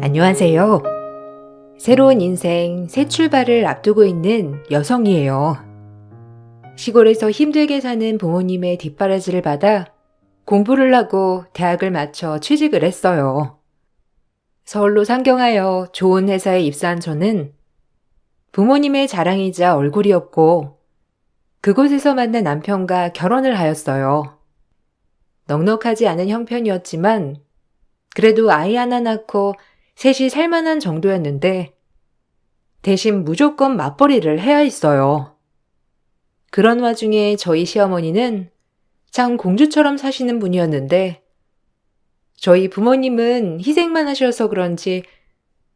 안녕하세요. 새로운 인생, 새 출발을 앞두고 있는 여성이에요. 시골에서 힘들게 사는 부모님의 뒷바라지를 받아 공부를 하고 대학을 마쳐 취직을 했어요. 서울로 상경하여 좋은 회사에 입사한 저는 부모님의 자랑이자 얼굴이었고 그곳에서 만난 남편과 결혼을 하였어요. 넉넉하지 않은 형편이었지만 그래도 아이 하나 낳고 셋이 살만한 정도였는데 대신 무조건 맞벌이를 해야 했어요. 그런 와중에 저희 시어머니는 참 공주처럼 사시는 분이었는데 저희 부모님은 희생만 하셔서 그런지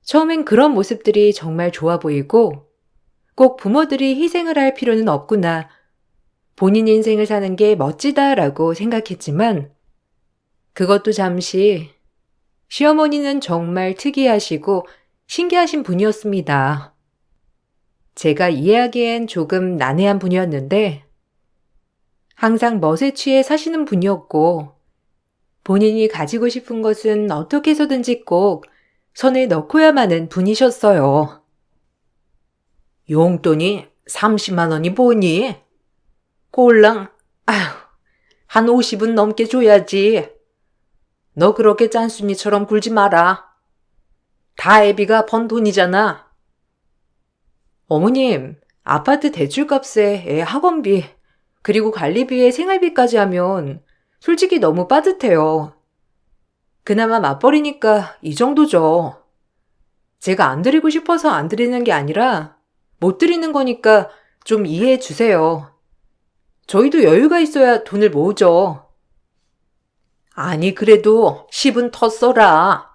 처음엔 그런 모습들이 정말 좋아 보이고 꼭 부모들이 희생을 할 필요는 없구나. 본인 인생을 사는 게 멋지다라고 생각했지만 그것도 잠시 시어머니는 정말 특이하시고 신기하신 분이었습니다. 제가 이해하기엔 조금 난해한 분이었는데 항상 멋에 취해 사시는 분이었고 본인이 가지고 싶은 것은 어떻게 해서든지 꼭 손에 넣고야만 하는 분이셨어요. 용돈이 30만 원이 뭐니? 꼴랑, 아휴, 한 50은 넘게 줘야지. 너 그렇게 짠순이처럼 굴지 마라. 다 애비가 번 돈이잖아. 어머님, 아파트 대출값에 애 학원비, 그리고 관리비에 생활비까지 하면 솔직히 너무 빠듯해요. 그나마 맞벌이니까 이 정도죠. 제가 안 드리고 싶어서 안 드리는 게 아니라 못 드리는 거니까 좀 이해해 주세요. 저희도 여유가 있어야 돈을 모으죠. 아니 그래도 10은 더 써라.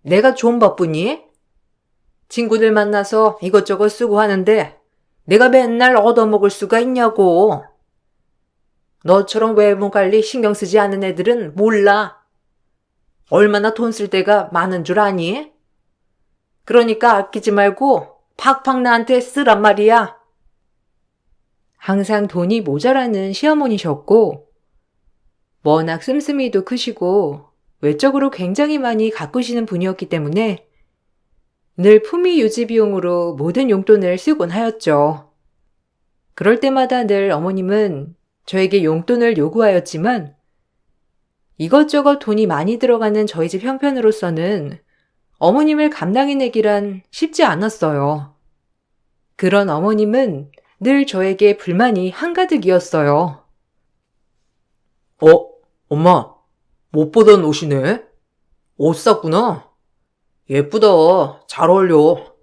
내가 좀 바쁘니? 친구들 만나서 이것저것 쓰고 하는데 내가 맨날 얻어먹을 수가 있냐고. 너처럼 외모 관리 신경 쓰지 않은 애들은 몰라. 얼마나 돈 쓸 데가 많은 줄 아니? 그러니까 아끼지 말고 팍팍 나한테 쓰란 말이야. 항상 돈이 모자라는 시어머니셨고 워낙 씀씀이도 크시고 외적으로 굉장히 많이 가꾸시는 분이었기 때문에 늘 품위 유지 비용으로 모든 용돈을 쓰곤 하였죠. 그럴 때마다 늘 어머님은 저에게 용돈을 요구하였지만 이것저것 돈이 많이 들어가는 저희 집 형편으로서는 어머님을 감당해내기란 쉽지 않았어요. 그런 어머님은 늘 저에게 불만이 한가득이었어요. 엄마, 못 보던 옷이네? 옷 샀구나. 예쁘다. 잘 어울려.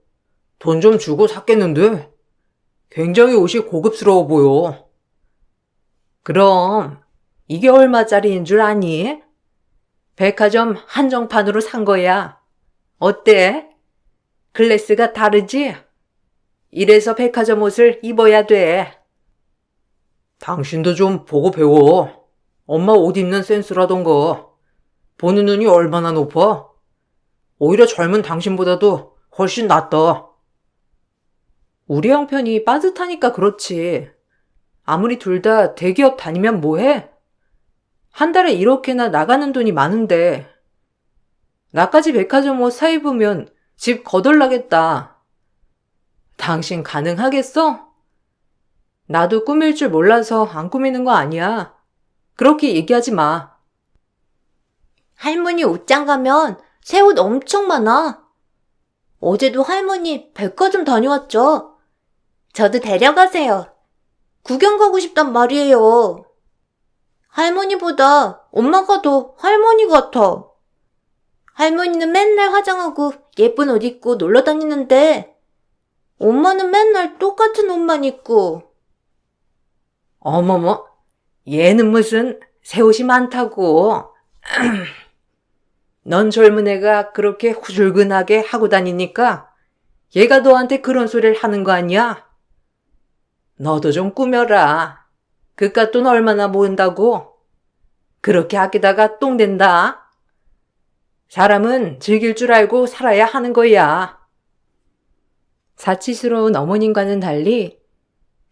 돈 좀 주고 샀겠는데? 굉장히 옷이 고급스러워 보여. 그럼 이게 얼마짜리인 줄 아니? 백화점 한정판으로 산 거야. 어때? 클래스가 다르지? 이래서 백화점 옷을 입어야 돼. 당신도 좀 보고 배워. 엄마 옷 입는 센스라던가. 보는 눈이 얼마나 높아? 오히려 젊은 당신보다도 훨씬 낫다. 우리 형편이 빠듯하니까 그렇지. 아무리 둘 다 대기업 다니면 뭐해? 한 달에 이렇게나 나가는 돈이 많은데 나까지 백화점 옷 사입으면 집 거덜나겠다. 당신 가능하겠어? 나도 꾸밀 줄 몰라서 안 꾸미는 거 아니야. 그렇게 얘기하지 마. 할머니 옷장 가면 새 옷 엄청 많아. 어제도 할머니 백화점 다녀왔죠. 저도 데려가세요. 구경 가고 싶단 말이에요. 할머니보다 엄마가 더 할머니 같아. 할머니는 맨날 화장하고 예쁜 옷 입고 놀러 다니는데 엄마는 맨날 똑같은 옷만 입고. 어머머, 얘는 무슨 새 옷이 많다고. 넌 젊은 애가 그렇게 후줄근하게 하고 다니니까 얘가 너한테 그런 소리를 하는 거 아니야? 너도 좀 꾸며라. 그깟 돈 얼마나 모은다고? 그렇게 아끼다가 똥 된다. 사람은 즐길 줄 알고 살아야 하는 거야. 사치스러운 어머님과는 달리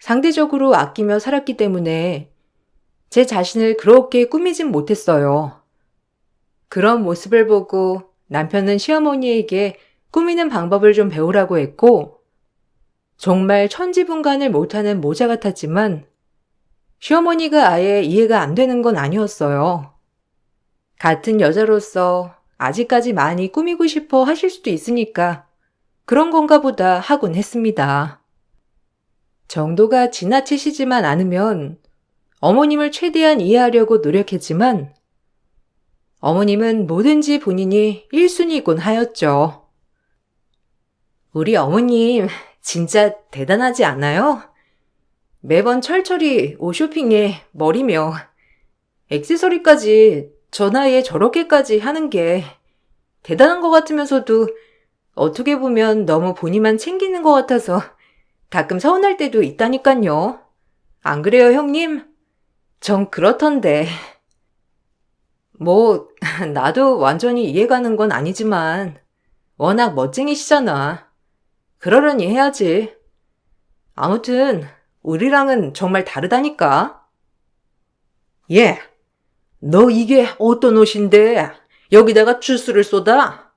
상대적으로 아끼며 살았기 때문에 제 자신을 그렇게 꾸미진 못했어요. 그런 모습을 보고 남편은 시어머니에게 꾸미는 방법을 좀 배우라고 했고, 정말 천지분간을 못하는 모자 같았지만 시어머니가 아예 이해가 안 되는 건 아니었어요. 같은 여자로서 아직까지 많이 꾸미고 싶어 하실 수도 있으니까 그런 건가 보다 하곤 했습니다. 정도가 지나치시지만 않으면 어머님을 최대한 이해하려고 노력했지만 어머님은 뭐든지 본인이 1순위곤 하였죠. 우리 어머님 진짜 대단하지 않아요? 매번 철철이 옷 쇼핑에 머리며 액세서리까지 저 나이에 저렇게까지 하는 게 대단한 것 같으면서도 어떻게 보면 너무 본인만 챙기는 것 같아서 가끔 서운할 때도 있다니깐요. 안 그래요, 형님? 전 그렇던데. 뭐, 나도 완전히 이해가는 건 아니지만 워낙 멋쟁이시잖아. 그러려니 해야지. 아무튼 우리랑은 정말 다르다니까. 예, 너 이게 어떤 옷인데 여기다가 주스를 쏟아?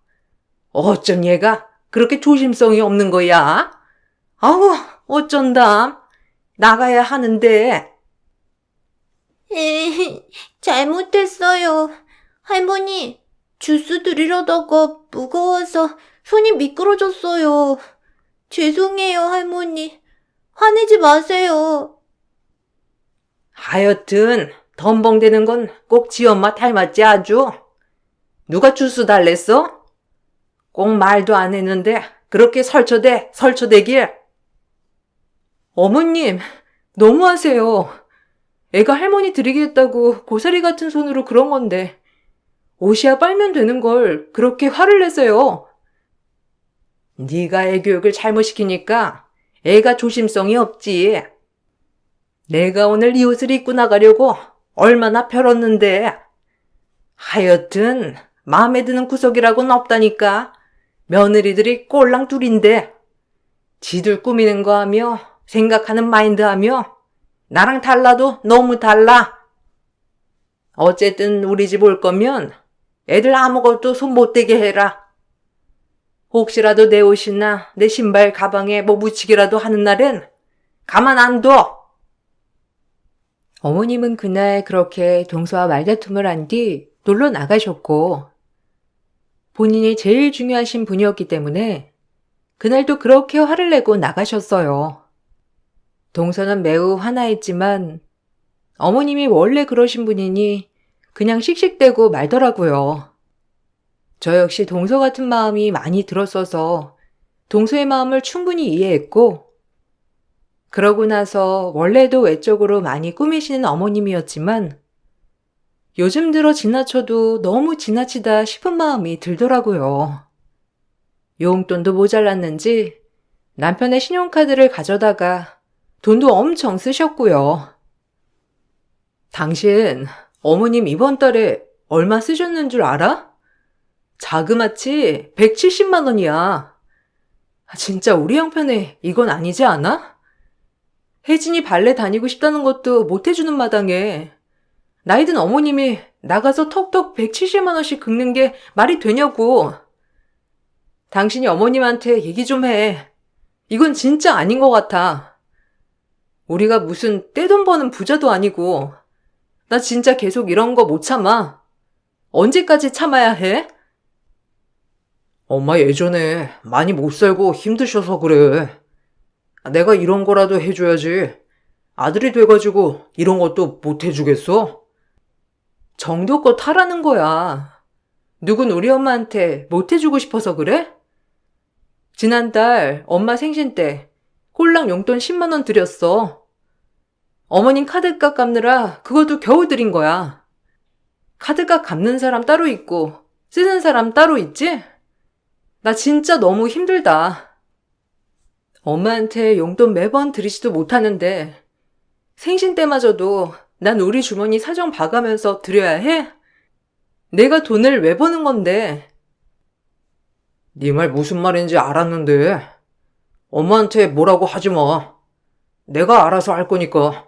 어쩜 얘가 그렇게 조심성이 없는 거야? 아우, 어쩐담. 나가야 하는데. 잘못했어요. 할머니, 주스 드리려다가 무거워서 손이 미끄러졌어요. 죄송해요, 할머니. 화내지 마세요. 하여튼 덤벙대는 건 꼭 지 엄마 닮았지 아주. 누가 주스 달랬어? 꼭 말도 안 했는데 그렇게 설쳐대길. 어머님, 너무하세요. 애가 할머니 드리겠다고 고사리 같은 손으로 그런 건데 옷이야 빨면 되는 걸 그렇게 화를 내세요. 네가 애 교육을 잘못 시키니까 애가 조심성이 없지. 내가 오늘 이 옷을 입고 나가려고 얼마나 펴렀는데. 하여튼 마음에 드는 구석이라고는 없다니까. 며느리들이 꼴랑 둘인데 지들 꾸미는 거 하며 생각하는 마인드 하며 나랑 달라도 너무 달라. 어쨌든 우리 집 올 거면 애들 아무것도 손 못 대게 해라. 혹시라도 내 옷이나 내 신발 가방에 뭐 묻히기라도 하는 날엔 가만 안 둬. 어머님은 그날 그렇게 동서와 말다툼을 한 뒤 놀러 나가셨고 본인이 제일 중요하신 분이었기 때문에 그날도 그렇게 화를 내고 나가셨어요. 동서는 매우 화나했지만 어머님이 원래 그러신 분이니 그냥 씩씩대고 말더라고요. 저 역시 동서 같은 마음이 많이 들었어서 동서의 마음을 충분히 이해했고 그러고 나서 원래도 외적으로 많이 꾸미시는 어머님이었지만 요즘 들어 지나쳐도 너무 지나치다 싶은 마음이 들더라고요. 용돈도 모자랐는지 남편의 신용카드를 가져다가 돈도 엄청 쓰셨고요. 당신 어머님 이번 달에 얼마 쓰셨는 줄 알아? 자그마치 170만 원이야. 진짜 우리 형편에 이건 아니지 않아? 혜진이 발레 다니고 싶다는 것도 못 해주는 마당에 나이든 어머님이 나가서 턱턱 170만 원씩 긁는 게 말이 되냐고. 당신이 어머님한테 얘기 좀 해. 이건 진짜 아닌 것 같아. 우리가 무슨 떼돈 버는 부자도 아니고 나 진짜 계속 이런 거 못 참아. 언제까지 참아야 해? 엄마 예전에 많이 못 살고 힘드셔서 그래. 내가 이런 거라도 해줘야지. 아들이 돼가지고 이런 것도 못 해주겠어? 정도껏 하라는 거야. 누군 우리 엄마한테 못 해주고 싶어서 그래? 지난달 엄마 생신 때 꼴랑 용돈 10만 원 드렸어. 어머님 카드값 갚느라 그것도 겨우 드린 거야. 카드값 갚는 사람 따로 있고 쓰는 사람 따로 있지? 나 진짜 너무 힘들다. 엄마한테 용돈 매번 드리지도 못하는데 생신 때마저도 난 우리 주머니 사정 봐가면서 드려야 해? 내가 돈을 왜 버는 건데? 네 말 무슨 말인지 알았는데 엄마한테 뭐라고 하지 마. 내가 알아서 할 거니까.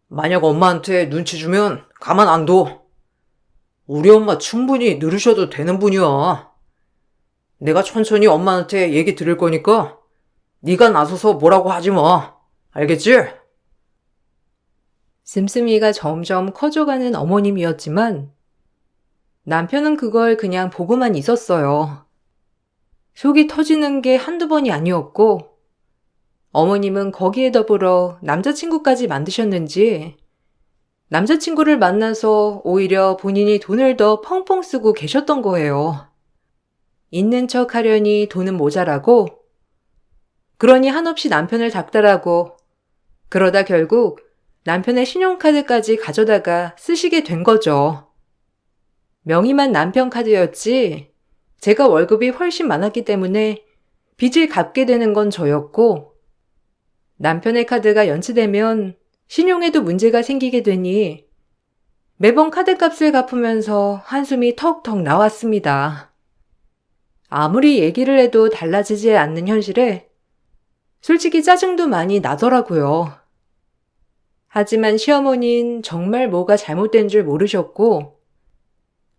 만약 엄마한테 눈치 주면 가만 안 둬. 우리 엄마 충분히 누르셔도 되는 분이야. 내가 천천히 엄마한테 얘기 드릴 거니까 네가 나서서 뭐라고 하지 마. 알겠지? 씀씀이가 점점 커져가는 어머님이었지만 남편은 그걸 그냥 보고만 있었어요. 속이 터지는 게 한두 번이 아니었고 어머님은 거기에 더불어 남자친구까지 만드셨는지 남자친구를 만나서 오히려 본인이 돈을 더 펑펑 쓰고 계셨던 거예요. 있는 척 하려니 돈은 모자라고 그러니 한없이 남편을 닥달하고 그러다 결국 남편의 신용카드까지 가져다가 쓰시게 된 거죠. 명의만 남편 카드였지 제가 월급이 훨씬 많았기 때문에 빚을 갚게 되는 건 저였고 남편의 카드가 연체되면 신용에도 문제가 생기게 되니 매번 카드값을 갚으면서 한숨이 턱턱 나왔습니다. 아무리 얘기를 해도 달라지지 않는 현실에 솔직히 짜증도 많이 나더라고요. 하지만 시어머니는 정말 뭐가 잘못된 줄 모르셨고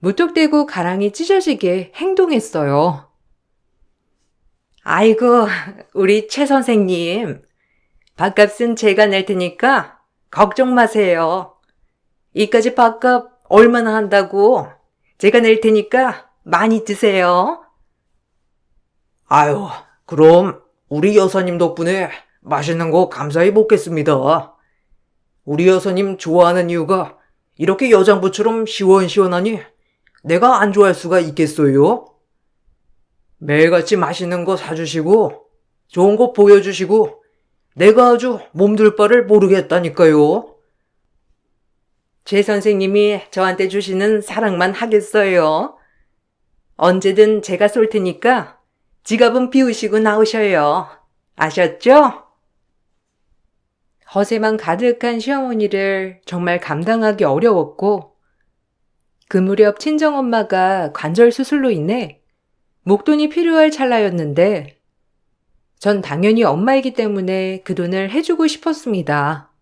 무턱대고 가랑이 찢어지게 행동했어요. 아이고, 우리 최 선생님. 밥값은 제가 낼 테니까 걱정 마세요. 이까지 밥값 얼마나 한다고? 제가 낼 테니까 많이 드세요. 아유, 그럼 우리 여사님 덕분에 맛있는 거 감사히 먹겠습니다. 우리 여사님 좋아하는 이유가 이렇게 여장부처럼 시원시원하니 내가 안 좋아할 수가 있겠어요? 매일같이 맛있는 거 사주시고 좋은 거 보여주시고 내가 아주 몸둘 바를 모르겠다니까요. 최 선생님이 저한테 주시는 사랑만 하겠어요. 언제든 제가 쏠 테니까 지갑은 비우시고 나오셔요. 아셨죠? 허세만 가득한 시어머니를 정말 감당하기 어려웠고 그 무렵 친정엄마가 관절 수술로 인해 목돈이 필요할 찰나였는데 전 당연히 엄마이기 때문에 그 돈을 해주고 싶었습니다.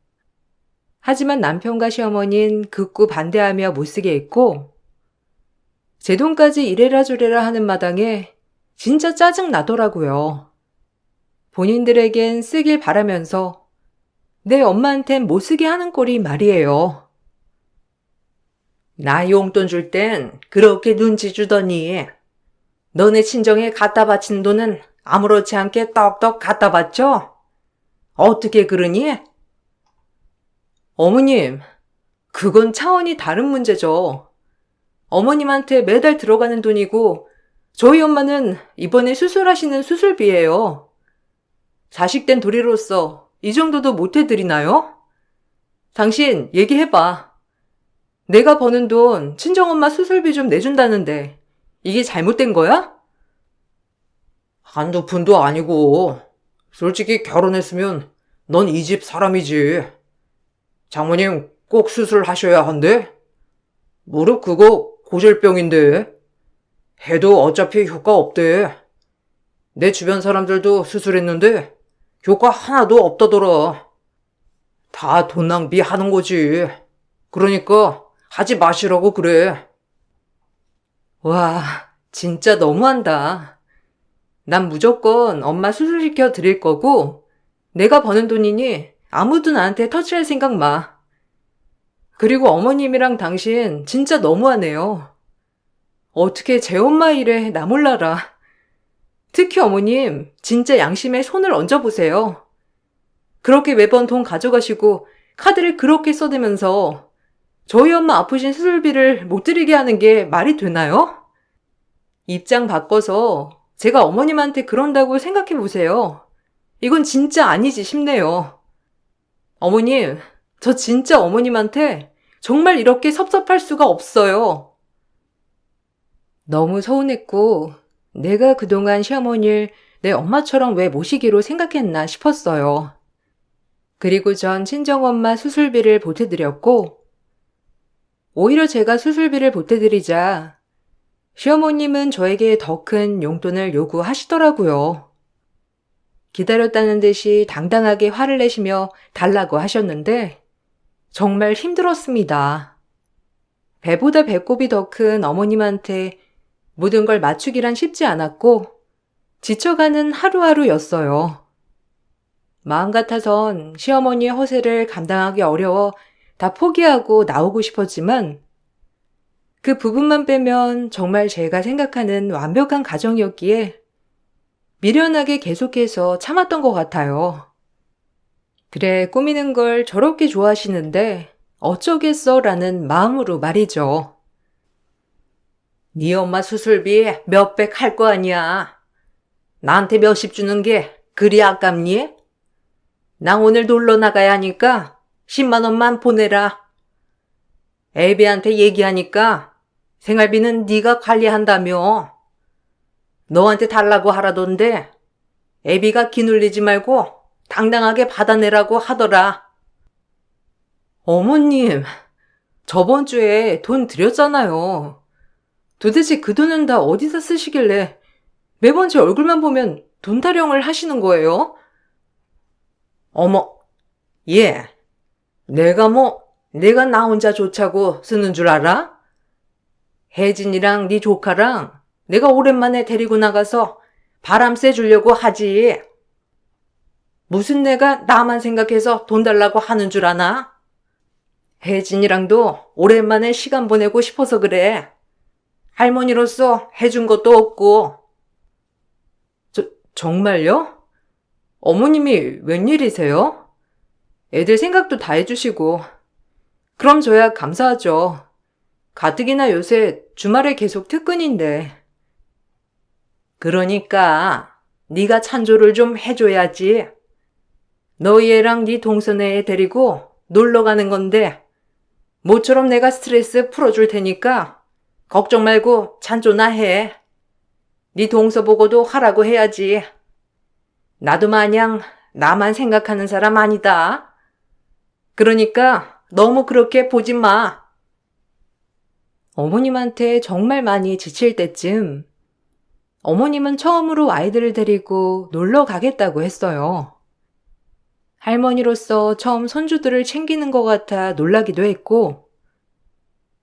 하지만 남편과 시어머니는 극구 반대하며 못쓰게 했고 제 돈까지 이래라 저래라 하는 마당에 진짜 짜증 나더라고요. 본인들에겐 쓰길 바라면서 내 엄마한텐 못쓰게 하는 꼴이 말이에요. 나 용돈 줄 땐 그렇게 눈치 주더니 너네 친정에 갖다 바친 돈은 아무렇지 않게 떡떡 갖다 바쳐? 어떻게 그러니? 어머님, 그건 차원이 다른 문제죠. 어머님한테 매달 들어가는 돈이고 저희 엄마는 이번에 수술하시는 수술비예요. 자식된 도리로서 이 정도도 못 해드리나요? 당신 얘기해봐. 내가 버는 돈 친정엄마 수술비 좀 내준다는데 이게 잘못된 거야? 한두 푼도 아니고 솔직히 결혼했으면 넌 이 집 사람이지. 장모님 꼭 수술하셔야 한대? 무릎 그거 고질병인데 해도 어차피 효과 없대. 내 주변 사람들도 수술했는데 효과 하나도 없다더라. 다 돈 낭비하는 거지. 그러니까 하지 마시라고 그래. 와, 진짜 너무한다. 난 무조건 엄마 수술시켜 드릴 거고 내가 버는 돈이니 아무도 나한테 터치할 생각 마. 그리고 어머님이랑 당신 진짜 너무하네요. 어떻게 제 엄마 일에 나 몰라라. 특히 어머님 진짜 양심에 손을 얹어보세요. 그렇게 매번 돈 가져가시고 카드를 그렇게 써대면서 저희 엄마 아프신 수술비를 못 드리게 하는 게 말이 되나요? 입장 바꿔서 제가 어머님한테 그런다고 생각해 보세요. 이건 진짜 아니지 싶네요. 어머님, 저 진짜 어머님한테 정말 이렇게 섭섭할 수가 없어요. 너무 서운했고 내가 그동안 시어머니를 내 엄마처럼 왜 모시기로 생각했나 싶었어요. 그리고 전 친정엄마 수술비를 보태드렸고 오히려 제가 수술비를 보태드리자 시어머님은 저에게 더 큰 용돈을 요구하시더라고요. 기다렸다는 듯이 당당하게 화를 내시며 달라고 하셨는데 정말 힘들었습니다. 배보다 배꼽이 더 큰 어머님한테 모든 걸 맞추기란 쉽지 않았고 지쳐가는 하루하루였어요. 마음 같아선 시어머니의 허세를 감당하기 어려워 다 포기하고 나오고 싶었지만 그 부분만 빼면 정말 제가 생각하는 완벽한 가정이었기에 미련하게 계속해서 참았던 것 같아요. 그래, 꾸미는 걸 저렇게 좋아하시는데 어쩌겠어 라는 마음으로 말이죠. 네 엄마 수술비 몇백 할 거 아니야. 나한테 몇십 주는 게 그리 아깝니? 나 오늘 놀러 나가야 하니까 10만 원만 보내라. 애비한테 얘기하니까 생활비는 네가 관리한다며. 너한테 달라고 하라던데 애비가 기눌리지 말고 당당하게 받아내라고 하더라. 어머님, 저번 주에 돈 드렸잖아요. 도대체 그 돈은 다 어디다 쓰시길래 매번 제 얼굴만 보면 돈 타령을 하시는 거예요? 어머, 얘, 내가 나 혼자 좋자고 쓰는 줄 알아? 혜진이랑 네 조카랑 내가 오랜만에 데리고 나가서 바람 쐬주려고 하지. 무슨 내가 나만 생각해서 돈 달라고 하는 줄 아나? 혜진이랑도 오랜만에 시간 보내고 싶어서 그래. 할머니로서 해준 것도 없고. 정말요? 어머님이 웬일이세요? 애들 생각도 다 해주시고. 그럼 저야 감사하죠. 가뜩이나 요새 주말에 계속 특근인데. 그러니까 네가 찬조를 좀 해줘야지. 너희 애랑 네 동서네 애 데리고 놀러 가는 건데 모처럼 내가 스트레스 풀어줄 테니까 걱정 말고 찬조나 해. 네 동서 보고도 하라고 해야지. 나도 마냥 나만 생각하는 사람 아니다. 그러니까 너무 그렇게 보지 마. 어머님한테 정말 많이 지칠 때쯤 어머님은 처음으로 아이들을 데리고 놀러 가겠다고 했어요. 할머니로서 처음 손주들을 챙기는 것 같아 놀라기도 했고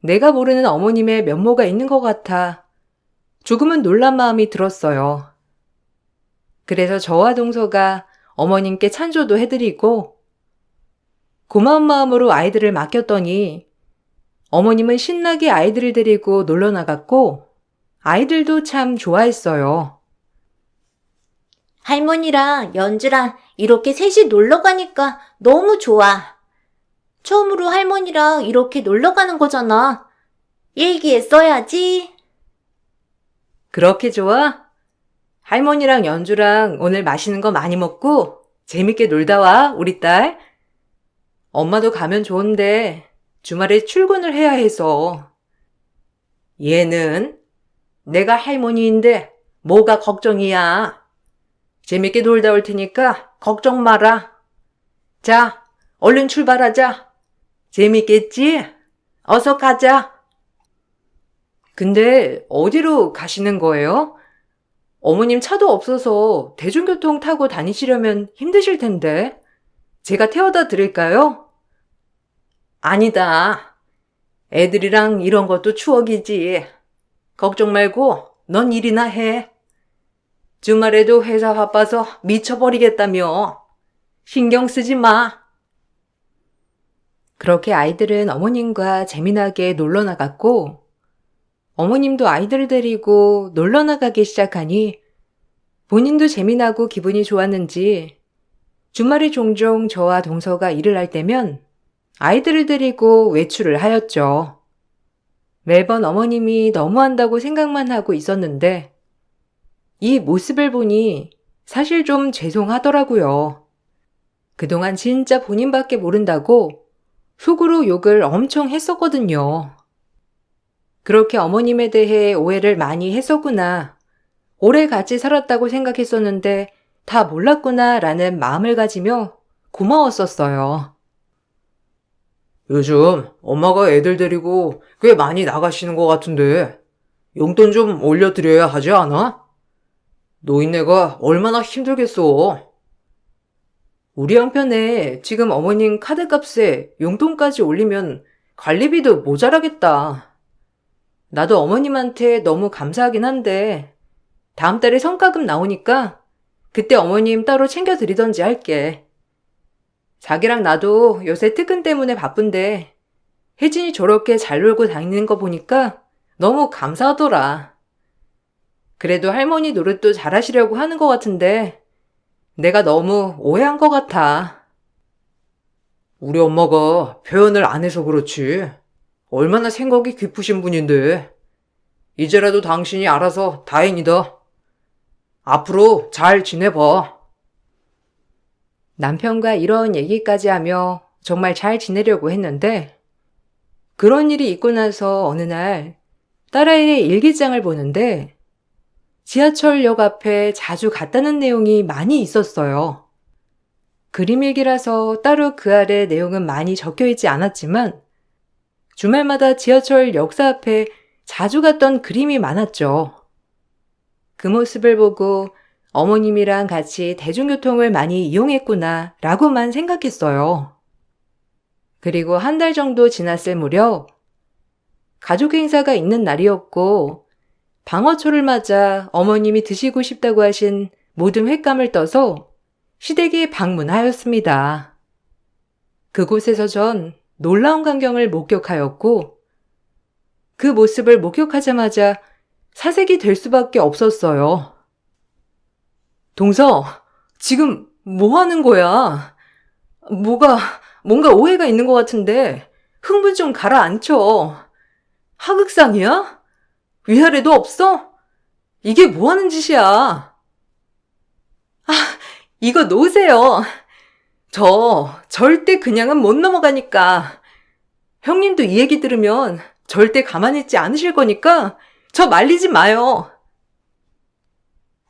내가 모르는 어머님의 면모가 있는 것 같아 조금은 놀란 마음이 들었어요. 그래서 저와 동서가 어머님께 찬조도 해드리고 고마운 마음으로 아이들을 맡겼더니 어머님은 신나게 아이들을 데리고 놀러 나갔고 아이들도 참 좋아했어요. 할머니랑 연주랑 이렇게 셋이 놀러 가니까 너무 좋아. 처음으로 할머니랑 이렇게 놀러 가는 거잖아. 얘기했어야지. 그렇게 좋아? 할머니랑 연주랑 오늘 맛있는 거 많이 먹고 재밌게 놀다 와, 우리 딸. 엄마도 가면 좋은데 주말에 출근을 해야 해서. 얘는 내가 할머니인데 뭐가 걱정이야. 재밌게 놀다 올 테니까 걱정 마라. 자, 얼른 출발하자. 재밌겠지? 어서 가자. 근데 어디로 가시는 거예요? 어머님 차도 없어서 대중교통 타고 다니시려면 힘드실 텐데. 제가 태워다 드릴까요? 아니다. 애들이랑 이런 것도 추억이지. 걱정 말고 넌 일이나 해. 주말에도 회사 바빠서 미쳐버리겠다며. 신경 쓰지 마. 그렇게 아이들은 어머님과 재미나게 놀러 나갔고 어머님도 아이들을 데리고 놀러 나가기 시작하니 본인도 재미나고 기분이 좋았는지 주말에 종종 저와 동서가 일을 할 때면 아이들을 데리고 외출을 하였죠. 매번 어머님이 너무한다고 생각만 하고 있었는데 이 모습을 보니 사실 좀 죄송하더라고요. 그동안 진짜 본인밖에 모른다고 속으로 욕을 엄청 했었거든요. 그렇게 어머님에 대해 오해를 많이 했었구나. 오래 같이 살았다고 생각했었는데 다 몰랐구나 라는 마음을 가지며 고마웠었어요. 요즘 엄마가 애들 데리고 꽤 많이 나가시는 것 같은데 용돈 좀 올려드려야 하지 않아? 노인네가 얼마나 힘들겠어. 우리 형편에 지금 어머님 카드값에 용돈까지 올리면 관리비도 모자라겠다. 나도 어머님한테 너무 감사하긴 한데 다음 달에 성과금 나오니까 그때 어머님 따로 챙겨드리던지 할게. 자기랑 나도 요새 특근 때문에 바쁜데 혜진이 저렇게 잘 놀고 다니는 거 보니까 너무 감사하더라. 그래도 할머니 노릇도 잘하시려고 하는 것 같은데 내가 너무 오해한 것 같아. 우리 엄마가 표현을 안 해서 그렇지. 얼마나 생각이 깊으신 분인데. 이제라도 당신이 알아서 다행이다. 앞으로 잘 지내봐. 남편과 이런 얘기까지 하며 정말 잘 지내려고 했는데 그런 일이 있고 나서 어느 날 딸아이의 일기장을 보는데 지하철역 앞에 자주 갔다는 내용이 많이 있었어요. 그림일기라서 따로 그 아래 내용은 많이 적혀 있지 않았지만 주말마다 지하철 역사 앞에 자주 갔던 그림이 많았죠. 그 모습을 보고 어머님이랑 같이 대중교통을 많이 이용했구나 라고만 생각했어요. 그리고 한 달 정도 지났을 무렵 가족 행사가 있는 날이었고 방어초를 맞아 어머님이 드시고 싶다고 하신 모든 횟감을 떠서 시댁에 방문하였습니다. 그곳에서 전 놀라운 광경을 목격하였고 그 모습을 목격하자마자 사색이 될 수밖에 없었어요. 동서, 지금 뭐 하는 거야? 뭔가 오해가 있는 것 같은데 흥분 좀 가라앉혀. 하극상이야? 위아래도 없어? 이게 뭐 하는 짓이야? 이거 놓으세요. 저 절대 그냥은 못 넘어가니까. 형님도 이 얘기 들으면 절대 가만히 있지 않으실 거니까 저 말리지 마요.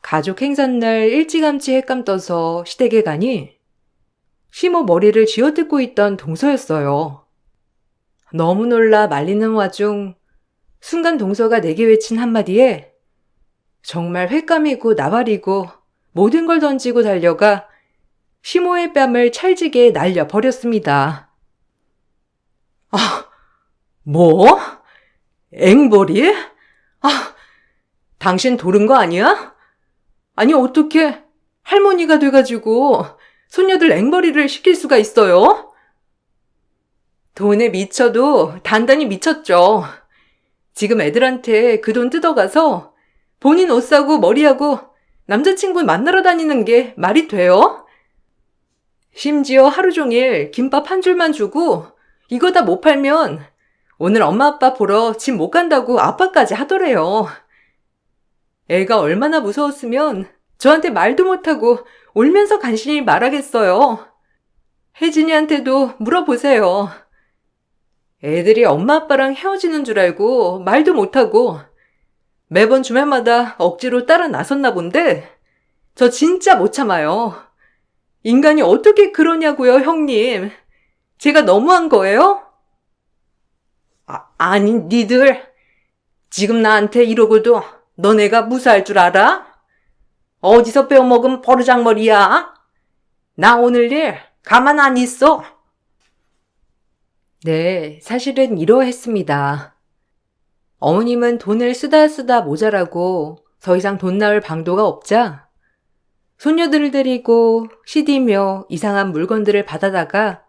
가족 행사날 일찌감치 횟감 떠서 시댁에 가니 시모 머리를 쥐어뜯고 있던 동서였어요. 너무 놀라 말리는 와중 순간 동서가 내게 외친 한마디에 정말 횟감이고 나발이고 모든 걸 던지고 달려가 시모의 뺨을 찰지게 날려버렸습니다. 뭐? 앵벌이? 당신 도른 거 아니야? 아니 어떻게 할머니가 돼가지고 손녀들 앵벌이를 시킬 수가 있어요? 돈에 미쳐도 단단히 미쳤죠. 지금 애들한테 그 돈 뜯어가서 본인 옷 사고 머리하고 남자친구 만나러 다니는 게 말이 돼요? 심지어 하루 종일 김밥 한 줄만 주고 이거 다 못 팔면 오늘 엄마 아빠 보러 집 못 간다고 아빠까지 하더래요. 애가 얼마나 무서웠으면 저한테 말도 못하고 울면서 간신히 말하겠어요. 혜진이한테도 물어보세요. 애들이 엄마 아빠랑 헤어지는 줄 알고 말도 못하고 매번 주말마다 억지로 따라 나섰나 본데 저 진짜 못 참아요. 인간이 어떻게 그러냐고요, 형님. 제가 너무한 거예요? 아니, 니들 지금 나한테 이러고도 너네가 무사할 줄 알아? 어디서 빼어먹은 버르장머리야? 나 오늘 일 가만 안 있어. 네, 사실은 이러했습니다. 어머님은 돈을 쓰다 모자라고 더 이상 돈 나올 방도가 없자 손녀들을 데리고 시디며 이상한 물건들을 받아다가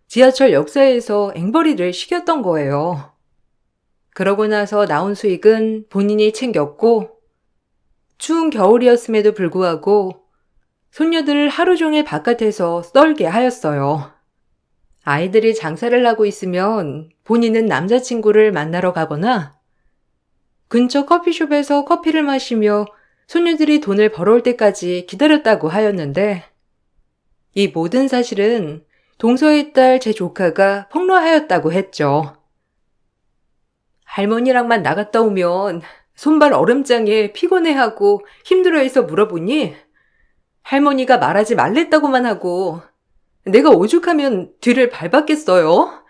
지하철 역사에서 앵벌이를 시켰던 거예요. 그러고 나서 나온 수익은 본인이 챙겼고 추운 겨울이었음에도 불구하고 손녀들을 하루 종일 바깥에서 썰게 하였어요. 아이들이 장사를 하고 있으면 본인은 남자친구를 만나러 가거나 근처 커피숍에서 커피를 마시며 손녀들이 돈을 벌어올 때까지 기다렸다고 하였는데 이 모든 사실은 동서의 딸 제 조카가 폭로하였다고 했죠. 할머니랑만 나갔다 오면 손발 얼음장에 피곤해하고 힘들어해서 물어보니 할머니가 말하지 말랬다고만 하고 내가 오죽하면 뒤를 밟았겠어요?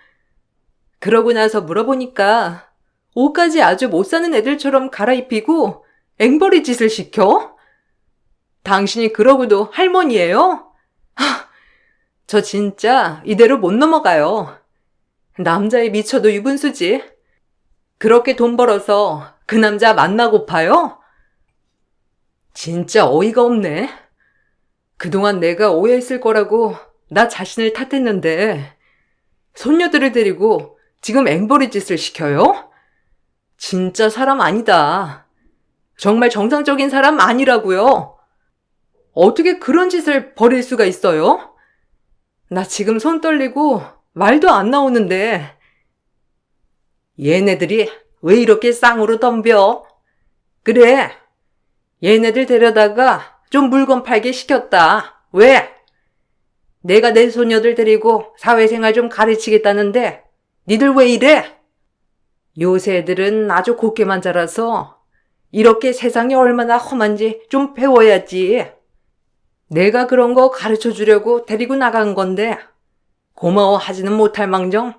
그러고 나서 물어보니까 옷까지 아주 못 사는 애들처럼 갈아입히고 앵벌이 짓을 시켜? 당신이 그러고도 할머니예요? 저 진짜 이대로 못 넘어가요. 남자에 미쳐도 유분수지. 그렇게 돈 벌어서 그 남자 만나고파요? 진짜 어이가 없네. 그동안 내가 오해했을 거라고 나 자신을 탓했는데 손녀들을 데리고 지금 앵벌이 짓을 시켜요? 진짜 사람 아니다. 정말 정상적인 사람 아니라고요. 어떻게 그런 짓을 벌일 수가 있어요? 나 지금 손 떨리고 말도 안 나오는데. 얘네들이 왜 이렇게 쌍으로 덤벼? 그래, 얘네들 데려다가 좀 물건 팔게 시켰다. 왜? 내가 내 소녀들 데리고 사회생활 좀 가르치겠다는데 니들 왜 이래? 요새 애들은 아주 곱게만 자라서 이렇게 세상이 얼마나 험한지 좀 배워야지. 내가 그런 거 가르쳐 주려고 데리고 나간 건데 고마워하지는 못할 망정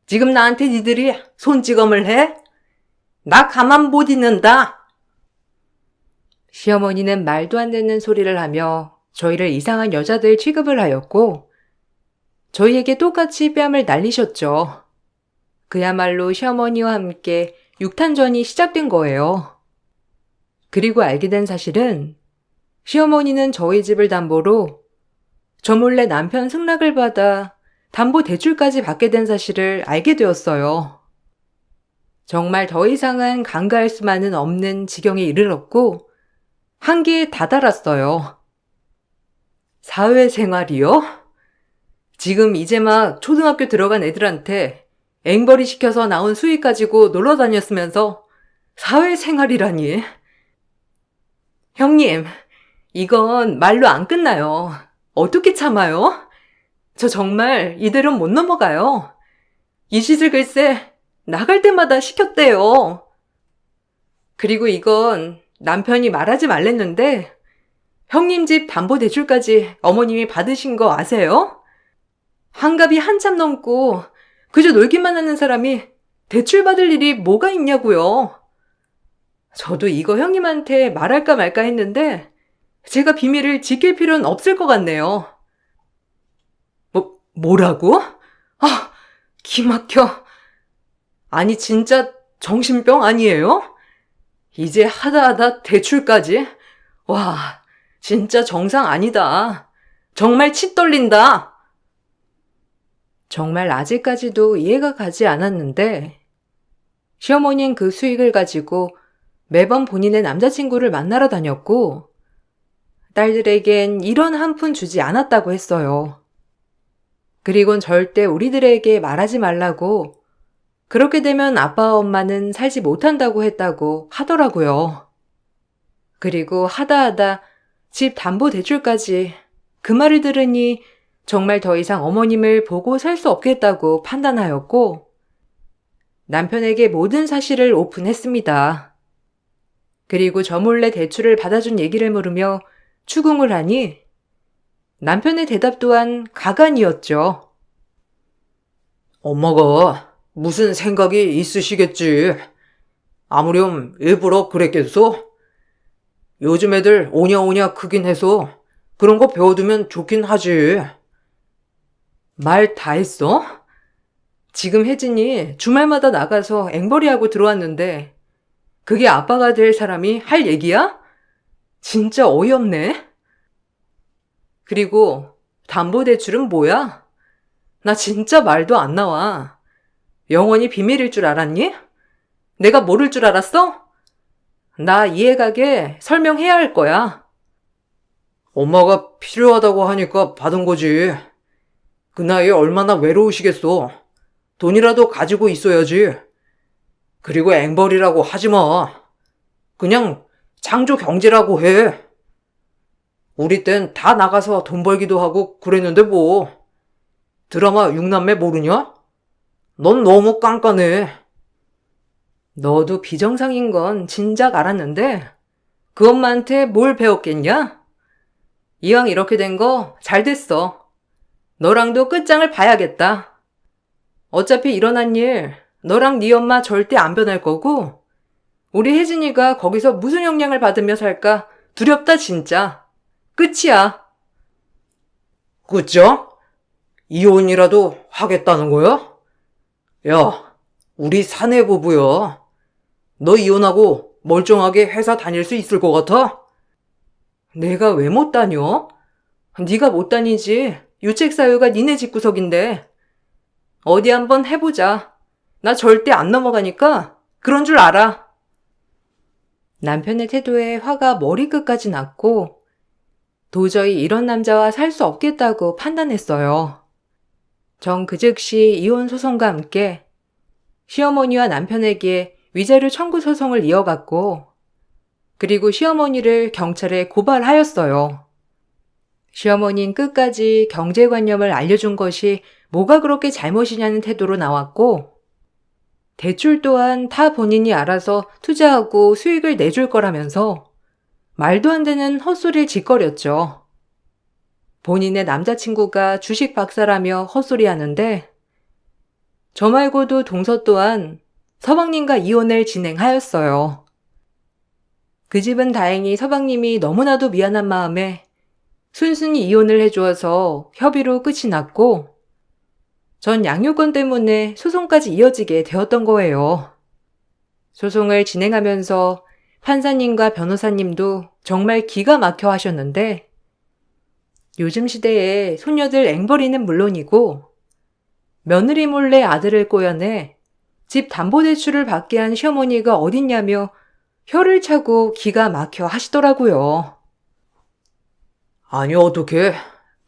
지금 나한테 니들이 손찌검을 해? 나 가만 못 있는다. 시어머니는 말도 안 되는 소리를 하며 저희를 이상한 여자들 취급을 하였고 저희에게 똑같이 뺨을 날리셨죠. 그야말로 시어머니와 함께 육탄전이 시작된 거예요. 그리고 알게 된 사실은 시어머니는 저희 집을 담보로 저 몰래 남편 승낙을 받아 담보 대출까지 받게 된 사실을 알게 되었어요. 정말 더 이상은 간과할 수만은 없는 지경에 이르렀고 한계에 다다랐어요. 사회생활이요? 지금 이제 막 초등학교 들어간 애들한테 앵벌이 시켜서 나온 수익 가지고 놀러 다녔으면서 사회생활이라니. 형님, 이건 말로 안 끝나요. 어떻게 참아요? 저 정말 이대로 못 넘어가요. 이 짓을 글쎄 나갈 때마다 시켰대요. 그리고 이건 남편이 말하지 말랬는데 형님 집 담보대출까지 어머님이 받으신 거 아세요? 환갑이 한참 넘고 그저 놀기만 하는 사람이 대출 받을 일이 뭐가 있냐고요. 저도 이거 형님한테 말할까 말까 했는데 제가 비밀을 지킬 필요는 없을 것 같네요. 뭐라고? 아, 기막혀. 아니 진짜 정신병 아니에요? 이제 하다 대출까지? 와, 진짜 정상 아니다. 정말 치 떨린다. 정말 아직까지도 이해가 가지 않았는데 시어머니는 그 수익을 가지고 매번 본인의 남자친구를 만나러 다녔고 딸들에겐 이런 한 푼 주지 않았다고 했어요. 그리곤 절대 우리들에게 말하지 말라고 그렇게 되면 아빠와 엄마는 살지 못한다고 했다고 하더라고요. 그리고 하다 집 담보대출까지 그 말을 들으니 정말 더 이상 어머님을 보고 살 수 없겠다고 판단하였고 남편에게 모든 사실을 오픈했습니다. 그리고 저 몰래 대출을 받아준 얘기를 물으며 추궁을 하니 남편의 대답 또한 가관이었죠. 엄마가 무슨 생각이 있으시겠지. 아무렴 일부러 그랬겠소? 요즘 애들 오냐오냐 크긴 해서 그런 거 배워두면 좋긴 하지. 말 다 했어? 지금 혜진이 주말마다 나가서 앵벌이하고 들어왔는데 그게 아빠가 될 사람이 할 얘기야? 진짜 어이없네. 그리고 담보대출은 뭐야? 나 진짜 말도 안 나와. 영원히 비밀일 줄 알았니? 내가 모를 줄 알았어? 나 이해가게 설명해야 할 거야. 엄마가 필요하다고 하니까 받은 거지. 그 나이에 얼마나 외로우시겠어. 돈이라도 가지고 있어야지. 그리고 앵벌이라고 하지 마. 그냥 창조 경제라고 해. 우리 땐 다 나가서 돈 벌기도 하고 그랬는데 뭐. 드라마 육남매 모르냐? 넌 너무 깐깐해. 너도 비정상인 건 진작 알았는데 그 엄마한테 뭘 배웠겠냐? 이왕 이렇게 된 거 잘 됐어. 너랑도 끝장을 봐야겠다. 어차피 일어난 일 너랑 네 엄마 절대 안 변할 거고 우리 혜진이가 거기서 무슨 영향을 받으며 살까 두렵다 진짜. 끝이야. 끝이야? 이혼이라도 하겠다는 거야? 야, 우리 사내 부부야. 너 이혼하고 멀쩡하게 회사 다닐 수 있을 것 같아? 내가 왜 못 다녀? 네가 못 다니지. 유책사유가 니네 집구석인데. 어디 한번 해보자. 나 절대 안 넘어가니까 그런 줄 알아. 남편의 태도에 화가 머리끝까지 났고 도저히 이런 남자와 살 수 없겠다고 판단했어요. 전 그 즉시 이혼 소송과 함께 시어머니와 남편에게 위자료 청구 소송을 이어갔고 그리고 시어머니를 경찰에 고발하였어요. 시어머니는 끝까지 경제관념을 알려준 것이 뭐가 그렇게 잘못이냐는 태도로 나왔고 대출 또한 다 본인이 알아서 투자하고 수익을 내줄 거라면서 말도 안 되는 헛소리를 짓거렸죠. 본인의 남자친구가 주식 박사라며 헛소리하는데 저 말고도 동서 또한 서방님과 이혼을 진행하였어요. 그 집은 다행히 서방님이 너무나도 미안한 마음에 순순히 이혼을 해주어서 협의로 끝이 났고 전 양육권 때문에 소송까지 이어지게 되었던 거예요. 소송을 진행하면서 판사님과 변호사님도 정말 기가 막혀 하셨는데 요즘 시대에 소녀들 앵벌이는 물론이고 며느리 몰래 아들을 꼬여내 집 담보대출을 받게 한 시어머니가 어딨냐며 혀를 차고 기가 막혀 하시더라고요. 아니, 어떻게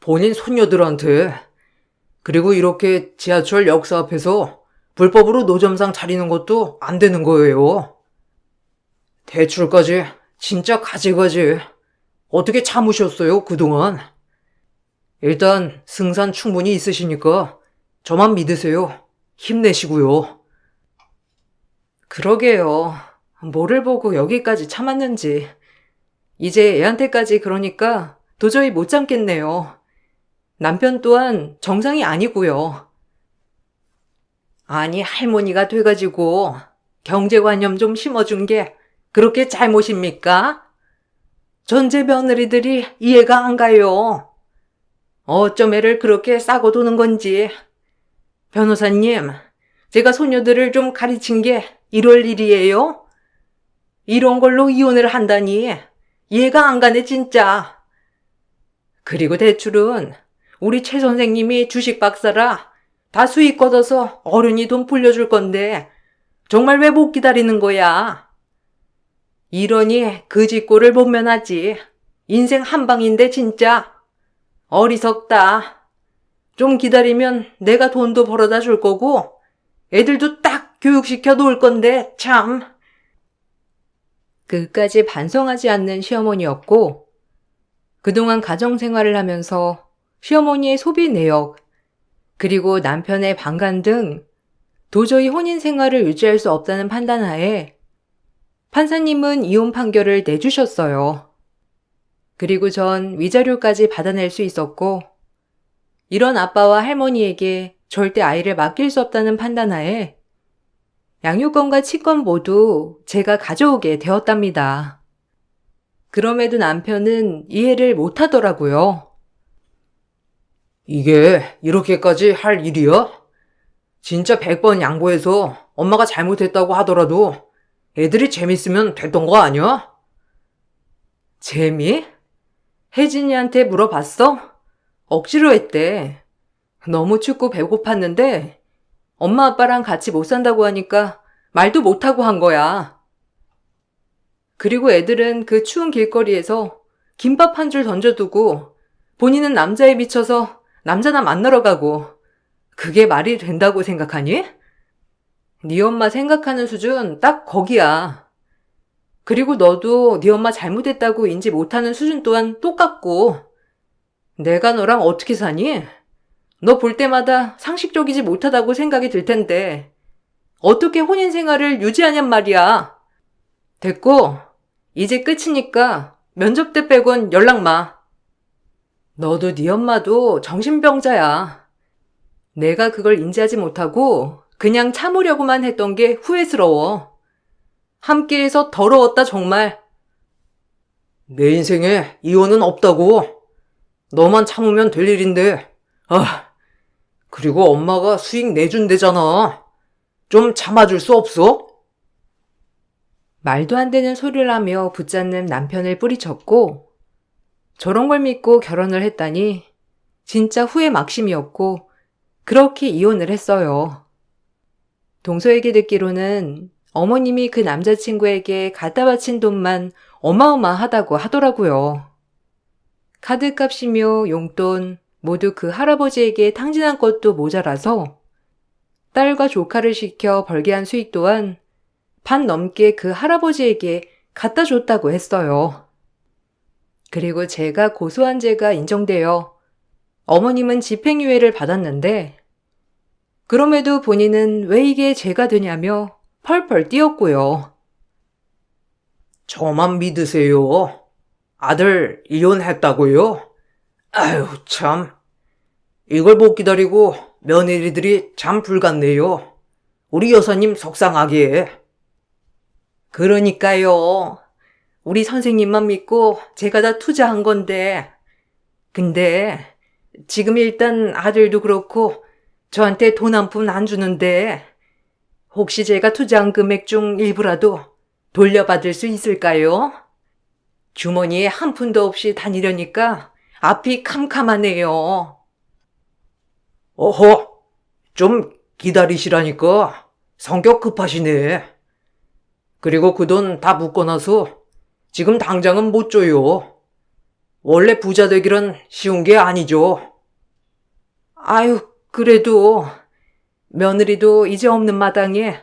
본인 손녀들한테 그리고 이렇게 지하철 역사 앞에서 불법으로 노점상 차리는 것도 안 되는 거예요. 대출까지 진짜 가지가지. 어떻게 참으셨어요, 그동안? 일단 승산 충분히 있으시니까 저만 믿으세요. 힘내시고요. 그러게요. 뭐를 보고 여기까지 참았는지. 이제 애한테까지 그러니까 도저히 못 참겠네요. 남편 또한 정상이 아니고요. 아니 할머니가 돼가지고 경제관념 좀 심어준 게 그렇게 잘못입니까? 전제 며느리들이 이해가 안 가요. 어쩜 애를 그렇게 싸고 도는 건지. 변호사님, 제가 소녀들을 좀 가르친 게 이럴 일이에요? 이런 걸로 이혼을 한다니 이해가 안 가네 진짜. 그리고 대출은 우리 최 선생님이 주식 박사라 다 수익 걷어서 어른이 돈 불려줄 건데 정말 왜 못 기다리는 거야? 이러니 그 짓꼴을 보면 하지. 인생 한 방인데 진짜. 어리석다. 좀 기다리면 내가 돈도 벌어다 줄 거고 애들도 딱 교육시켜 놓을 건데 참. 끝까지 반성하지 않는 시어머니였고 그동안 가정생활을 하면서 시어머니의 소비 내역 그리고 남편의 방간 등 도저히 혼인 생활을 유지할 수 없다는 판단하에 판사님은 이혼 판결을 내주셨어요. 그리고 전 위자료까지 받아낼 수 있었고 이런 아빠와 할머니에게 절대 아이를 맡길 수 없다는 판단하에 양육권과 치권 모두 제가 가져오게 되었답니다. 그럼에도 남편은 이해를 못하더라고요. 이게 이렇게까지 할 일이야? 진짜 100번 양보해서 엄마가 잘못했다고 하더라도 애들이 재밌으면 됐던 거 아니야? 재미? 혜진이한테 물어봤어? 억지로 했대. 너무 춥고 배고팠는데 엄마 아빠랑 같이 못 산다고 하니까 말도 못하고 한 거야. 그리고 애들은 그 추운 길거리에서 김밥 한 줄 던져두고 본인은 남자에 미쳐서 남자나 만나러 가고 그게 말이 된다고 생각하니? 네 엄마 생각하는 수준 딱 거기야. 그리고 너도 네 엄마 잘못했다고 인지 못하는 수준 또한 똑같고 내가 너랑 어떻게 사니? 너 볼 때마다 상식적이지 못하다고 생각이 들 텐데 어떻게 혼인 생활을 유지하냔 말이야. 됐고 이제 끝이니까 면접 때 빼곤 연락 마. 너도 네 엄마도 정신병자야. 내가 그걸 인지하지 못하고 그냥 참으려고만 했던 게 후회스러워. 함께해서 더러웠다 정말. 내 인생에 이혼은 없다고. 너만 참으면 될 일인데. 그리고 엄마가 수익 내준대잖아. 좀 참아줄 수 없어? 말도 안 되는 소리를 하며 붙잡는 남편을 뿌리쳤고, 저런 걸 믿고 결혼을 했다니 진짜 후회 막심이었고, 그렇게 이혼을 했어요. 동서에게 듣기로는 어머님이 그 남자친구에게 갖다 바친 돈만 어마어마하다고 하더라고요. 카드값이며 용돈 모두 그 할아버지에게 탕진한 것도 모자라서 딸과 조카를 시켜 벌게 한 수익 또한 반 넘게 그 할아버지에게 갖다 줬다고 했어요. 그리고 제가 고소한 죄가 인정되어 어머님은 집행유예를 받았는데 그럼에도 본인은 왜 이게 죄가 되냐며 펄펄 뛰었고요. 저만 믿으세요. 아들 이혼했다고요? 아유, 참. 이걸 못 기다리고 며느리들이 참 불같네요. 우리 여사님 속상하게. 그러니까요. 우리 선생님만 믿고 제가 다 투자한 건데. 근데 지금 일단 아들도 그렇고 저한테 돈 한 푼 안 주는데 혹시 제가 투자한 금액 중 일부라도 돌려받을 수 있을까요? 주머니에 한 푼도 없이 다니려니까 앞이 캄캄하네요. 어허, 좀 기다리시라니까. 성격 급하시네. 그리고 그 돈 다 묶어놔서 지금 당장은 못 줘요. 원래 부자 되기란 쉬운 게 아니죠. 아유, 그래도 며느리도 이제 없는 마당에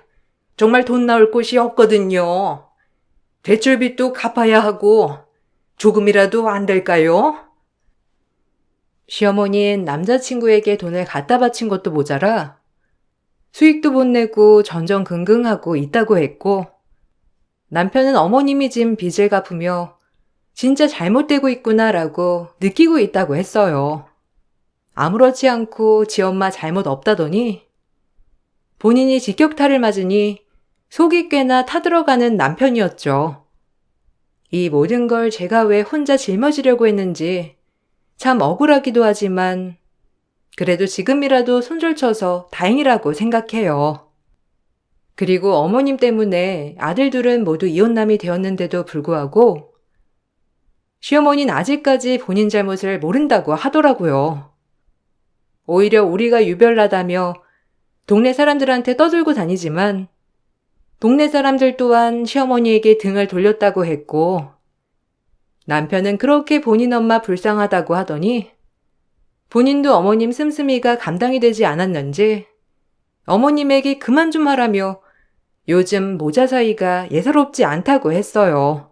정말 돈 나올 곳이 없거든요. 대출빚도 갚아야 하고 조금이라도 안 될까요? 시어머니는 남자친구에게 돈을 갖다 바친 것도 모자라 수익도 못 내고 전전긍긍하고 있다고 했고 남편은 어머님이 진 빚을 갚으며 진짜 잘못되고 있구나라고 느끼고 있다고 했어요. 아무렇지 않고 지 엄마 잘못 없다더니 본인이 직격탄을 맞으니 속이 꽤나 타들어가는 남편이었죠. 이 모든 걸 제가 왜 혼자 짊어지려고 했는지 참 억울하기도 하지만 그래도 지금이라도 손절쳐서 다행이라고 생각해요. 그리고 어머님 때문에 아들 둘은 모두 이혼남이 되었는데도 불구하고 시어머니는 아직까지 본인 잘못을 모른다고 하더라고요. 오히려 우리가 유별나다며 동네 사람들한테 떠들고 다니지만 동네 사람들 또한 시어머니에게 등을 돌렸다고 했고 남편은 그렇게 본인 엄마 불쌍하다고 하더니 본인도 어머님 씀씀이가 감당이 되지 않았는지 어머님에게 그만 좀 하라며 요즘 모자 사이가 예사롭지 않다고 했어요.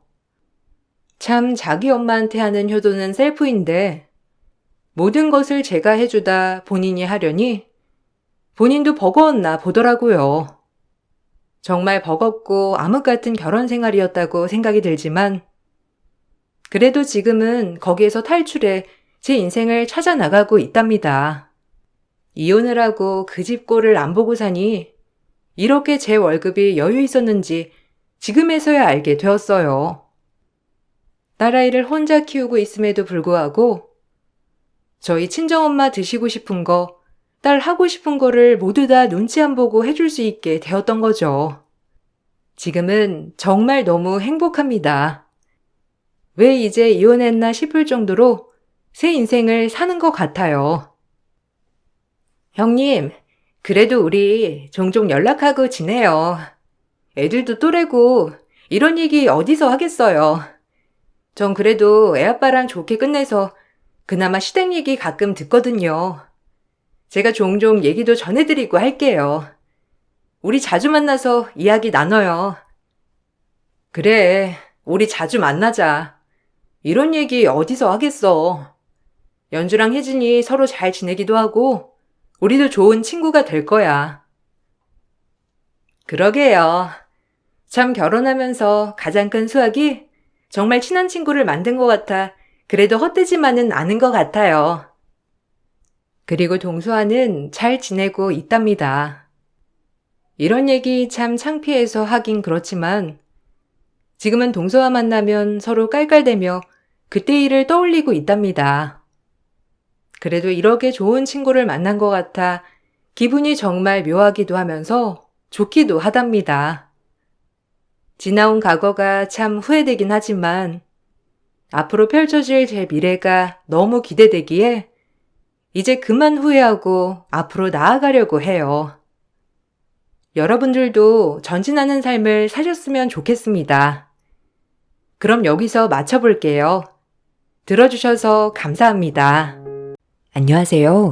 참 자기 엄마한테 하는 효도는 셀프인데 모든 것을 제가 해주다 본인이 하려니 본인도 버거웠나 보더라고요. 정말 버겁고 암흑 같은 결혼 생활이었다고 생각이 들지만 그래도 지금은 거기에서 탈출해 제 인생을 찾아 나가고 있답니다. 이혼을 하고 그 집 꼴을 안 보고 사니 이렇게 제 월급이 여유 있었는지 지금에서야 알게 되었어요. 딸아이를 혼자 키우고 있음에도 불구하고 저희 친정엄마 드시고 싶은 거, 딸 하고 싶은 거를 모두 다 눈치 안 보고 해줄 수 있게 되었던 거죠. 지금은 정말 너무 행복합니다. 왜 이제 이혼했나 싶을 정도로 새 인생을 사는 것 같아요. 형님, 그래도 우리 종종 연락하고 지내요. 애들도 또래고 이런 얘기 어디서 하겠어요. 전 그래도 애아빠랑 좋게 끝내서 그나마 시댁 얘기 가끔 듣거든요. 제가 종종 얘기도 전해드리고 할게요. 우리 자주 만나서 이야기 나눠요. 그래, 우리 자주 만나자. 이런 얘기 어디서 하겠어. 연주랑 혜진이 서로 잘 지내기도 하고 우리도 좋은 친구가 될 거야. 그러게요. 참 결혼하면서 가장 큰 수확이 정말 친한 친구를 만든 것 같아 그래도 헛되지만은 않은 것 같아요. 그리고 동수아는 잘 지내고 있답니다. 이런 얘기 참 창피해서 하긴 그렇지만 지금은 동서와 만나면 서로 깔깔대며 그때 일을 떠올리고 있답니다. 그래도 이렇게 좋은 친구를 만난 것 같아 기분이 정말 묘하기도 하면서 좋기도 하답니다. 지나온 과거가 참 후회되긴 하지만 앞으로 펼쳐질 제 미래가 너무 기대되기에 이제 그만 후회하고 앞으로 나아가려고 해요. 여러분들도 전진하는 삶을 사셨으면 좋겠습니다. 그럼 여기서 마쳐볼게요. 들어주셔서 감사합니다. 안녕하세요.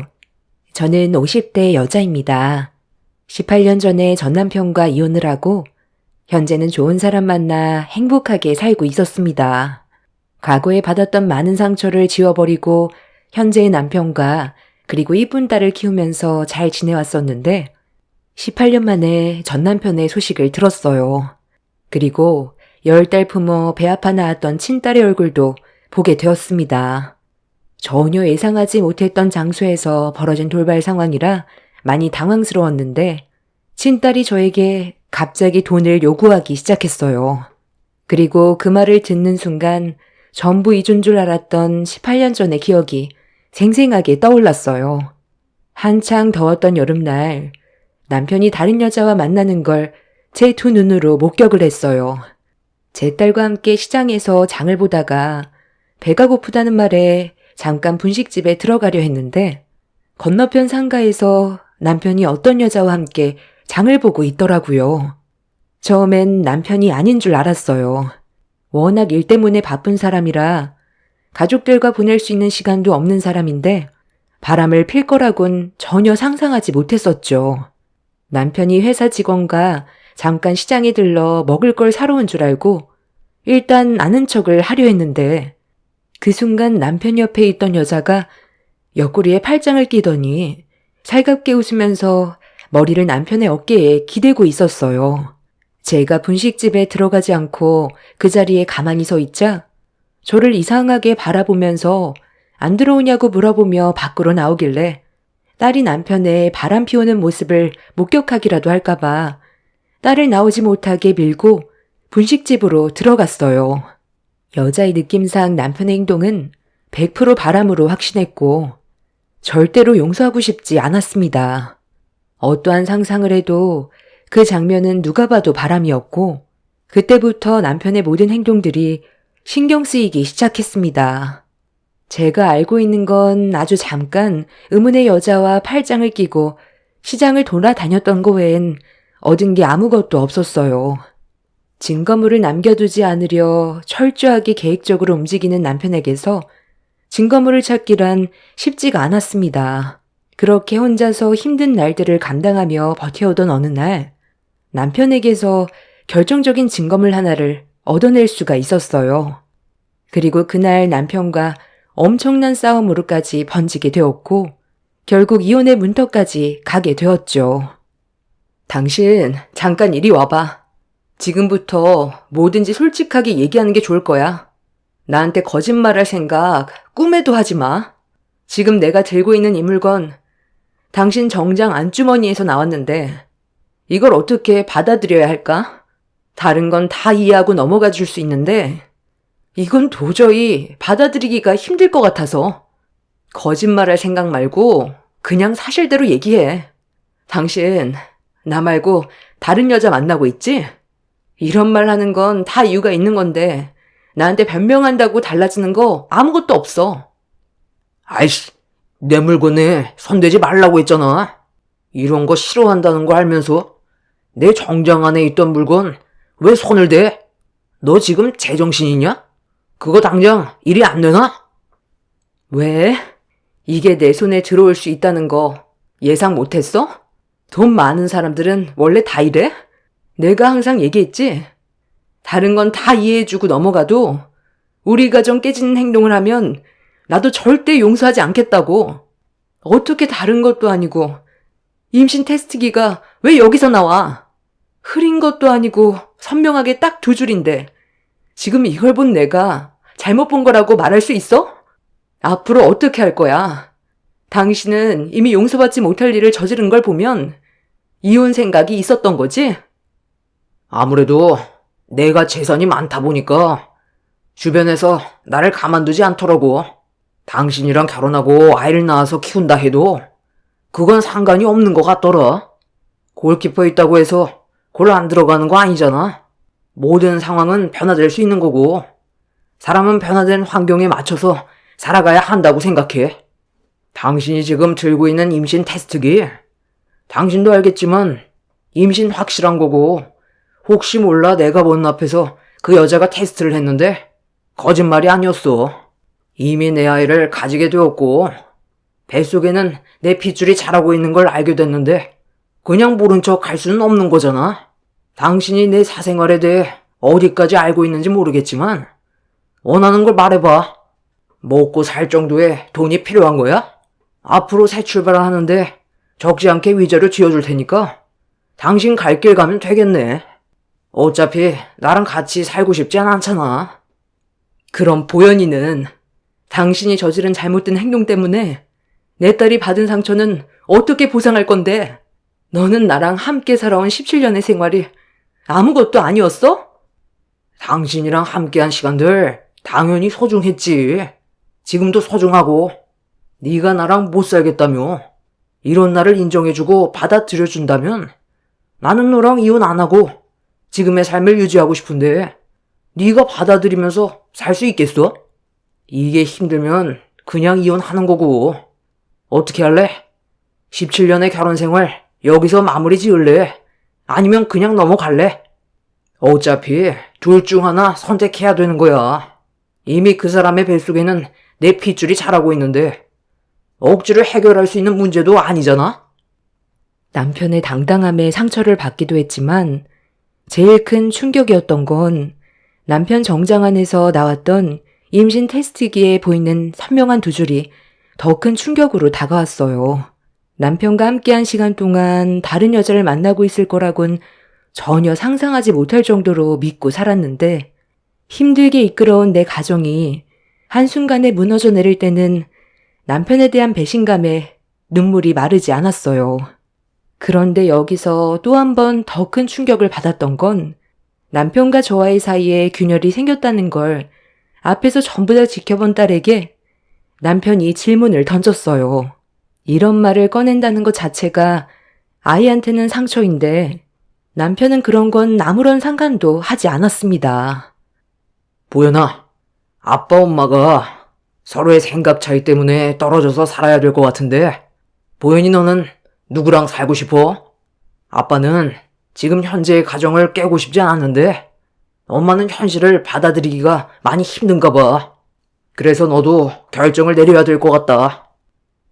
저는 50대 여자입니다. 18년 전에 전 남편과 이혼을 하고 현재는 좋은 사람 만나 행복하게 살고 있었습니다. 과거에 받았던 많은 상처를 지워버리고 현재의 남편과 그리고 이쁜 딸을 키우면서 잘 지내왔었는데 18년 만에 전 남편의 소식을 들었어요. 그리고 10달 품어 배 아파 낳았던 친딸의 얼굴도 보게 되었습니다. 전혀 예상하지 못했던 장소에서 벌어진 돌발 상황이라 많이 당황스러웠는데 친딸이 저에게 갑자기 돈을 요구하기 시작했어요. 그리고 그 말을 듣는 순간 전부 잊은 줄 알았던 18년 전의 기억이 생생하게 떠올랐어요. 한창 더웠던 여름날 남편이 다른 여자와 만나는 걸 제 두 눈으로 목격을 했어요. 제 딸과 함께 시장에서 장을 보다가 배가 고프다는 말에 잠깐 분식집에 들어가려 했는데 건너편 상가에서 남편이 어떤 여자와 함께 장을 보고 있더라고요. 처음엔 남편이 아닌 줄 알았어요. 워낙 일 때문에 바쁜 사람이라 가족들과 보낼 수 있는 시간도 없는 사람인데 바람을 필 거라곤 전혀 상상하지 못했었죠. 남편이 회사 직원과 잠깐 시장에 들러 먹을 걸 사러 온 줄 알고 일단 아는 척을 하려 했는데 그 순간 남편 옆에 있던 여자가 옆구리에 팔짱을 끼더니 살갑게 웃으면서 머리를 남편의 어깨에 기대고 있었어요. 제가 분식집에 들어가지 않고 그 자리에 가만히 서 있자 저를 이상하게 바라보면서 안 들어오냐고 물어보며 밖으로 나오길래 딸이 남편의 바람 피우는 모습을 목격하기라도 할까봐 딸을 나오지 못하게 밀고 분식집으로 들어갔어요. 여자의 느낌상 남편의 행동은 100% 바람으로 확신했고 절대로 용서하고 싶지 않았습니다. 어떠한 상상을 해도 그 장면은 누가 봐도 바람이었고 그때부터 남편의 모든 행동들이 신경 쓰이기 시작했습니다. 제가 알고 있는 건 아주 잠깐 의문의 여자와 팔짱을 끼고 시장을 돌아다녔던 거 외엔 얻은 게 아무것도 없었어요. 증거물을 남겨두지 않으려 철저하게 계획적으로 움직이는 남편에게서 증거물을 찾기란 쉽지가 않았습니다. 그렇게 혼자서 힘든 날들을 감당하며 버텨오던 어느 날 남편에게서 결정적인 증거물 하나를 얻어낼 수가 있었어요. 그리고 그날 남편과 엄청난 싸움으로까지 번지게 되었고 결국 이혼의 문턱까지 가게 되었죠. 당신 잠깐 이리 와봐. 지금부터 뭐든지 솔직하게 얘기하는 게 좋을 거야. 나한테 거짓말할 생각 꿈에도 하지 마. 지금 내가 들고 있는 이 물건 당신 정장 안주머니에서 나왔는데 이걸 어떻게 받아들여야 할까? 다른 건 다 이해하고 넘어가 줄 수 있는데 이건 도저히 받아들이기가 힘들 것 같아서 거짓말할 생각 말고 그냥 사실대로 얘기해. 당신 나 말고 다른 여자 만나고 있지? 이런 말 하는 건 다 이유가 있는 건데 나한테 변명한다고 달라지는 거 아무것도 없어. 아이씨, 내 물건에 손대지 말라고 했잖아. 이런 거 싫어한다는 거 알면서 내 정장 안에 있던 물건 왜 손을 대? 너 지금 제정신이냐? 그거 당장 일이 안 되나? 왜? 이게 내 손에 들어올 수 있다는 거 예상 못했어? 돈 많은 사람들은 원래 다 이래? 내가 항상 얘기했지? 다른 건 다 이해해주고 넘어가도 우리 가정 깨지는 행동을 하면 나도 절대 용서하지 않겠다고. 어떻게 다른 것도 아니고 임신 테스트기가 왜 여기서 나와? 흐린 것도 아니고 선명하게 딱 2줄인데 지금 이걸 본 내가 잘못 본 거라고 말할 수 있어? 앞으로 어떻게 할 거야? 당신은 이미 용서받지 못할 일을 저지른 걸 보면 이혼 생각이 있었던 거지? 아무래도 내가 재산이 많다 보니까 주변에서 나를 가만두지 않더라고. 당신이랑 결혼하고 아이를 낳아서 키운다 해도 그건 상관이 없는 것 같더라. 골키퍼 있다고 해서 골 안 들어가는 거 아니잖아. 모든 상황은 변화될 수 있는 거고, 사람은 변화된 환경에 맞춰서 살아가야 한다고 생각해. 당신이 지금 들고 있는 임신 테스트기, 당신도 알겠지만 임신 확실한 거고, 혹시 몰라 내가 보는 앞에서 그 여자가 테스트를 했는데 거짓말이 아니었어. 이미 내 아이를 가지게 되었고, 뱃속에는 내 핏줄이 자라고 있는 걸 알게 됐는데 그냥 모른 척 할 수는 없는 거잖아. 당신이 내 사생활에 대해 어디까지 알고 있는지 모르겠지만 원하는 걸 말해봐. 먹고 살 정도의 돈이 필요한 거야? 앞으로 새 출발을 하는데 적지 않게 위자료 쥐어줄 테니까 당신 갈 길 가면 되겠네. 어차피 나랑 같이 살고 싶지 않잖아. 그럼 보현이는 당신이 저지른 잘못된 행동 때문에 내 딸이 받은 상처는 어떻게 보상할 건데? 너는 나랑 함께 살아온 17년의 생활이 아무것도 아니었어? 당신이랑 함께한 시간들 당연히 소중했지. 지금도 소중하고, 네가 나랑 못 살겠다며 이런 나를 인정해주고 받아들여준다면 나는 너랑 이혼 안 하고 지금의 삶을 유지하고 싶은데 네가 받아들이면서 살 수 있겠어? 이게 힘들면 그냥 이혼하는 거고. 어떻게 할래? 17년의 결혼 생활 여기서 마무리 지을래? 아니면 그냥 넘어갈래? 어차피 둘 중 하나 선택해야 되는 거야. 이미 그 사람의 뱃속에는 내 핏줄이 자라고 있는데 억지로 해결할 수 있는 문제도 아니잖아? 남편의 당당함에 상처를 받기도 했지만 제일 큰 충격이었던 건 남편 정장 안에서 나왔던 임신 테스트기에 보이는 선명한 두 줄이 더 큰 충격으로 다가왔어요. 남편과 함께한 시간 동안 다른 여자를 만나고 있을 거라곤 전혀 상상하지 못할 정도로 믿고 살았는데 힘들게 이끌어온 내 가정이 한순간에 무너져 내릴 때는 남편에 대한 배신감에 눈물이 마르지 않았어요. 그런데 여기서 또 한 번 더 큰 충격을 받았던 건 남편과 저와의 사이에 균열이 생겼다는 걸 앞에서 전부 다 지켜본 딸에게 남편이 질문을 던졌어요. 이런 말을 꺼낸다는 것 자체가 아이한테는 상처인데 남편은 그런 건 아무런 상관도 하지 않았습니다. 보현아, 아빠 엄마가 서로의 생각 차이 때문에 떨어져서 살아야 될 것 같은데 보현이 너는 누구랑 살고 싶어? 아빠는 지금 현재의 가정을 깨고 싶지 않았는데 엄마는 현실을 받아들이기가 많이 힘든가 봐. 그래서 너도 결정을 내려야 될 것 같다.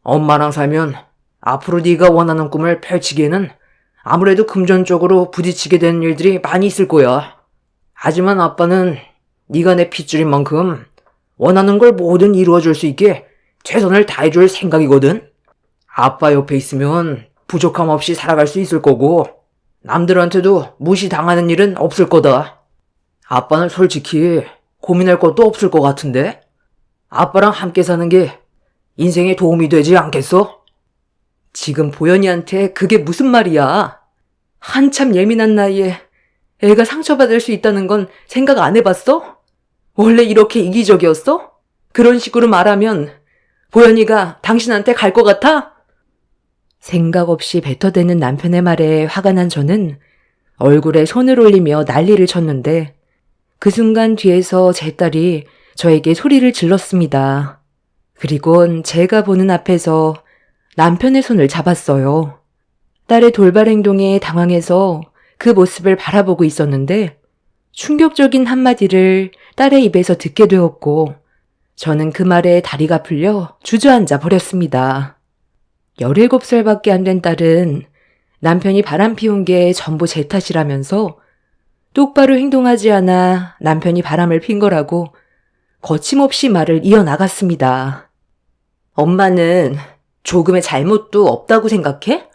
엄마랑 살면 앞으로 네가 원하는 꿈을 펼치기에는 아무래도 금전적으로 부딪히게 되는 일들이 많이 있을 거야. 하지만 아빠는 네가 내 핏줄인 만큼 원하는 걸 뭐든 이루어줄 수 있게 최선을 다해줄 생각이거든. 아빠 옆에 있으면 부족함 없이 살아갈 수 있을 거고 남들한테도 무시당하는 일은 없을 거다. 아빠는 솔직히 고민할 것도 없을 것 같은데 아빠랑 함께 사는 게 인생에 도움이 되지 않겠어? 지금 보현이한테 그게 무슨 말이야? 한참 예민한 나이에 애가 상처받을 수 있다는 건 생각 안 해봤어? 원래 이렇게 이기적이었어? 그런 식으로 말하면 보현이가 당신한테 갈 것 같아? 생각 없이 뱉어대는 남편의 말에 화가 난 저는 얼굴에 손을 올리며 난리를 쳤는데 그 순간 뒤에서 제 딸이 저에게 소리를 질렀습니다. 그리곤 제가 보는 앞에서 남편의 손을 잡았어요. 딸의 돌발 행동에 당황해서 그 모습을 바라보고 있었는데 충격적인 한마디를 딸의 입에서 듣게 되었고 저는 그 말에 다리가 풀려 주저앉아 버렸습니다. 17살밖에 안 된 딸은 남편이 바람 피운 게 전부 제 탓이라면서 똑바로 행동하지 않아 남편이 바람을 핀 거라고 거침없이 말을 이어나갔습니다. 엄마는 조금의 잘못도 없다고 생각해?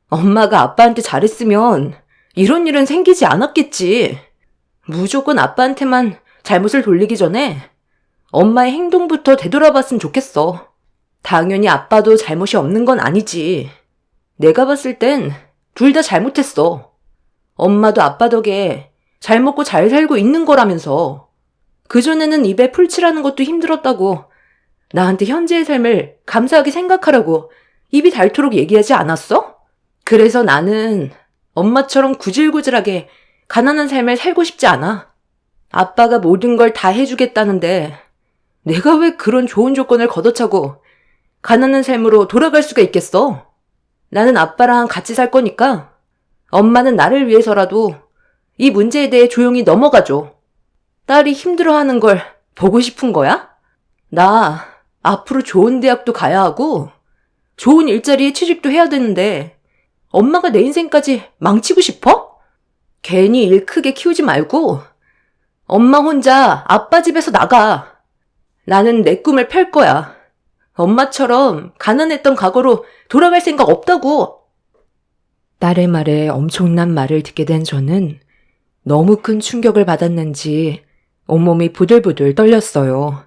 엄마가 아빠한테 잘했으면 이런 일은 생기지 않았겠지. 무조건 아빠한테만 잘못을 돌리기 전에 엄마의 행동부터 되돌아봤으면 좋겠어. 당연히 아빠도 잘못이 없는 건 아니지. 내가 봤을 땐 둘 다 잘못했어. 엄마도 아빠 덕에 잘 먹고 잘 살고 있는 거라면서. 그전에는 입에 풀칠하는 것도 힘들었다고 나한테 현재의 삶을 감사하게 생각하라고 입이 닳도록 얘기하지 않았어? 그래서 나는 엄마처럼 구질구질하게 가난한 삶을 살고 싶지 않아. 아빠가 모든 걸 다 해주겠다는데 내가 왜 그런 좋은 조건을 걷어차고 가난한 삶으로 돌아갈 수가 있겠어? 나는 아빠랑 같이 살 거니까 엄마는 나를 위해서라도 이 문제에 대해 조용히 넘어가줘. 딸이 힘들어하는 걸 보고 싶은 거야? 나 앞으로 좋은 대학도 가야 하고 좋은 일자리에 취직도 해야 되는데 엄마가 내 인생까지 망치고 싶어? 괜히 일 크게 키우지 말고 엄마 혼자 아빠 집에서 나가. 나는 내 꿈을 펼 거야. 엄마처럼 가난했던 과거로 돌아갈 생각 없다고. 딸의 말에 엄청난 말을 듣게 된 저는 너무 큰 충격을 받았는지 온몸이 부들부들 떨렸어요.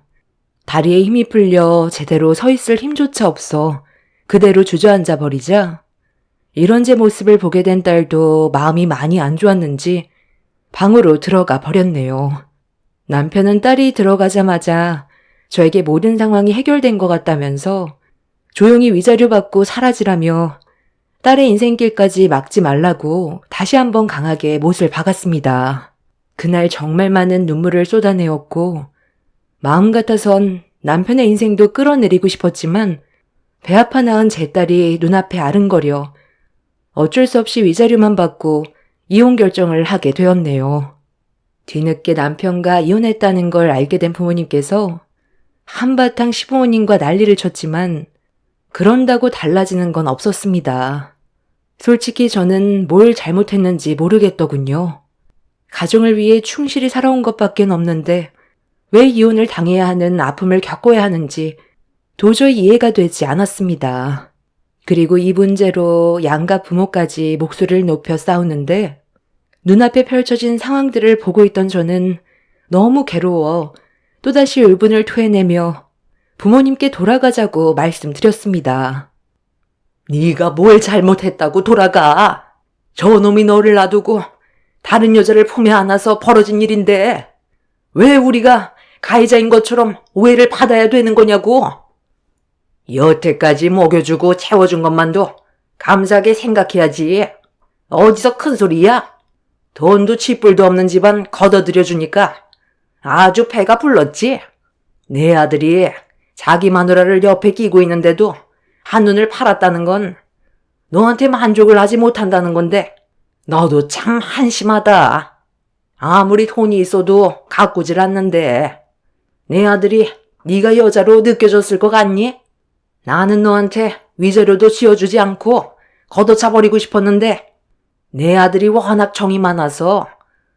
다리에 힘이 풀려 제대로 서 있을 힘조차 없어 그대로 주저앉아 버리자 이런 제 모습을 보게 된 딸도 마음이 많이 안 좋았는지 방으로 들어가 버렸네요. 남편은 딸이 들어가자마자 저에게 모든 상황이 해결된 것 같다면서 조용히 위자료 받고 사라지라며 딸의 인생길까지 막지 말라고 다시 한번 강하게 못을 박았습니다. 그날 정말 많은 눈물을 쏟아내었고 마음 같아선 남편의 인생도 끌어내리고 싶었지만 배 아파 낳은 제 딸이 눈앞에 아른거려 어쩔 수 없이 위자료만 받고 이혼 결정을 하게 되었네요. 뒤늦게 남편과 이혼했다는 걸 알게 된 부모님께서 한바탕 시부모님과 난리를 쳤지만 그런다고 달라지는 건 없었습니다. 솔직히 저는 뭘 잘못했는지 모르겠더군요. 가정을 위해 충실히 살아온 것밖엔 없는데 왜 이혼을 당해야 하는 아픔을 겪어야 하는지 도저히 이해가 되지 않았습니다. 그리고 이 문제로 양가 부모까지 목소리를 높여 싸우는데 눈앞에 펼쳐진 상황들을 보고 있던 저는 너무 괴로워 또다시 울분을 토해내며 부모님께 돌아가자고 말씀드렸습니다. 네가 뭘 잘못했다고 돌아가. 저놈이 너를 놔두고 다른 여자를 품에 안아서 벌어진 일인데 왜 우리가 가해자인 것처럼 오해를 받아야 되는 거냐고. 여태까지 먹여주고 채워준 것만도 감사하게 생각해야지. 어디서 큰 소리야? 돈도 쥐뿔도 없는 집안 걷어들여주니까 아주 배가 불렀지. 내 아들이 자기 마누라를 옆에 끼고 있는데도 한눈을 팔았다는 건 너한테 만족을 하지 못한다는 건데 너도 참 한심하다. 아무리 돈이 있어도 가꾸질 않는데 내 아들이 네가 여자로 느껴졌을 것 같니? 나는 너한테 위자료도 지어주지 않고 걷어차버리고 싶었는데 내 아들이 워낙 정이 많아서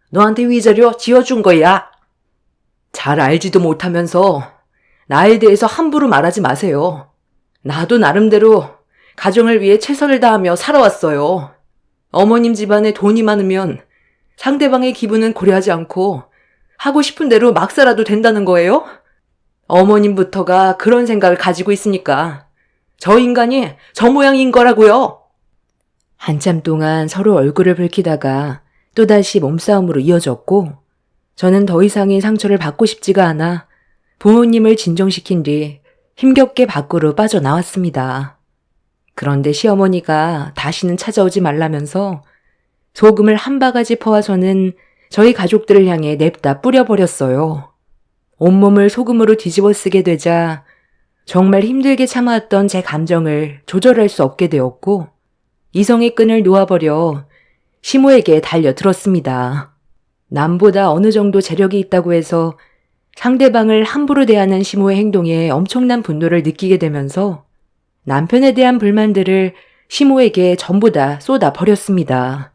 너한테 위자료 지어준 거야. 잘 알지도 못하면서 나에 대해서 함부로 말하지 마세요. 나도 나름대로 가정을 위해 최선을 다하며 살아왔어요. 어머님 집안에 돈이 많으면 상대방의 기분은 고려하지 않고 하고 싶은 대로 막 살아도 된다는 거예요? 어머님부터가 그런 생각을 가지고 있으니까 저 인간이 저 모양인 거라고요. 한참 동안 서로 얼굴을 붉히다가 또다시 몸싸움으로 이어졌고 저는 더 이상의 상처를 받고 싶지가 않아 부모님을 진정시킨 뒤 힘겹게 밖으로 빠져나왔습니다. 그런데 시어머니가 다시는 찾아오지 말라면서 소금을 한 바가지 퍼와서는 저희 가족들을 향해 냅다 뿌려버렸어요. 온몸을 소금으로 뒤집어 쓰게 되자 정말 힘들게 참아왔던 제 감정을 조절할 수 없게 되었고 이성의 끈을 놓아버려 시모에게 달려들었습니다. 남보다 어느 정도 재력이 있다고 해서 상대방을 함부로 대하는 시모의 행동에 엄청난 분노를 느끼게 되면서 남편에 대한 불만들을 시모에게 전부 다 쏟아버렸습니다.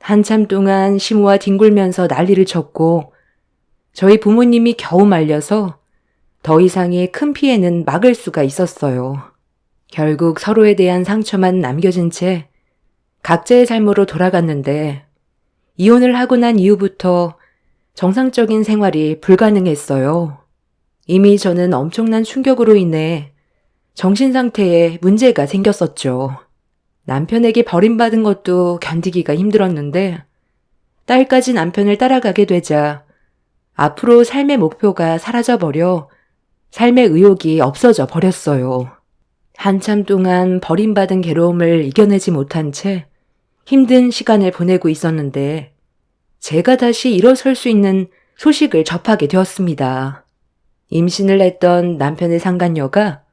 한참 동안 시모와 뒹굴면서 난리를 쳤고 저희 부모님이 겨우 말려서 더 이상의 큰 피해는 막을 수가 있었어요. 결국 서로에 대한 상처만 남겨진 채 각자의 삶으로 돌아갔는데 이혼을 하고 난 이후부터 정상적인 생활이 불가능했어요. 이미 저는 엄청난 충격으로 인해 정신 상태에 문제가 생겼었죠. 남편에게 버림받은 것도 견디기가 힘들었는데 딸까지 남편을 따라가게 되자 앞으로 삶의 목표가 사라져버려 삶의 의욕이 없어져 버렸어요. 한참 동안 버림받은 괴로움을 이겨내지 못한 채 힘든 시간을 보내고 있었는데 제가 다시 일어설 수 있는 소식을 접하게 되었습니다. 임신을 했던 남편의 상간녀가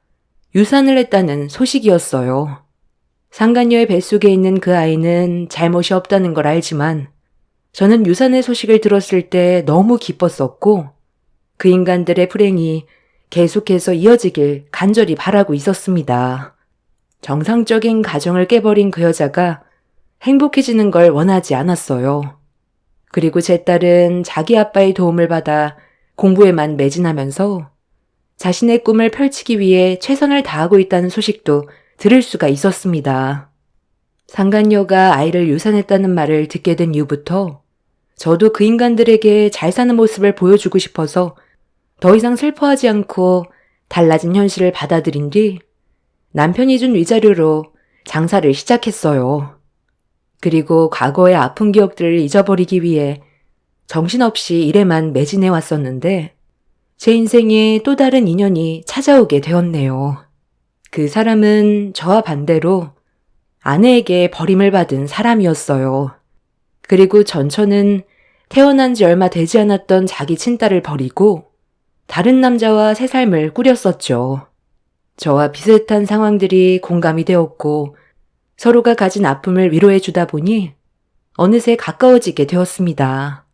유산을 했다는 소식이었어요. 상간녀의 뱃속에 있는 그 아이는 잘못이 없다는 걸 알지만 저는 유산의 소식을 들었을 때 너무 기뻤었고 그 인간들의 불행이 계속해서 이어지길 간절히 바라고 있었습니다. 정상적인 가정을 깨버린 그 여자가 행복해지는 걸 원하지 않았어요. 그리고 제 딸은 자기 아빠의 도움을 받아 공부에만 매진하면서 자신의 꿈을 펼치기 위해 최선을 다하고 있다는 소식도 들을 수가 있었습니다. 상간녀가 아이를 유산했다는 말을 듣게 된 이후부터 저도 그 인간들에게 잘 사는 모습을 보여주고 싶어서 더 이상 슬퍼하지 않고 달라진 현실을 받아들인 뒤 남편이 준 위자료로 장사를 시작했어요. 그리고 과거의 아픈 기억들을 잊어버리기 위해 정신없이 일에만 매진해 왔었는데 제 인생에 또 다른 인연이 찾아오게 되었네요. 그 사람은 저와 반대로 아내에게 버림을 받은 사람이었어요. 그리고 전처는 태어난 지 얼마 되지 않았던 자기 친딸을 버리고 다른 남자와 새 삶을 꾸렸었죠. 저와 비슷한 상황들이 공감이 되었고 서로가 가진 아픔을 위로해 주다 보니 어느새 가까워지게 되었습니다.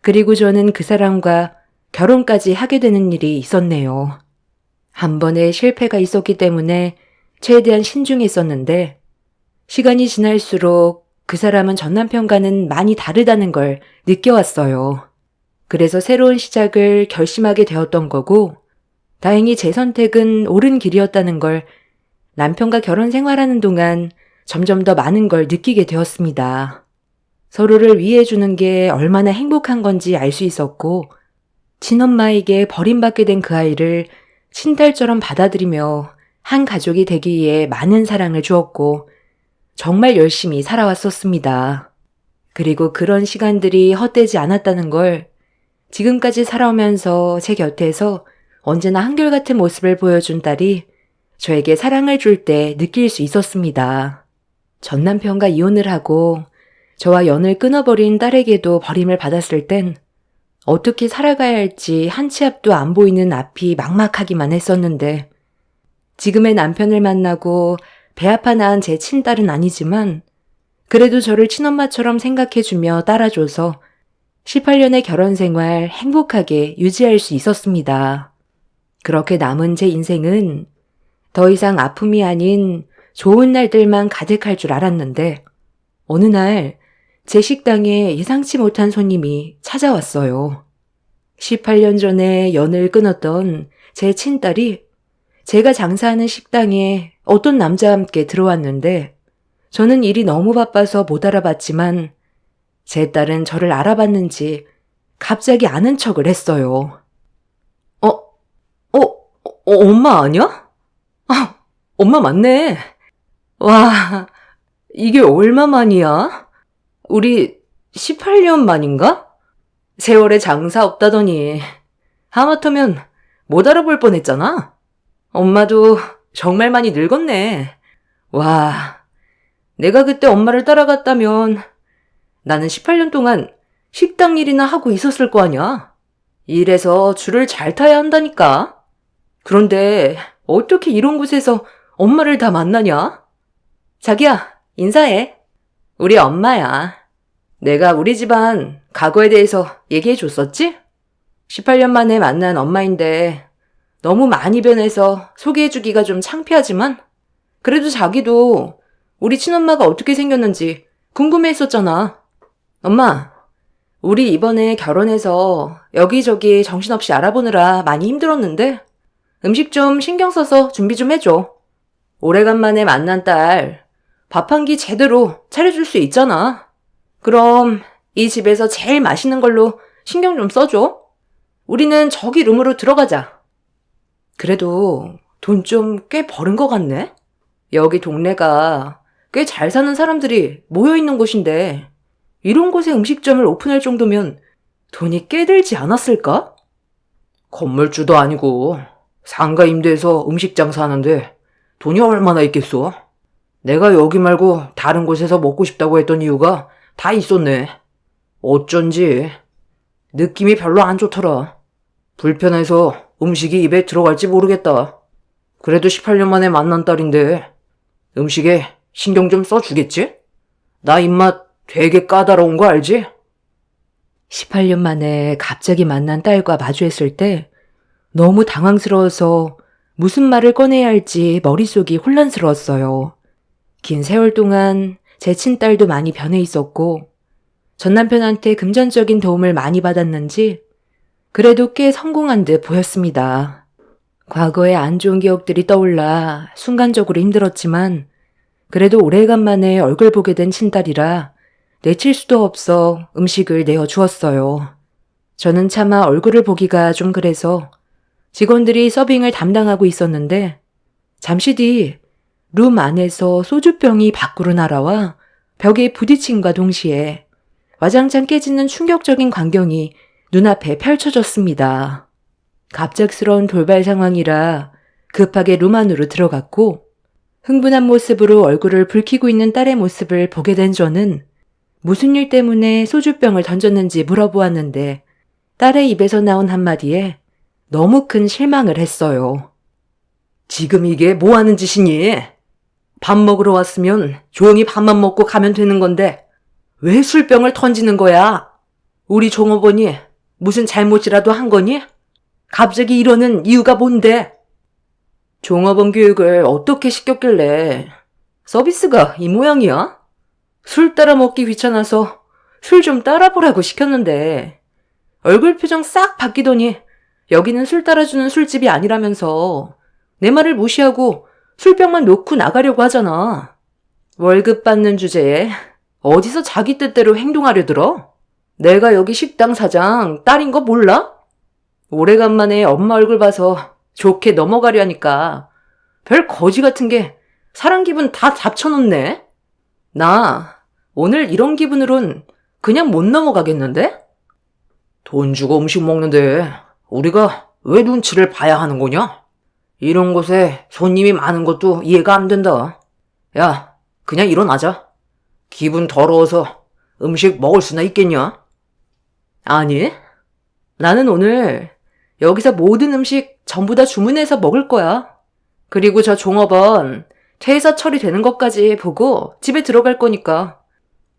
그리고 저는 그 사람과 결혼까지 하게 되는 일이 있었네요. 한 번의 실패가 있었기 때문에 최대한 신중했었는데 시간이 지날수록 그 사람은 전 남편과는 많이 다르다는 걸 느껴왔어요. 그래서 새로운 시작을 결심하게 되었던 거고 다행히 제 선택은 옳은 길이었다는 걸 남편과 결혼 생활하는 동안 점점 더 많은 걸 느끼게 되었습니다. 서로를 위해주는 게 얼마나 행복한 건지 알 수 있었고 친엄마에게 버림받게 된 그 아이를 친딸처럼 받아들이며 한 가족이 되기 위해 많은 사랑을 주었고 정말 열심히 살아왔었습니다. 그리고 그런 시간들이 헛되지 않았다는 걸 지금까지 살아오면서 제 곁에서 언제나 한결같은 모습을 보여준 딸이 저에게 사랑을 줄 때 느낄 수 있었습니다. 전 남편과 이혼을 하고 저와 연을 끊어버린 딸에게도 버림을 받았을 땐 어떻게 살아가야 할지 한 치 앞도 안 보이는 앞이 막막하기만 했었는데 지금의 남편을 만나고 배 아파 낳은 제 친딸은 아니지만 그래도 저를 친엄마처럼 생각해주며 따라줘서 18년의 결혼 생활 행복하게 유지할 수 있었습니다. 그렇게 남은 제 인생은 더 이상 아픔이 아닌 좋은 날들만 가득할 줄 알았는데 어느 날 제 식당에 예상치 못한 손님이 찾아왔어요. 18년 전에 연을 끊었던 제 친딸이 제가 장사하는 식당에 어떤 남자와 함께 들어왔는데 저는 일이 너무 바빠서 못 알아봤지만 제 딸은 저를 알아봤는지 갑자기 아는 척을 했어요. 엄마 아니야? 아, 엄마 맞네. 와, 이게 얼마 만이야? 우리 18년 만인가? 세월에 장사 없다더니 하마터면 못 알아볼 뻔했잖아. 엄마도 정말 많이 늙었네. 와, 내가 그때 엄마를 따라갔다면 나는 18년 동안 식당 일이나 하고 있었을 거 아니야. 일해서 줄을 잘 타야 한다니까. 그런데 어떻게 이런 곳에서 엄마를 다 만나냐? 자기야, 인사해. 우리 엄마야. 내가 우리 집안 과거에 대해서 얘기해 줬었지? 18년 만에 만난 엄마인데 너무 많이 변해서 소개해주기가 좀 창피하지만 그래도 자기도 우리 친엄마가 어떻게 생겼는지 궁금해했었잖아. 엄마, 우리 이번에 결혼해서 여기저기 정신없이 알아보느라 많이 힘들었는데 음식 좀 신경 써서 준비 좀 해줘. 오래간만에 만난 딸 밥 한 끼 제대로 차려줄 수 있잖아. 그럼 이 집에서 제일 맛있는 걸로 신경 좀 써줘. 우리는 저기 룸으로 들어가자. 그래도 돈 좀 꽤 버는 것 같네? 여기 동네가 꽤 잘 사는 사람들이 모여있는 곳인데 이런 곳에 음식점을 오픈할 정도면 돈이 꽤 들지 않았을까? 건물주도 아니고 상가 임대해서 음식 장사하는데 돈이 얼마나 있겠어? 내가 여기 말고 다른 곳에서 먹고 싶다고 했던 이유가 다 있었네. 어쩐지 느낌이 별로 안 좋더라. 불편해서 음식이 입에 들어갈지 모르겠다. 그래도 18년 만에 만난 딸인데 음식에 신경 좀 써주겠지? 나 입맛 되게 까다로운 거 알지? 18년 만에 갑자기 만난 딸과 마주했을 때 너무 당황스러워서 무슨 말을 꺼내야 할지 머릿속이 혼란스러웠어요. 긴 세월 동안 제 친딸도 많이 변해 있었고 전 남편한테 금전적인 도움을 많이 받았는지 그래도 꽤 성공한 듯 보였습니다. 과거의 안 좋은 기억들이 떠올라 순간적으로 힘들었지만 그래도 오래간만에 얼굴 보게 된 친딸이라 내칠 수도 없어 음식을 내어주었어요. 저는 차마 얼굴을 보기가 좀 그래서 직원들이 서빙을 담당하고 있었는데 잠시 뒤 룸 안에서 소주병이 밖으로 날아와 벽에 부딪힘과 동시에 와장창 깨지는 충격적인 광경이 눈앞에 펼쳐졌습니다. 갑작스러운 돌발 상황이라 급하게 룸 안으로 들어갔고 흥분한 모습으로 얼굴을 붉히고 있는 딸의 모습을 보게 된 저는 무슨 일 때문에 소주병을 던졌는지 물어보았는데 딸의 입에서 나온 한마디에 너무 큰 실망을 했어요. 지금 이게 뭐 하는 짓이니? 밥 먹으러 왔으면 조용히 밥만 먹고 가면 되는 건데 왜 술병을 던지는 거야? 우리 종업원이 무슨 잘못이라도 한 거니? 갑자기 이러는 이유가 뭔데? 종업원 교육을 어떻게 시켰길래 서비스가 이 모양이야? 술 따라 먹기 귀찮아서 술 좀 따라 보라고 시켰는데 얼굴 표정 싹 바뀌더니 여기는 술 따라주는 술집이 아니라면서 내 말을 무시하고 술병만 놓고 나가려고 하잖아. 월급 받는 주제에 어디서 자기 뜻대로 행동하려 들어? 내가 여기 식당 사장 딸인 거 몰라? 오래간만에 엄마 얼굴 봐서 좋게 넘어가려 하니까 별 거지 같은 게 사람 기분 다 잡쳐놓네. 나 오늘 이런 기분으론 그냥 못 넘어가겠는데? 돈 주고 음식 먹는데 우리가 왜 눈치를 봐야 하는 거냐? 이런 곳에 손님이 많은 것도 이해가 안 된다. 야, 그냥 일어나자. 기분 더러워서 음식 먹을 수나 있겠냐? 아니, 나는 오늘 여기서 모든 음식 전부 다 주문해서 먹을 거야. 그리고 저 종업원 퇴사 처리되는 것까지 보고 집에 들어갈 거니까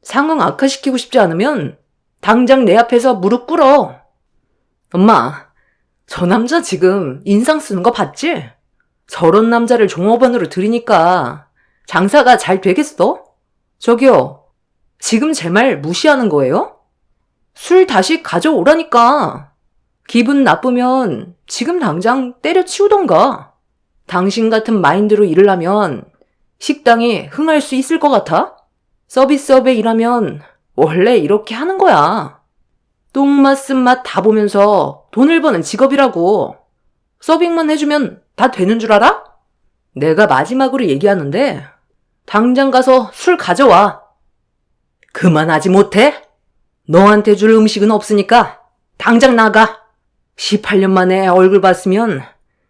상황 악화시키고 싶지 않으면 당장 내 앞에서 무릎 꿇어. 엄마, 저 남자 지금 인상 쓰는 거 봤지? 저런 남자를 종업원으로 들이니까 장사가 잘 되겠어? 저기요, 지금 제 말 무시하는 거예요? 술 다시 가져오라니까. 기분 나쁘면 지금 당장 때려치우던가. 당신 같은 마인드로 일을 하면 식당이 흥할 수 있을 것 같아? 서비스업에 일하면 원래 이렇게 하는 거야. 똥맛 쓴맛 다 보면서 돈을 버는 직업이라고. 서빙만 해주면 다 되는 줄 알아? 내가 마지막으로 얘기하는데 당장 가서 술 가져와. 그만하지 못해? 너한테 줄 음식은 없으니까 당장 나가. 18년 만에 얼굴 봤으면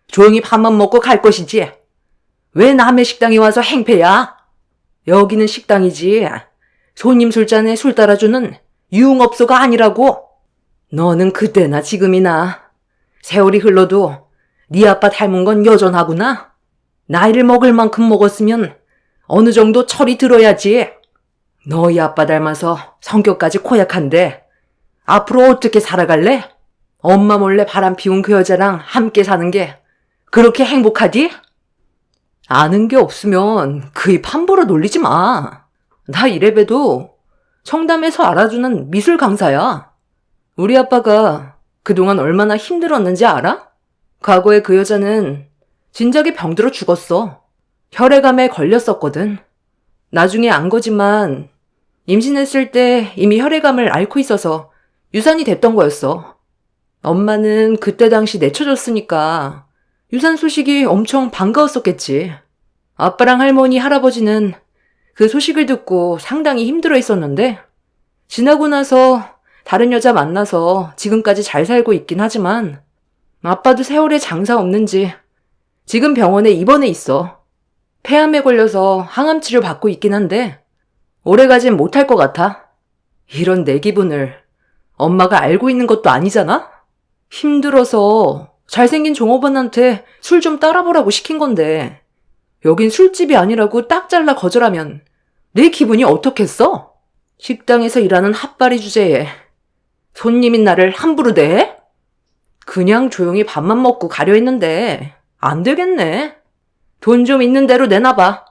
조용히 밥만 먹고 갈 것이지. 왜 남의 식당에 와서 행패야? 여기는 식당이지 손님 술잔에 술 따라주는 유흥업소가 아니라고. 너는 그때나 지금이나 세월이 흘러도 네 아빠 닮은 건 여전하구나. 나이를 먹을 만큼 먹었으면 어느 정도 철이 들어야지. 너희 아빠 닮아서 성격까지 고약한데 앞으로 어떻게 살아갈래? 엄마 몰래 바람 피운 그 여자랑 함께 사는 게 그렇게 행복하디? 아는 게 없으면 그 입 함부로 놀리지 마. 나 이래봬도 청담에서 알아주는 미술 강사야. 우리 아빠가 그동안 얼마나 힘들었는지 알아? 과거에 그 여자는 진작에 병들어 죽었어. 혈액암에 걸렸었거든. 나중에 안 거지만 임신했을 때 이미 혈액암을 앓고 있어서 유산이 됐던 거였어. 엄마는 그때 당시 내쳐졌으니까 유산 소식이 엄청 반가웠었겠지. 아빠랑 할머니, 할아버지는 그 소식을 듣고 상당히 힘들어 했었는데 지나고 나서 다른 여자 만나서 지금까지 잘 살고 있긴 하지만 아빠도 세월에 장사 없는지 지금 병원에 입원해 있어. 폐암에 걸려서 항암 치료 받고 있긴 한데 오래가진 못할 것 같아. 이런 내 기분을 엄마가 알고 있는 것도 아니잖아? 힘들어서 잘생긴 종업원한테 술 좀 따라보라고 시킨 건데 여긴 술집이 아니라고 딱 잘라 거절하면 내 기분이 어떻겠어? 식당에서 일하는 핫바리 주제에 손님인 나를 함부로 대? 그냥 조용히 밥만 먹고 가려 했는데 안 되겠네. 돈 좀 있는 대로 내놔봐.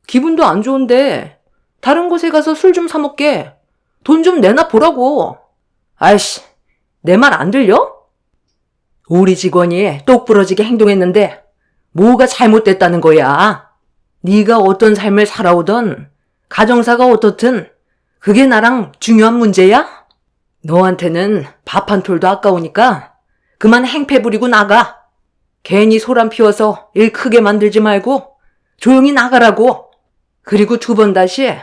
기분도 안 좋은데 다른 곳에 가서 술 좀 사 먹게. 돈 좀 내놔 보라고. 아이씨, 내 말 안 들려? 우리 직원이 똑부러지게 행동했는데 뭐가 잘못됐다는 거야? 네가 어떤 삶을 살아오던 가정사가 어떻든 그게 나랑 중요한 문제야? 너한테는 밥 한 톨도 아까우니까 그만 행패 부리고 나가. 괜히 소란 피워서 일 크게 만들지 말고 조용히 나가라고. 그리고 2번 다시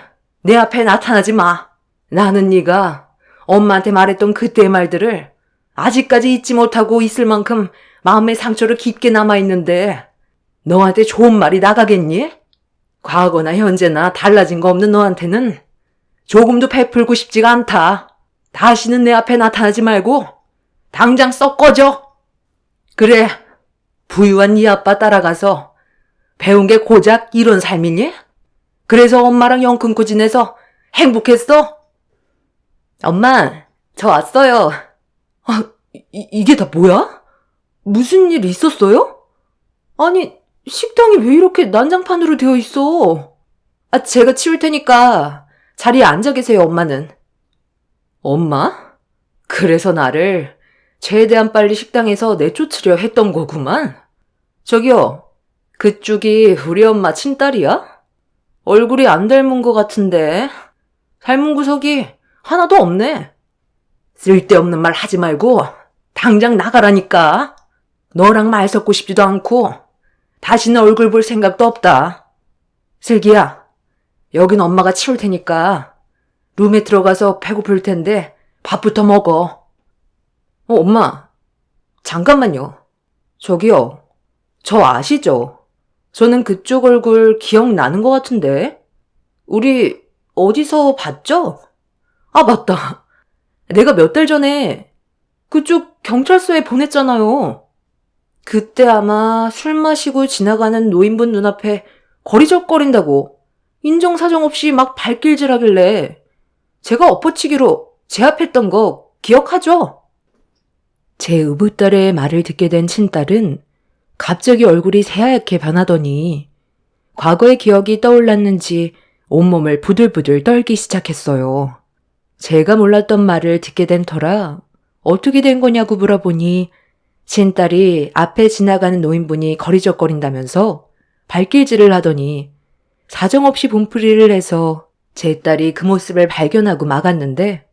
내 앞에 나타나지 마. 나는 네가 엄마한테 말했던 그때의 말들을 아직까지 잊지 못하고 있을 만큼 마음의 상처로 깊게 남아있는데 너한테 좋은 말이 나가겠니? 과거나 현재나 달라진 거 없는 너한테는 조금도 베풀고 싶지가 않다. 다시는 내 앞에 나타나지 말고 당장 썩 꺼져. 그래, 부유한 네 아빠 따라가서 배운 게 고작 이런 삶이니? 그래서 엄마랑 영 끊고 지내서 행복했어? 엄마, 저 왔어요. 아, 이게 다 뭐야? 무슨 일 있었어요? 아니, 식당이 왜 이렇게 난장판으로 되어 있어? 아, 제가 치울 테니까 자리에 앉아 계세요, 엄마는. 엄마? 그래서 나를 최대한 빨리 식당에서 내쫓으려 했던 거구만. 저기요, 그쪽이 우리 엄마 친딸이야? 얼굴이 안 닮은 것 같은데 닮은 구석이 하나도 없네. 쓸데없는 말 하지 말고 당장 나가라니까. 너랑 말 섞고 싶지도 않고 다시는 얼굴 볼 생각도 없다. 슬기야, 여긴 엄마가 치울 테니까 룸에 들어가서 배고플 텐데 밥부터 먹어. 엄마, 잠깐만요. 저기요, 저 아시죠? 저는 그쪽 얼굴 기억나는 것 같은데. 우리 어디서 봤죠? 아, 맞다. 내가 몇 달 전에 그쪽 경찰서에 보냈잖아요. 그때 아마 술 마시고 지나가는 노인분 눈앞에 거리적거린다고 인정사정 없이 막 발길질하길래 제가 엎어치기로 제압했던 거 기억하죠? 제 의붓딸의 말을 듣게 된 친딸은 갑자기 얼굴이 새하얗게 변하더니 과거의 기억이 떠올랐는지 온몸을 부들부들 떨기 시작했어요. 제가 몰랐던 말을 듣게 된 터라 어떻게 된 거냐고 물어보니 친딸이 앞에 지나가는 노인분이 거리적거린다면서 발길질을 하더니 사정없이 분풀이를 해서 제 딸이 그 모습을 발견하고 막았는데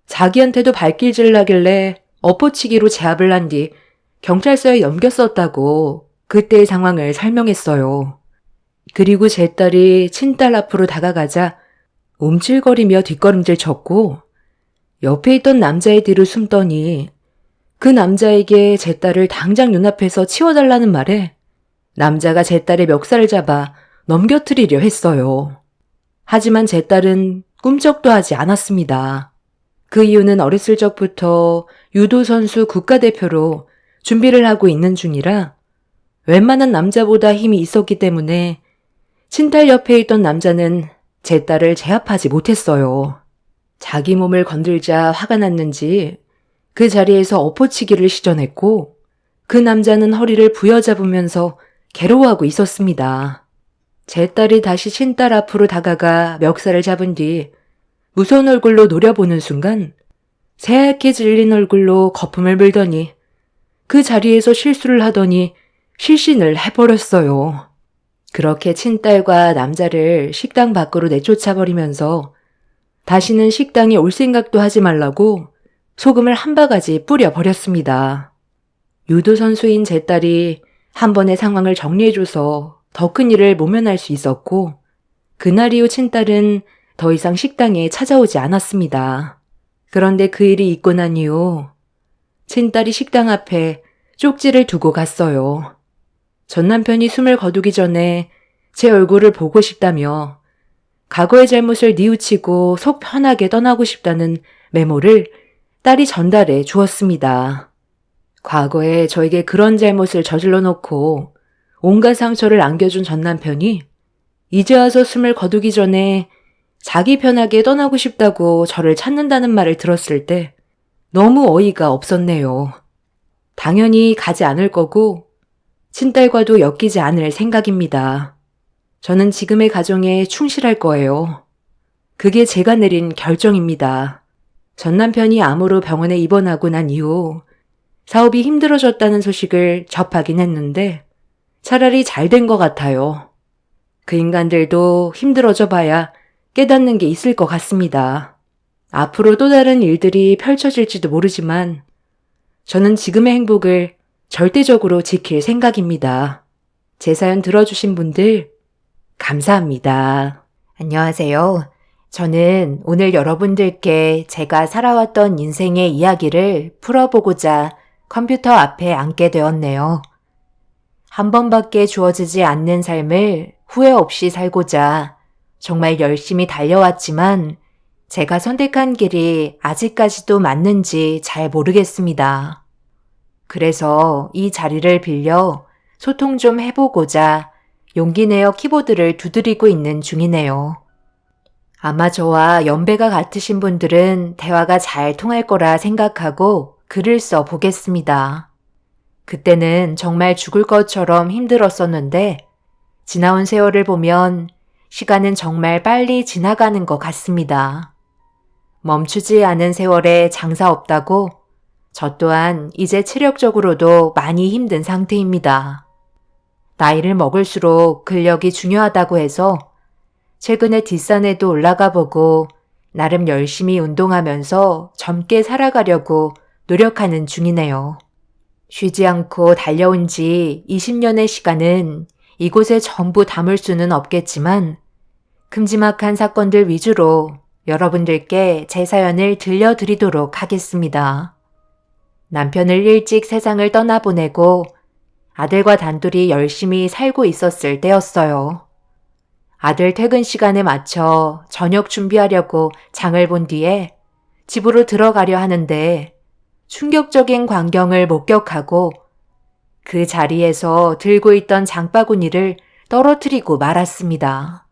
자기한테도 발길질을 하길래 엎어치기로 제압을 한 뒤 경찰서에 넘겼었다고 그때의 상황을 설명했어요. 그리고 제 딸이 친딸 앞으로 다가가자 움찔거리며 뒷걸음질 쳤고 옆에 있던 남자의 뒤로 숨더니 그 남자에게 제 딸을 당장 눈앞에서 치워달라는 말에 남자가 제 딸의 멱살을 잡아 넘겨뜨리려 했어요. 하지만 제 딸은 꿈쩍도 하지 않았습니다. 그 이유는 어렸을 적부터 유도 선수 국가대표로 준비를 하고 있는 중이라 웬만한 남자보다 힘이 있었기 때문에 친딸 옆에 있던 남자는 제 딸을 제압하지 못했어요. 자기 몸을 건들자 화가 났는지 그 자리에서 엎어치기를 시전했고 그 남자는 허리를 부여잡으면서 괴로워하고 있었습니다. 제 딸이 다시 친딸 앞으로 다가가 멱살을 잡은 뒤 무서운 얼굴로 노려보는 순간 새하얗게 질린 얼굴로 거품을 물더니 그 자리에서 실수를 하더니 실신을 해버렸어요. 그렇게 친딸과 남자를 식당 밖으로 내쫓아버리면서 다시는 식당에 올 생각도 하지 말라고 소금을 한 바가지 뿌려버렸습니다. 유도 선수인 제 딸이 한 번의 상황을 정리해줘서 더 큰 일을 모면할 수 있었고 그날 이후 친딸은 더 이상 식당에 찾아오지 않았습니다. 그런데 그 일이 있고 난 이후 친딸이 식당 앞에 쪽지를 두고 갔어요. 전 남편이 숨을 거두기 전에 제 얼굴을 보고 싶다며 과거의 잘못을 뉘우치고 속 편하게 떠나고 싶다는 메모를 딸이 전달해 주었습니다. 과거에 저에게 그런 잘못을 저질러 놓고 온갖 상처를 안겨준 전 남편이 이제 와서 숨을 거두기 전에 자기 편하게 떠나고 싶다고 저를 찾는다는 말을 들었을 때 너무 어이가 없었네요. 당연히 가지 않을 거고 친딸과도 엮이지 않을 생각입니다. 저는 지금의 가정에 충실할 거예요. 그게 제가 내린 결정입니다. 전 남편이 암으로 병원에 입원하고 난 이후 사업이 힘들어졌다는 소식을 접하긴 했는데 차라리 잘 된 것 같아요. 그 인간들도 힘들어져 봐야 깨닫는 게 있을 것 같습니다. 앞으로 또 다른 일들이 펼쳐질지도 모르지만 저는 지금의 행복을 절대적으로 지킬 생각입니다. 제 사연 들어주신 분들 감사합니다. 안녕하세요. 저는 오늘 여러분들께 제가 살아왔던 인생의 이야기를 풀어보고자 컴퓨터 앞에 앉게 되었네요. 한 번밖에 주어지지 않는 삶을 후회 없이 살고자 정말 열심히 달려왔지만 제가 선택한 길이 아직까지도 맞는지 잘 모르겠습니다. 그래서 이 자리를 빌려 소통 좀 해보고자 용기 내어 키보드를 두드리고 있는 중이네요. 아마 저와 연배가 같으신 분들은 대화가 잘 통할 거라 생각하고 글을 써 보겠습니다. 그때는 정말 죽을 것처럼 힘들었었는데 지나온 세월을 보면 시간은 정말 빨리 지나가는 것 같습니다. 멈추지 않은 세월에 장사 없다고 저 또한 이제 체력적으로도 많이 힘든 상태입니다. 나이를 먹을수록 근력이 중요하다고 해서 최근에 뒷산에도 올라가 보고 나름 열심히 운동하면서 젊게 살아가려고 노력하는 중이네요. 쉬지 않고 달려온 지 20년의 시간은 이곳에 전부 담을 수는 없겠지만 큼지막한 사건들 위주로 여러분들께 제 사연을 들려드리도록 하겠습니다. 남편을 일찍 세상을 떠나보내고 아들과 단둘이 열심히 살고 있었을 때였어요. 아들 퇴근 시간에 맞춰 저녁 준비하려고 장을 본 뒤에 집으로 들어가려 하는데 충격적인 광경을 목격하고 그 자리에서 들고 있던 장바구니를 떨어뜨리고 말았습니다.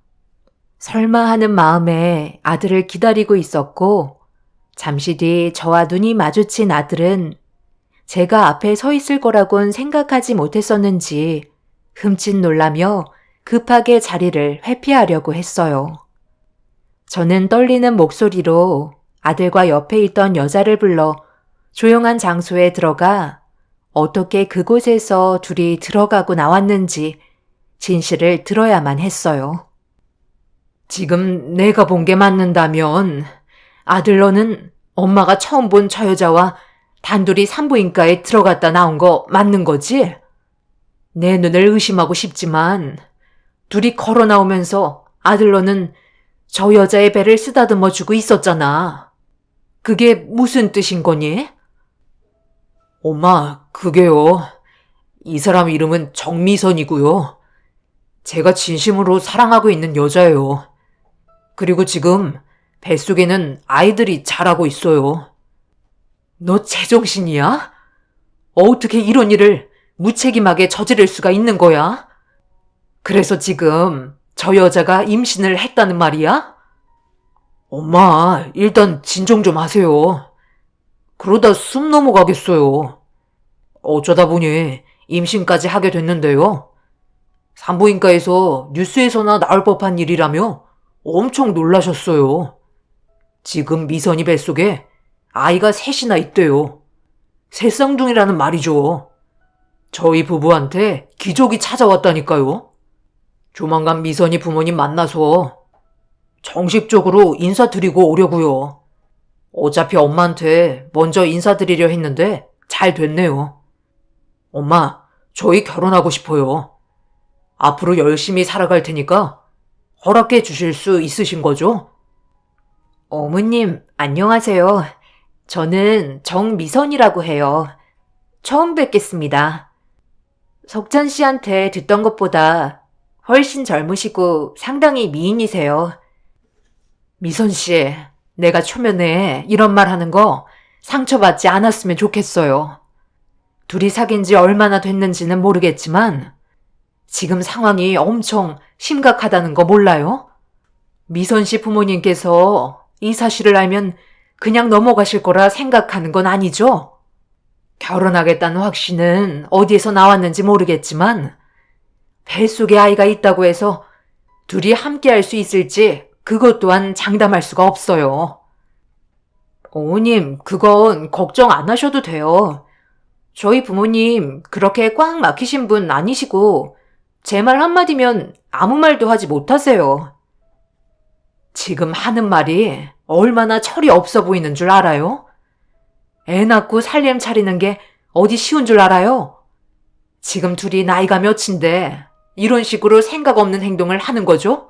설마 하는 마음에 아들을 기다리고 있었고 잠시 뒤 저와 눈이 마주친 아들은 제가 앞에 서 있을 거라곤 생각하지 못했었는지 흠칫 놀라며 급하게 자리를 회피하려고 했어요. 저는 떨리는 목소리로 아들과 옆에 있던 여자를 불러 조용한 장소에 들어가 어떻게 그곳에서 둘이 들어가고 나왔는지 진실을 들어야만 했어요. 지금 내가 본 게 맞는다면 아들 너는 엄마가 처음 본 저 여자와 단둘이 산부인과에 들어갔다 나온 거 맞는 거지? 내 눈을 의심하고 싶지만 둘이 걸어 나오면서 아들 너는 저 여자의 배를 쓰다듬어 주고 있었잖아. 그게 무슨 뜻인 거니? 엄마, 그게요. 이 사람 이름은 정미선이고요. 제가 진심으로 사랑하고 있는 여자예요. 그리고 지금 뱃속에는 아이들이 자라고 있어요. 너 제정신이야? 어떻게 이런 일을 무책임하게 저지를 수가 있는 거야? 그래서 지금 저 여자가 임신을 했다는 말이야? 엄마, 일단 진정 좀 하세요. 그러다 숨 넘어가겠어요. 어쩌다 보니 임신까지 하게 됐는데요. 산부인과에서 뉴스에서나 나올 법한 일이라며 엄청 놀라셨어요. 지금 미선이 뱃속에 아이가 셋이나 있대요. 새쌍둥이라는 말이죠. 저희 부부한테 기적이 찾아왔다니까요. 조만간 미선이 부모님 만나서 정식적으로 인사드리고 오려고요. 어차피 엄마한테 먼저 인사드리려 했는데 잘 됐네요. 엄마, 저희 결혼하고 싶어요. 앞으로 열심히 살아갈 테니까 허락해 주실 수 있으신 거죠? 어머님, 안녕하세요. 저는 정미선이라고 해요. 처음 뵙겠습니다. 석찬 씨한테 듣던 것보다 훨씬 젊으시고 상당히 미인이세요. 미선 씨, 내가 초면에 이런 말 하는 거 상처받지 않았으면 좋겠어요. 둘이 사귄 지 얼마나 됐는지는 모르겠지만 지금 상황이 엄청 심각하다는 거 몰라요? 미선 씨 부모님께서 이 사실을 알면 그냥 넘어가실 거라 생각하는 건 아니죠? 결혼하겠다는 확신은 어디에서 나왔는지 모르겠지만 뱃속에 아이가 있다고 해서 둘이 함께 할 수 있을지 그것 또한 장담할 수가 없어요. 어머님, 그건 걱정 안 하셔도 돼요. 저희 부모님 그렇게 꽉 막히신 분 아니시고 제 말 한마디면 아무 말도 하지 못하세요. 지금 하는 말이 얼마나 철이 없어 보이는 줄 알아요? 애 낳고 살림 차리는 게 어디 쉬운 줄 알아요? 지금 둘이 나이가 몇인데 이런 식으로 생각 없는 행동을 하는 거죠?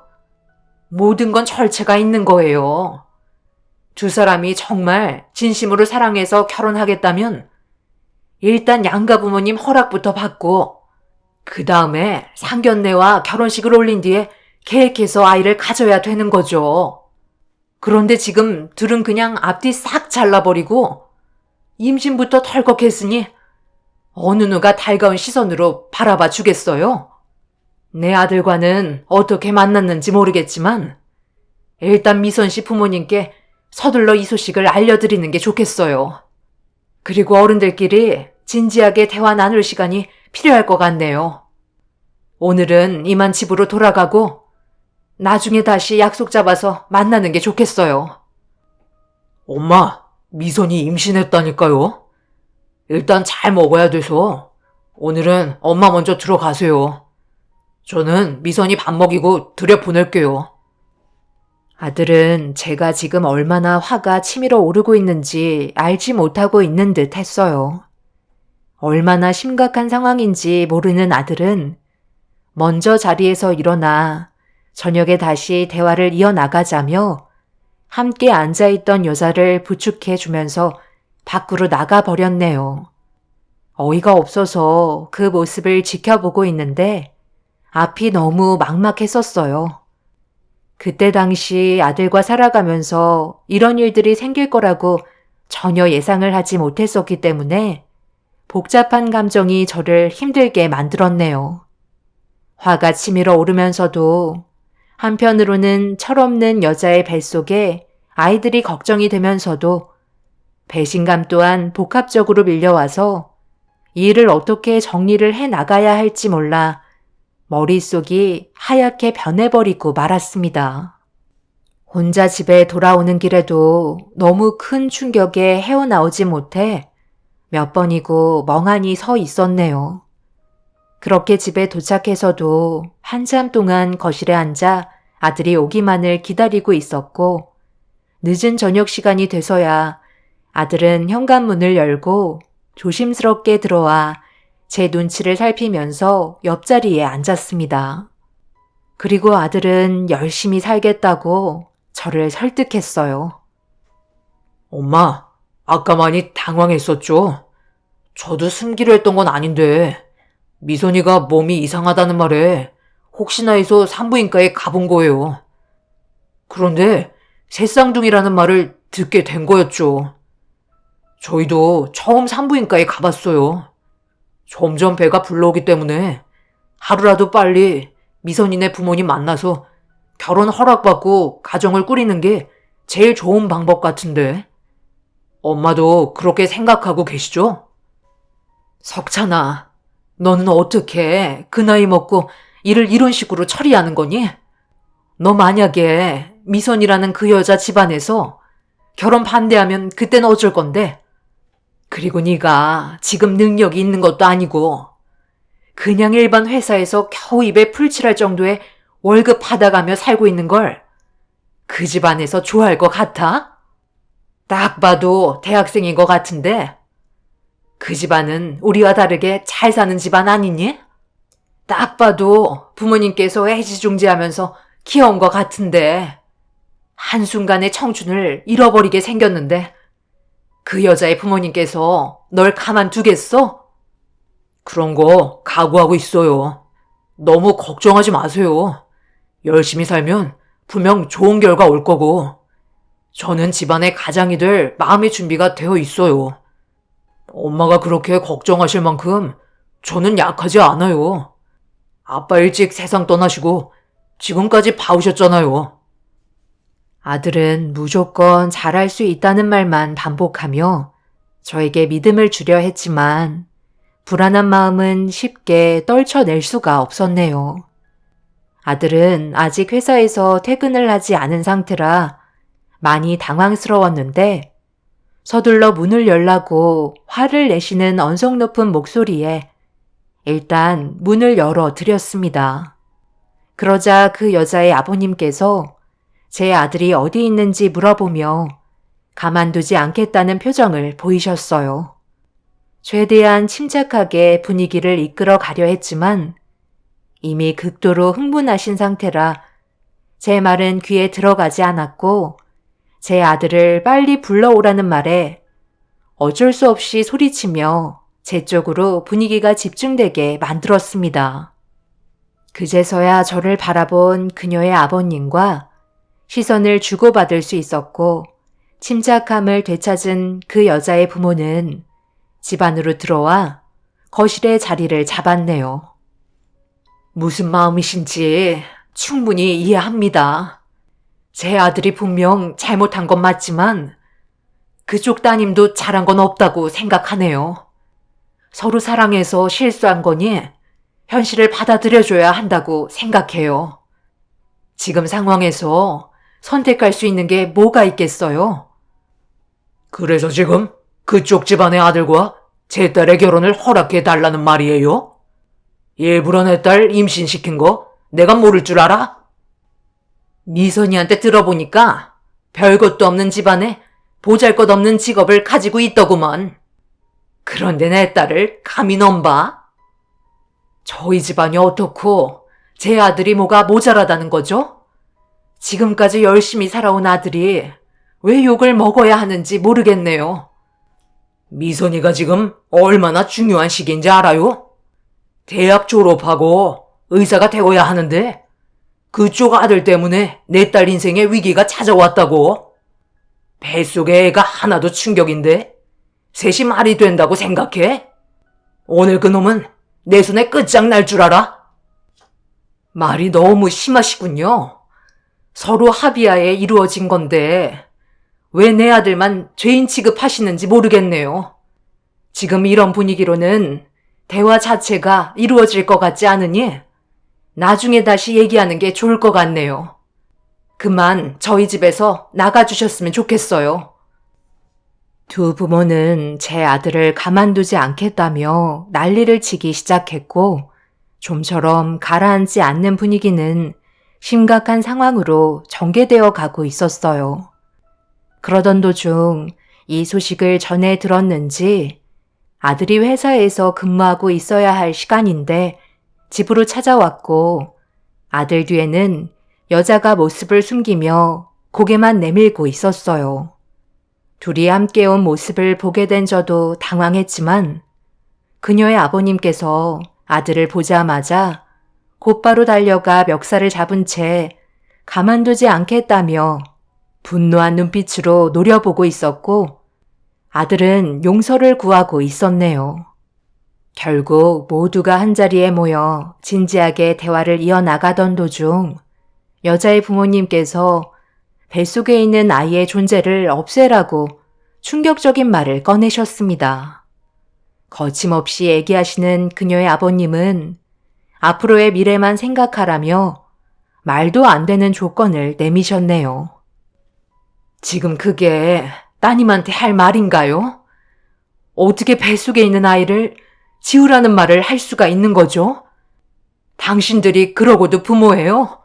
모든 건 절차가 있는 거예요. 두 사람이 정말 진심으로 사랑해서 결혼하겠다면 일단 양가 부모님 허락부터 받고 그 다음에 상견례와 결혼식을 올린 뒤에 계획해서 아이를 가져야 되는 거죠. 그런데 지금 둘은 그냥 앞뒤 싹 잘라버리고 임신부터 덜컥했으니 어느 누가 달가운 시선으로 바라봐 주겠어요? 내 아들과는 어떻게 만났는지 모르겠지만 일단 미선 씨 부모님께 서둘러 이 소식을 알려드리는 게 좋겠어요. 그리고 어른들끼리 진지하게 대화 나눌 시간이 필요할 것 같네요. 오늘은 이만 집으로 돌아가고 나중에 다시 약속 잡아서 만나는 게 좋겠어요. 엄마, 미선이 임신했다니까요. 일단 잘 먹어야 돼서 오늘은 엄마 먼저 들어가세요. 저는 미선이 밥 먹이고 들여보낼게요. 아들은 제가 지금 얼마나 화가 치밀어 오르고 있는지 알지 못하고 있는 듯 했어요. 얼마나 심각한 상황인지 모르는 아들은 먼저 자리에서 일어나 저녁에 다시 대화를 이어나가자며 함께 앉아있던 여자를 부축해 주면서 밖으로 나가버렸네요. 어이가 없어서 그 모습을 지켜보고 있는데 앞이 너무 막막했었어요. 그때 당시 아들과 살아가면서 이런 일들이 생길 거라고 전혀 예상을 하지 못했었기 때문에 복잡한 감정이 저를 힘들게 만들었네요. 화가 치밀어 오르면서도 한편으로는 철없는 여자의 뱃속에 아이들이 걱정이 되면서도 배신감 또한 복합적으로 밀려와서 이 일을 어떻게 정리를 해 나가야 할지 몰라 머릿속이 하얗게 변해버리고 말았습니다. 혼자 집에 돌아오는 길에도 너무 큰 충격에 헤어나오지 못해 몇 번이고 멍하니 서 있었네요. 그렇게 집에 도착해서도 한참 동안 거실에 앉아 아들이 오기만을 기다리고 있었고 늦은 저녁 시간이 돼서야 아들은 현관문을 열고 조심스럽게 들어와 제 눈치를 살피면서 옆자리에 앉았습니다. 그리고 아들은 열심히 살겠다고 저를 설득했어요. 엄마, 아까 많이 당황했었죠? 저도 숨기로 했던 건 아닌데 미선이가 몸이 이상하다는 말에 혹시나 해서 산부인과에 가본 거예요. 그런데 새쌍둥이라는 말을 듣게 된 거였죠. 저희도 처음 산부인과에 가봤어요. 점점 배가 불러오기 때문에 하루라도 빨리 미선이네 부모님 만나서 결혼 허락받고 가정을 꾸리는 게 제일 좋은 방법 같은데. 엄마도 그렇게 생각하고 계시죠? 석찬아, 너는 어떻게 그 나이 먹고 일을 이런 식으로 처리하는 거니? 너 만약에 미선이라는 그 여자 집안에서 결혼 반대하면 그땐 어쩔 건데? 그리고 네가 지금 능력이 있는 것도 아니고 그냥 일반 회사에서 겨우 입에 풀칠할 정도의 월급 받아가며 살고 있는 걸 그 집안에서 좋아할 것 같아? 딱 봐도 대학생인 것 같은데 그 집안은 우리와 다르게 잘 사는 집안 아니니? 딱 봐도 부모님께서 애지중지하면서 키워온 것 같은데 한순간에 청춘을 잃어버리게 생겼는데 그 여자의 부모님께서 널 가만두겠어? 그런 거 각오하고 있어요. 너무 걱정하지 마세요. 열심히 살면 분명 좋은 결과 올 거고, 저는 집안의 가장이 될 마음의 준비가 되어 있어요. 엄마가 그렇게 걱정하실 만큼 저는 약하지 않아요. 아빠 일찍 세상 떠나시고 지금까지 봐오셨잖아요. 아들은 무조건 잘할 수 있다는 말만 반복하며 저에게 믿음을 주려 했지만 불안한 마음은 쉽게 떨쳐낼 수가 없었네요. 아들은 아직 회사에서 퇴근을 하지 않은 상태라 많이 당황스러웠는데 서둘러 문을 열라고 화를 내시는 언성 높은 목소리에 일단 문을 열어 드렸습니다. 그러자 그 여자의 아버님께서 제 아들이 어디 있는지 물어보며 가만두지 않겠다는 표정을 보이셨어요. 최대한 침착하게 분위기를 이끌어 가려 했지만 이미 극도로 흥분하신 상태라 제 말은 귀에 들어가지 않았고 제 아들을 빨리 불러오라는 말에 어쩔 수 없이 소리치며 제 쪽으로 분위기가 집중되게 만들었습니다. 그제서야 저를 바라본 그녀의 아버님과 시선을 주고받을 수 있었고 침착함을 되찾은 그 여자의 부모는 집 안으로 들어와 거실에 자리를 잡았네요. 무슨 마음이신지 충분히 이해합니다. 제 아들이 분명 잘못한 건 맞지만 그쪽 따님도 잘한 건 없다고 생각하네요. 서로 사랑해서 실수한 거니 현실을 받아들여줘야 한다고 생각해요. 지금 상황에서 선택할 수 있는 게 뭐가 있겠어요? 그래서 지금 그쪽 집안의 아들과 제 딸의 결혼을 허락해 달라는 말이에요? 일부러 내 딸 임신시킨 거 내가 모를 줄 알아? 미선이한테 들어보니까 별것도 없는 집안에 보잘것없는 직업을 가지고 있더구먼. 그런데 내 딸을 감히 넘봐? 저희 집안이 어떻고 제 아들이 뭐가 모자라다는 거죠? 지금까지 열심히 살아온 아들이 왜 욕을 먹어야 하는지 모르겠네요. 미선이가 지금 얼마나 중요한 시기인지 알아요? 대학 졸업하고 의사가 되어야 하는데 그쪽 아들 때문에 내 딸 인생에 위기가 찾아왔다고. 뱃속에 애가 하나도 충격인데 셋이 말이 된다고 생각해? 오늘 그놈은 내 손에 끝장날 줄 알아? 말이 너무 심하시군요. 서로 합의하에 이루어진 건데 왜 내 아들만 죄인 취급하시는지 모르겠네요. 지금 이런 분위기로는 대화 자체가 이루어질 것 같지 않으니 나중에 다시 얘기하는 게 좋을 것 같네요. 그만 저희 집에서 나가주셨으면 좋겠어요. 두 부모는 제 아들을 가만두지 않겠다며 난리를 치기 시작했고 좀처럼 가라앉지 않는 분위기는 심각한 상황으로 전개되어 가고 있었어요. 그러던 도중 이 소식을 전해 들었는지 아들이 회사에서 근무하고 있어야 할 시간인데 집으로 찾아왔고 아들 뒤에는 여자가 모습을 숨기며 고개만 내밀고 있었어요. 둘이 함께 온 모습을 보게 된 저도 당황했지만 그녀의 아버님께서 아들을 보자마자 곧바로 달려가 멱살을 잡은 채 가만두지 않겠다며 분노한 눈빛으로 노려보고 있었고 아들은 용서를 구하고 있었네요. 결국 모두가 한자리에 모여 진지하게 대화를 이어나가던 도중 여자의 부모님께서 뱃속에 있는 아이의 존재를 없애라고 충격적인 말을 꺼내셨습니다. 거침없이 얘기하시는 그녀의 아버님은 앞으로의 미래만 생각하라며 말도 안 되는 조건을 내미셨네요. 지금 그게 따님한테 할 말인가요? 어떻게 뱃속에 있는 아이를 지우라는 말을 할 수가 있는 거죠? 당신들이 그러고도 부모예요?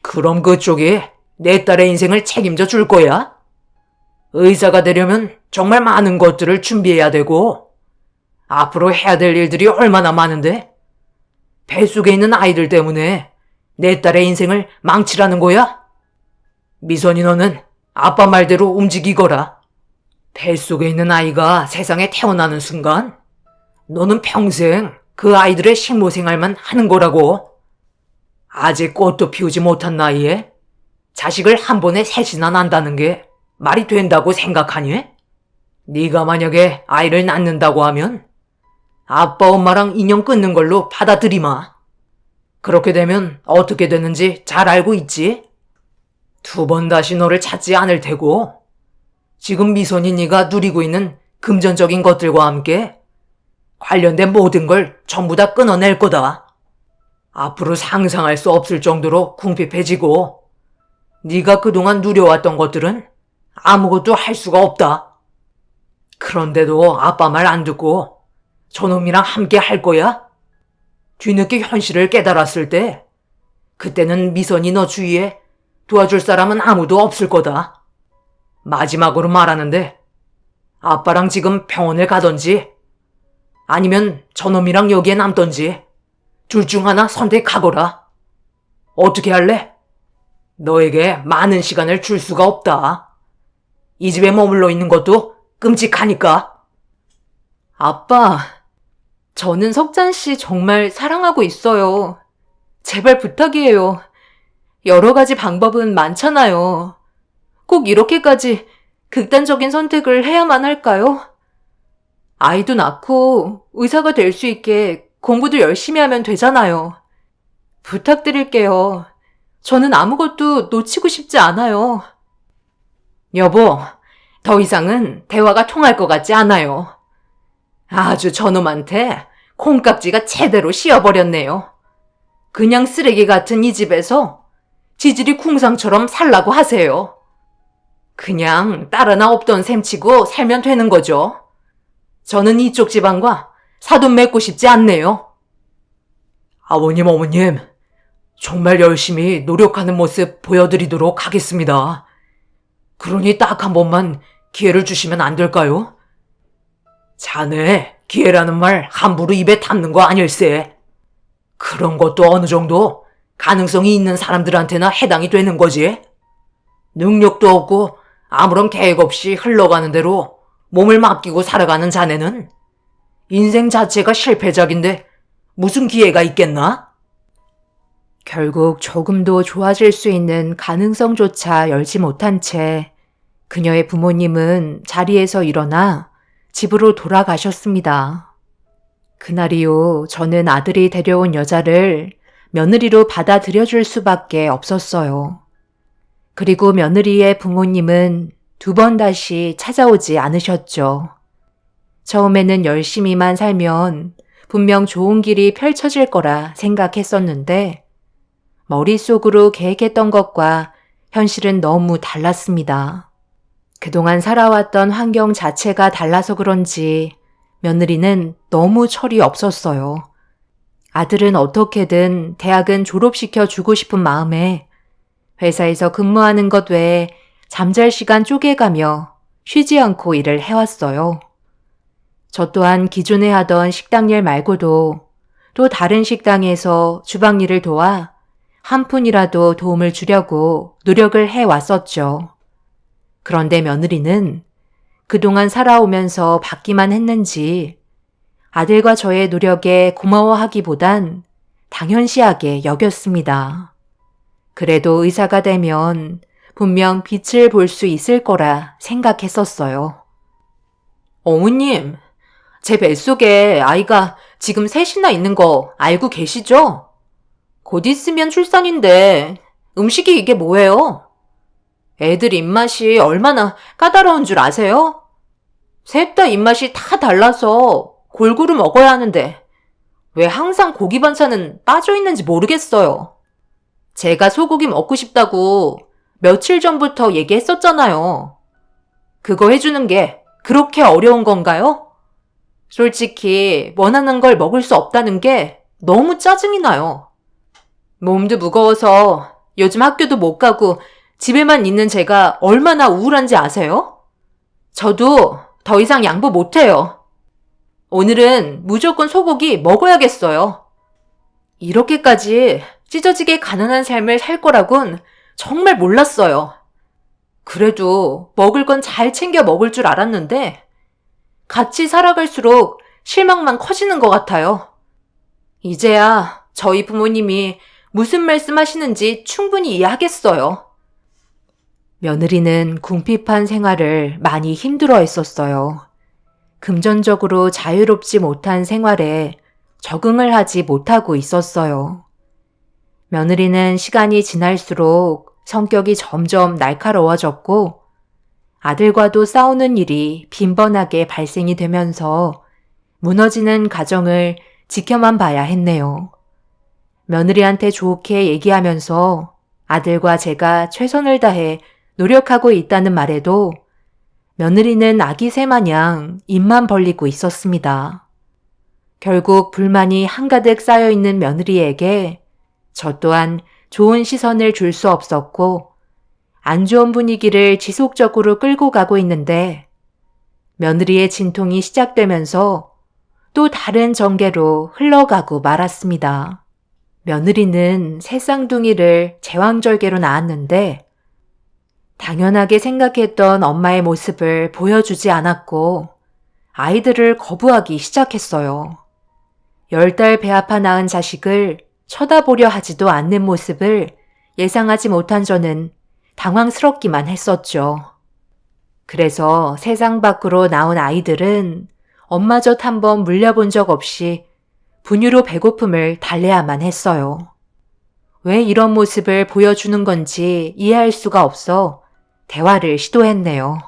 그럼 그쪽이 내 딸의 인생을 책임져 줄 거야? 의사가 되려면 정말 많은 것들을 준비해야 되고 앞으로 해야 될 일들이 얼마나 많은데 뱃속에 있는 아이들 때문에 내 딸의 인생을 망치라는 거야? 미선이 너는 아빠 말대로 움직이거라. 뱃속에 있는 아이가 세상에 태어나는 순간 너는 평생 그 아이들의 식모 생활만 하는 거라고. 아직 꽃도 피우지 못한 나이에 자식을 한 번에 셋이나 낳는다는 게 말이 된다고 생각하니? 네가 만약에 아이를 낳는다고 하면 아빠 엄마랑 인연 끊는 걸로 받아들이마. 그렇게 되면 어떻게 되는지 잘 알고 있지? 2번 다시 너를 찾지 않을 테고 지금 미선이 네가 누리고 있는 금전적인 것들과 함께 관련된 모든 걸 전부 다 끊어낼 거다. 앞으로 상상할 수 없을 정도로 궁핍해지고 네가 그동안 누려왔던 것들은 아무것도 할 수가 없다. 그런데도 아빠 말 안 듣고 저놈이랑 함께 할 거야? 뒤늦게 현실을 깨달았을 때 그때는 미선이 너 주위에 도와줄 사람은 아무도 없을 거다. 마지막으로 말하는데 아빠랑 지금 병원을 가던지 아니면 저놈이랑 여기에 남던지 둘 중 하나 선택하거라. 어떻게 할래? 너에게 많은 시간을 줄 수가 없다. 이 집에 머물러 있는 것도 끔찍하니까. 아빠, 저는 석잔 씨 정말 사랑하고 있어요. 제발 부탁이에요. 여러 가지 방법은 많잖아요. 꼭 이렇게까지 극단적인 선택을 해야만 할까요? 아이도 낳고 의사가 될 수 있게 공부도 열심히 하면 되잖아요. 부탁드릴게요. 저는 아무것도 놓치고 싶지 않아요. 여보, 더 이상은 대화가 통할 것 같지 않아요. 아주 저놈한테 콩깍지가 제대로 씌어버렸네요. 그냥 쓰레기 같은 이 집에서 지질이 궁상처럼 살라고 하세요. 그냥 딸 하나 없던 셈치고 살면 되는 거죠. 저는 이쪽 집안과 사돈 맺고 싶지 않네요. 아버님, 어머님, 정말 열심히 노력하는 모습 보여드리도록 하겠습니다. 그러니 딱 한 번만 기회를 주시면 안 될까요? 자네, 기회라는 말 함부로 입에 담는 거 아닐세. 그런 것도 어느 정도 가능성이 있는 사람들한테나 해당이 되는 거지. 능력도 없고 아무런 계획 없이 흘러가는 대로 몸을 맡기고 살아가는 자네는 인생 자체가 실패작인데 무슨 기회가 있겠나? 결국 조금도 좋아질 수 있는 가능성조차 열지 못한 채 그녀의 부모님은 자리에서 일어나 집으로 돌아가셨습니다. 그날 이후 저는 아들이 데려온 여자를 며느리로 받아들여줄 수밖에 없었어요. 그리고 며느리의 부모님은 2번 다시 찾아오지 않으셨죠. 처음에는 열심히만 살면 분명 좋은 길이 펼쳐질 거라 생각했었는데 머릿속으로 계획했던 것과 현실은 너무 달랐습니다. 그동안 살아왔던 환경 자체가 달라서 그런지 며느리는 너무 철이 없었어요. 아들은 어떻게든 대학은 졸업시켜 주고 싶은 마음에 회사에서 근무하는 것 외에 잠잘 시간 쪼개가며 쉬지 않고 일을 해왔어요. 저 또한 기존에 하던 식당 일 말고도 또 다른 식당에서 주방 일을 도와 한 푼이라도 도움을 주려고 노력을 해왔었죠. 그런데 며느리는 그동안 살아오면서 받기만 했는지 아들과 저의 노력에 고마워하기보단 당연시하게 여겼습니다. 그래도 의사가 되면 분명 빛을 볼 수 있을 거라 생각했었어요. 어머님, 제 뱃속에 아이가 지금 셋이나 있는 거 알고 계시죠? 곧 있으면 출산인데 음식이 이게 뭐예요? 애들 입맛이 얼마나 까다로운 줄 아세요? 셋 다 입맛이 다 달라서 골고루 먹어야 하는데 왜 항상 고기 반찬은 빠져있는지 모르겠어요. 제가 소고기 먹고 싶다고 며칠 전부터 얘기했었잖아요. 그거 해주는 게 그렇게 어려운 건가요? 솔직히 원하는 걸 먹을 수 없다는 게 너무 짜증이 나요. 몸도 무거워서 요즘 학교도 못 가고 집에만 있는 제가 얼마나 우울한지 아세요? 저도 더 이상 양보 못해요. 오늘은 무조건 소고기 먹어야겠어요. 이렇게까지 찢어지게 가난한 삶을 살 거라곤 정말 몰랐어요. 그래도 먹을 건 잘 챙겨 먹을 줄 알았는데 같이 살아갈수록 실망만 커지는 것 같아요. 이제야 저희 부모님이 무슨 말씀하시는지 충분히 이해하겠어요. 며느리는 궁핍한 생활을 많이 힘들어 했었어요. 금전적으로 자유롭지 못한 생활에 적응을 하지 못하고 있었어요. 며느리는 시간이 지날수록 성격이 점점 날카로워졌고 아들과도 싸우는 일이 빈번하게 발생이 되면서 무너지는 가정을 지켜만 봐야 했네요. 며느리한테 좋게 얘기하면서 아들과 제가 최선을 다해 노력하고 있다는 말에도 며느리는 아기 새 마냥 입만 벌리고 있었습니다. 결국 불만이 한가득 쌓여있는 며느리에게 저 또한 좋은 시선을 줄 수 없었고 안 좋은 분위기를 지속적으로 끌고 가고 있는데 며느리의 진통이 시작되면서 또 다른 전개로 흘러가고 말았습니다. 며느리는 새 쌍둥이를 제왕절개로 낳았는데 당연하게 생각했던 엄마의 모습을 보여주지 않았고 아이들을 거부하기 시작했어요. 10달 배 아파 낳은 자식을 쳐다보려 하지도 않는 모습을 예상하지 못한 저는 당황스럽기만 했었죠. 그래서 세상 밖으로 나온 아이들은 엄마 젖 한번 물려본 적 없이 분유로 배고픔을 달래야만 했어요. 왜 이런 모습을 보여주는 건지 이해할 수가 없어 대화를 시도했네요.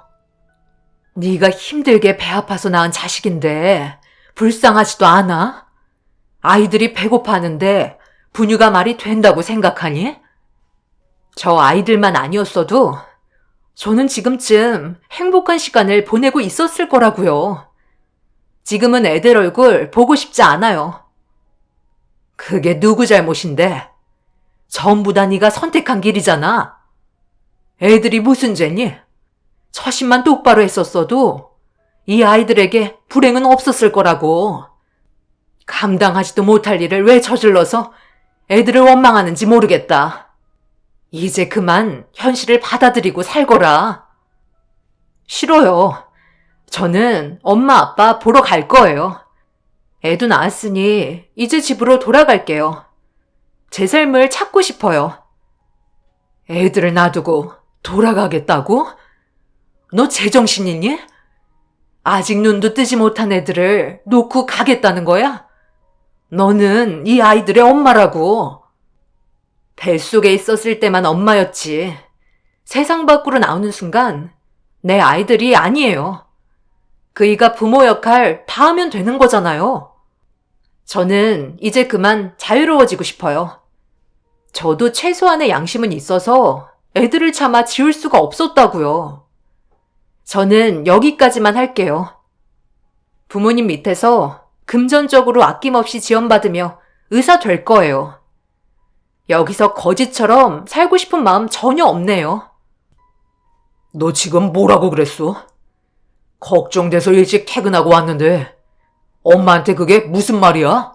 네가 힘들게 배 아파서 낳은 자식인데 불쌍하지도 않아? 아이들이 배고파하는데 분유가 말이 된다고 생각하니? 저 아이들만 아니었어도 저는 지금쯤 행복한 시간을 보내고 있었을 거라고요. 지금은 애들 얼굴 보고 싶지 않아요. 그게 누구 잘못인데? 전부 다 네가 선택한 길이잖아. 애들이 무슨 죄니? 처신만 똑바로 했었어도 이 아이들에게 불행은 없었을 거라고. 감당하지도 못할 일을 왜 저질러서 애들을 원망하는지 모르겠다. 이제 그만 현실을 받아들이고 살거라. 싫어요. 저는 엄마 아빠 보러 갈 거예요. 애도 낳았으니 이제 집으로 돌아갈게요. 제 삶을 찾고 싶어요. 애들을 놔두고 돌아가겠다고? 너 제정신이니? 아직 눈도 뜨지 못한 애들을 놓고 가겠다는 거야? 너는 이 아이들의 엄마라고. 뱃속에 있었을 때만 엄마였지. 세상 밖으로 나오는 순간 내 아이들이 아니에요. 그이가 부모 역할 다 하면 되는 거잖아요. 저는 이제 그만 자유로워지고 싶어요. 저도 최소한의 양심은 있어서 애들을 참아 지울 수가 없었다고요. 저는 여기까지만 할게요. 부모님 밑에서 금전적으로 아낌없이 지원받으며 의사 될 거예요. 여기서 거지처럼 살고 싶은 마음 전혀 없네요. 너 지금 뭐라고 그랬어? 걱정돼서 일찍 퇴근하고 왔는데 엄마한테 그게 무슨 말이야?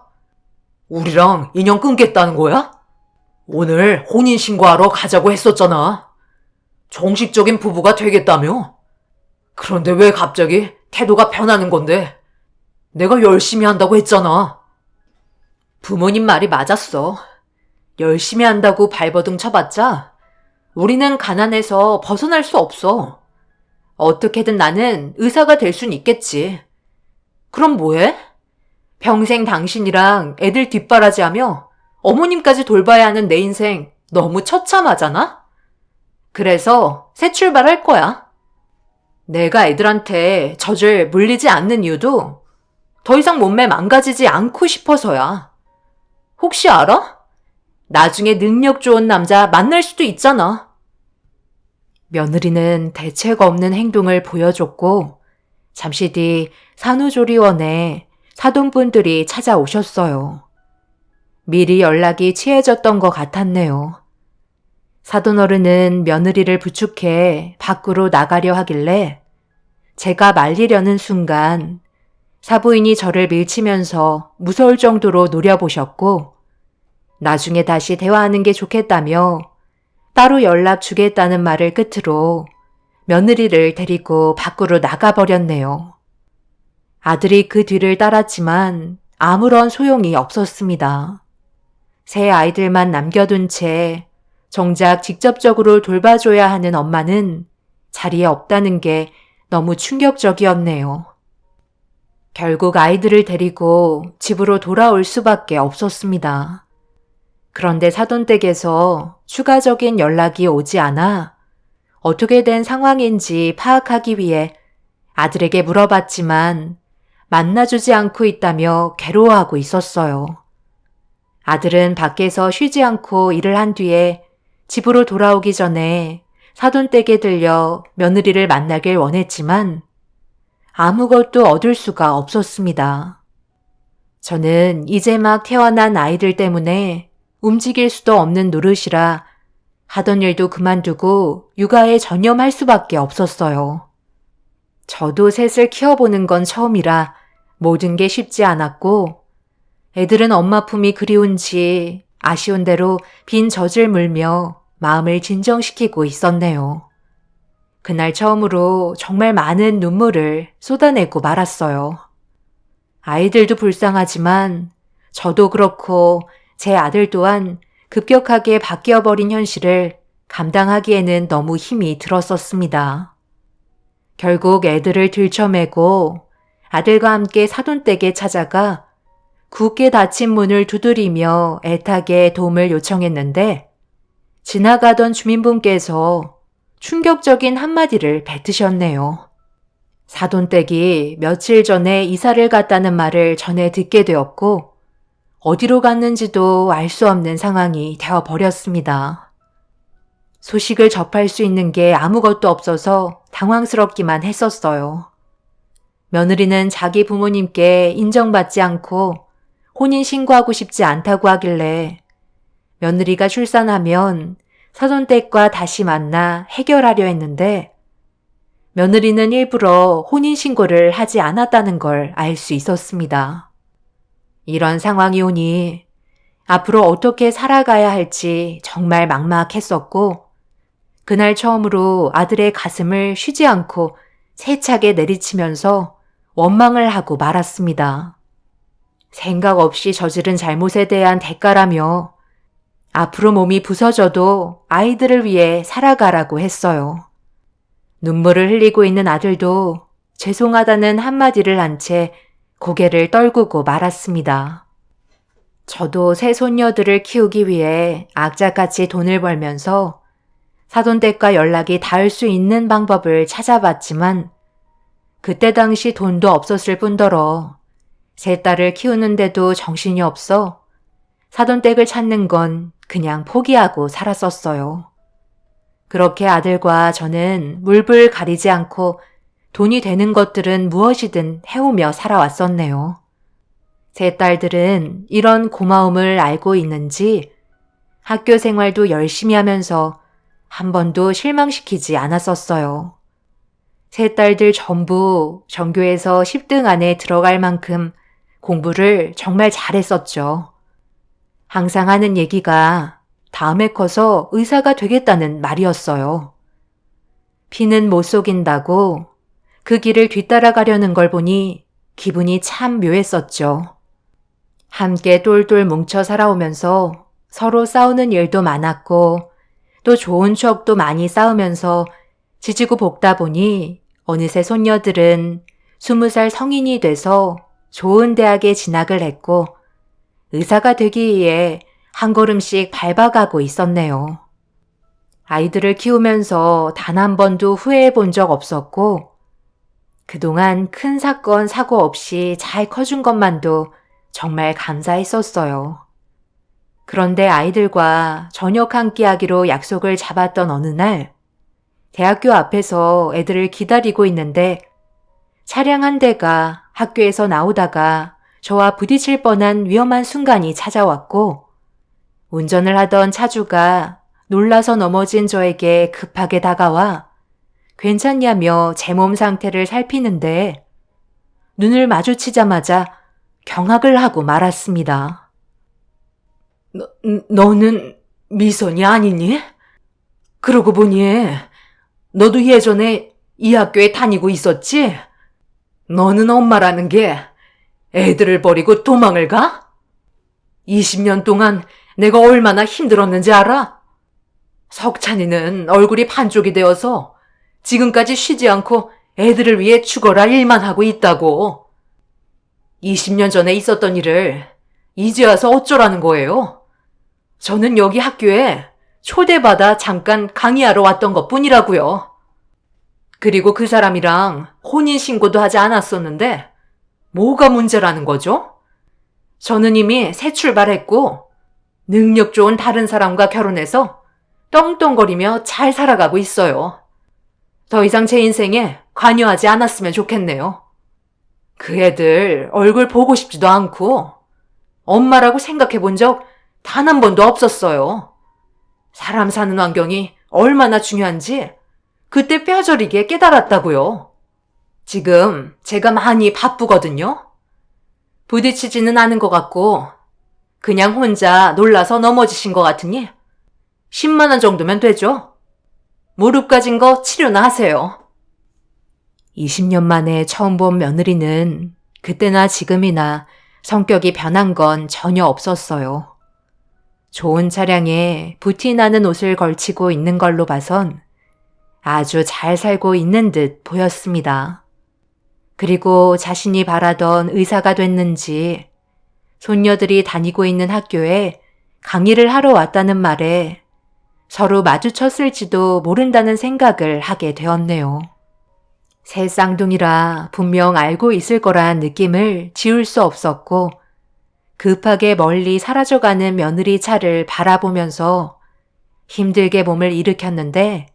우리랑 인연 끊겠다는 거야? 오늘 혼인신고하러 가자고 했었잖아. 정식적인 부부가 되겠다며? 그런데 왜 갑자기 태도가 변하는 건데? 내가 열심히 한다고 했잖아. 부모님 말이 맞았어. 열심히 한다고 발버둥 쳐봤자 우리는 가난해서 벗어날 수 없어. 어떻게든 나는 의사가 될 순 있겠지. 그럼 뭐해? 평생 당신이랑 애들 뒷바라지하며 어머님까지 돌봐야 하는 내 인생 너무 처참하잖아? 그래서 새 출발할 거야. 내가 애들한테 젖을 물리지 않는 이유도 더 이상 몸매 망가지지 않고 싶어서야. 혹시 알아? 나중에 능력 좋은 남자 만날 수도 있잖아. 며느리는 대책 없는 행동을 보여줬고 잠시 뒤 산후조리원에 사돈분들이 찾아오셨어요. 미리 연락이 취해졌던 것 같았네요. 사돈어른은 며느리를 부축해 밖으로 나가려 하길래 제가 말리려는 순간 사부인이 저를 밀치면서 무서울 정도로 노려보셨고 나중에 다시 대화하는 게 좋겠다며 따로 연락 주겠다는 말을 끝으로 며느리를 데리고 밖으로 나가버렸네요. 아들이 그 뒤를 따랐지만 아무런 소용이 없었습니다. 새 아이들만 남겨둔 채 정작 직접적으로 돌봐줘야 하는 엄마는 자리에 없다는 게 너무 충격적이었네요. 결국 아이들을 데리고 집으로 돌아올 수밖에 없었습니다. 그런데 사돈댁에서 추가적인 연락이 오지 않아 어떻게 된 상황인지 파악하기 위해 아들에게 물어봤지만 만나주지 않고 있다며 괴로워하고 있었어요. 아들은 밖에서 쉬지 않고 일을 한 뒤에 집으로 돌아오기 전에 사돈댁에 들려 며느리를 만나길 원했지만 아무것도 얻을 수가 없었습니다. 저는 이제 막 태어난 아이들 때문에 움직일 수도 없는 노릇이라 하던 일도 그만두고 육아에 전념할 수밖에 없었어요. 저도 셋을 키워보는 건 처음이라 모든 게 쉽지 않았고 애들은 엄마 품이 그리운지 아쉬운 대로 빈 젖을 물며 마음을 진정시키고 있었네요. 그날 처음으로 정말 많은 눈물을 쏟아내고 말았어요. 아이들도 불쌍하지만 저도 그렇고 제 아들 또한 급격하게 바뀌어버린 현실을 감당하기에는 너무 힘이 들었었습니다. 결국 애들을 들쳐매고 아들과 함께 사돈댁에 찾아가 굳게 닫힌 문을 두드리며 애타게 도움을 요청했는데 지나가던 주민분께서 충격적인 한마디를 뱉으셨네요. 사돈댁이 며칠 전에 이사를 갔다는 말을 전해 듣게 되었고 어디로 갔는지도 알 수 없는 상황이 되어버렸습니다. 소식을 접할 수 있는 게 아무것도 없어서 당황스럽기만 했었어요. 며느리는 자기 부모님께 인정받지 않고 혼인신고하고 싶지 않다고 하길래 며느리가 출산하면 사돈댁과 다시 만나 해결하려 했는데 며느리는 일부러 혼인신고를 하지 않았다는 걸 알 수 있었습니다. 이런 상황이 오니 앞으로 어떻게 살아가야 할지 정말 막막했었고 그날 처음으로 아들의 가슴을 쉬지 않고 세차게 내리치면서 원망을 하고 말았습니다. 생각 없이 저지른 잘못에 대한 대가라며 앞으로 몸이 부서져도 아이들을 위해 살아가라고 했어요. 눈물을 흘리고 있는 아들도 죄송하다는 한마디를 한 채 고개를 떨구고 말았습니다. 저도 새 손녀들을 키우기 위해 악착같이 돈을 벌면서 사돈댁과 연락이 닿을 수 있는 방법을 찾아봤지만 그때 당시 돈도 없었을 뿐더러 세 딸을 키우는데도 정신이 없어 사돈댁을 찾는 건 그냥 포기하고 살았었어요. 그렇게 아들과 저는 물불 가리지 않고 돈이 되는 것들은 무엇이든 해오며 살아왔었네요. 세 딸들은 이런 고마움을 알고 있는지 학교 생활도 열심히 하면서 한 번도 실망시키지 않았었어요. 세 딸들 전부 전교에서 10등 안에 들어갈 만큼 공부를 정말 잘했었죠. 항상 하는 얘기가 다음에 커서 의사가 되겠다는 말이었어요. 피는 못 속인다고 그 길을 뒤따라가려는 걸 보니 기분이 참 묘했었죠. 함께 똘똘 뭉쳐 살아오면서 서로 싸우는 일도 많았고 또 좋은 추억도 많이 쌓으면서 지지고 볶다 보니 어느새 손녀들은 20살 성인이 돼서 좋은 대학에 진학을 했고 의사가 되기 위해 한 걸음씩 밟아가고 있었네요. 아이들을 키우면서 단 한 번도 후회해 본 적 없었고 그동안 큰 사건, 사고 없이 잘 커준 것만도 정말 감사했었어요. 그런데 아이들과 저녁 한 끼 하기로 약속을 잡았던 어느 날 대학교 앞에서 애들을 기다리고 있는데 차량 한 대가 학교에서 나오다가 저와 부딪힐 뻔한 위험한 순간이 찾아왔고 운전을 하던 차주가 놀라서 넘어진 저에게 급하게 다가와 괜찮냐며 제 몸 상태를 살피는데 눈을 마주치자마자 경악을 하고 말았습니다. 너는 미선이 아니니? 그러고 보니 너도 예전에 이 학교에 다니고 있었지? 너는 엄마라는 게 애들을 버리고 도망을 가? 20년 동안 내가 얼마나 힘들었는지 알아? 석찬이는 얼굴이 반쪽이 되어서 지금까지 쉬지 않고 애들을 위해 죽어라 일만 하고 있다고. 20년 전에 있었던 일을 이제 와서 어쩌라는 거예요? 저는 여기 학교에 초대받아 잠깐 강의하러 왔던 것 뿐이라고요. 그리고 그 사람이랑 혼인신고도 하지 않았었는데 뭐가 문제라는 거죠? 저는 이미 새 출발했고 능력 좋은 다른 사람과 결혼해서 떵떵거리며 잘 살아가고 있어요. 더 이상 제 인생에 관여하지 않았으면 좋겠네요. 그 애들 얼굴 보고 싶지도 않고 엄마라고 생각해 본 적 단 한 번도 없었어요. 사람 사는 환경이 얼마나 중요한지 그때 뼈저리게 깨달았다고요. 지금 제가 많이 바쁘거든요. 부딪히지는 않은 것 같고 그냥 혼자 놀라서 넘어지신 것 같으니 10만 원 정도면 되죠. 무릎 까진 거 치료나 하세요. 20년 만에 처음 본 며느리는 그때나 지금이나 성격이 변한 건 전혀 없었어요. 좋은 차량에 부티 나는 옷을 걸치고 있는 걸로 봐선 아주 잘 살고 있는 듯 보였습니다. 그리고 자신이 바라던 의사가 됐는지 손녀들이 다니고 있는 학교에 강의를 하러 왔다는 말에 서로 마주쳤을지도 모른다는 생각을 하게 되었네요. 새 쌍둥이라 분명 알고 있을 거란 느낌을 지울 수 없었고 급하게 멀리 사라져가는 며느리 차를 바라보면서 힘들게 몸을 일으켰는데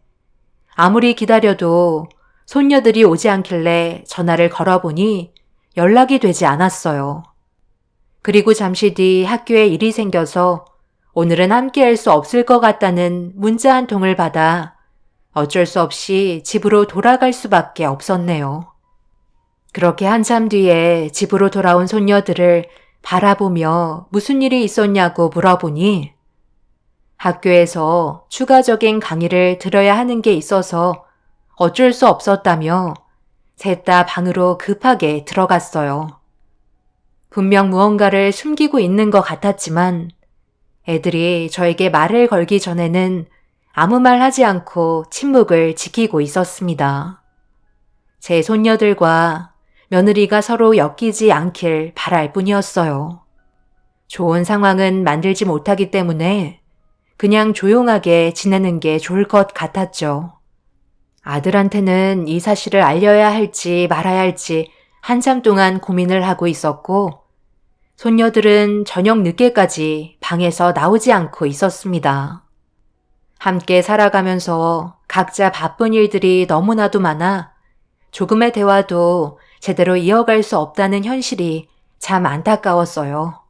아무리 기다려도 손녀들이 오지 않길래 전화를 걸어보니 연락이 되지 않았어요. 그리고 잠시 뒤 학교에 일이 생겨서 오늘은 함께할 수 없을 것 같다는 문자 한 통을 받아 어쩔 수 없이 집으로 돌아갈 수밖에 없었네요. 그렇게 한참 뒤에 집으로 돌아온 손녀들을 바라보며 무슨 일이 있었냐고 물어보니 학교에서 추가적인 강의를 들어야 하는 게 있어서 어쩔 수 없었다며 셋 다 방으로 급하게 들어갔어요. 분명 무언가를 숨기고 있는 것 같았지만 애들이 저에게 말을 걸기 전에는 아무 말 하지 않고 침묵을 지키고 있었습니다. 제 손녀들과 며느리가 서로 엮이지 않길 바랄 뿐이었어요. 좋은 상황은 만들지 못하기 때문에 그냥 조용하게 지내는 게 좋을 것 같았죠. 아들한테는 이 사실을 알려야 할지 말아야 할지 한참 동안 고민을 하고 있었고 손녀들은 저녁 늦게까지 방에서 나오지 않고 있었습니다. 함께 살아가면서 각자 바쁜 일들이 너무나도 많아 조금의 대화도 제대로 이어갈 수 없다는 현실이 참 안타까웠어요.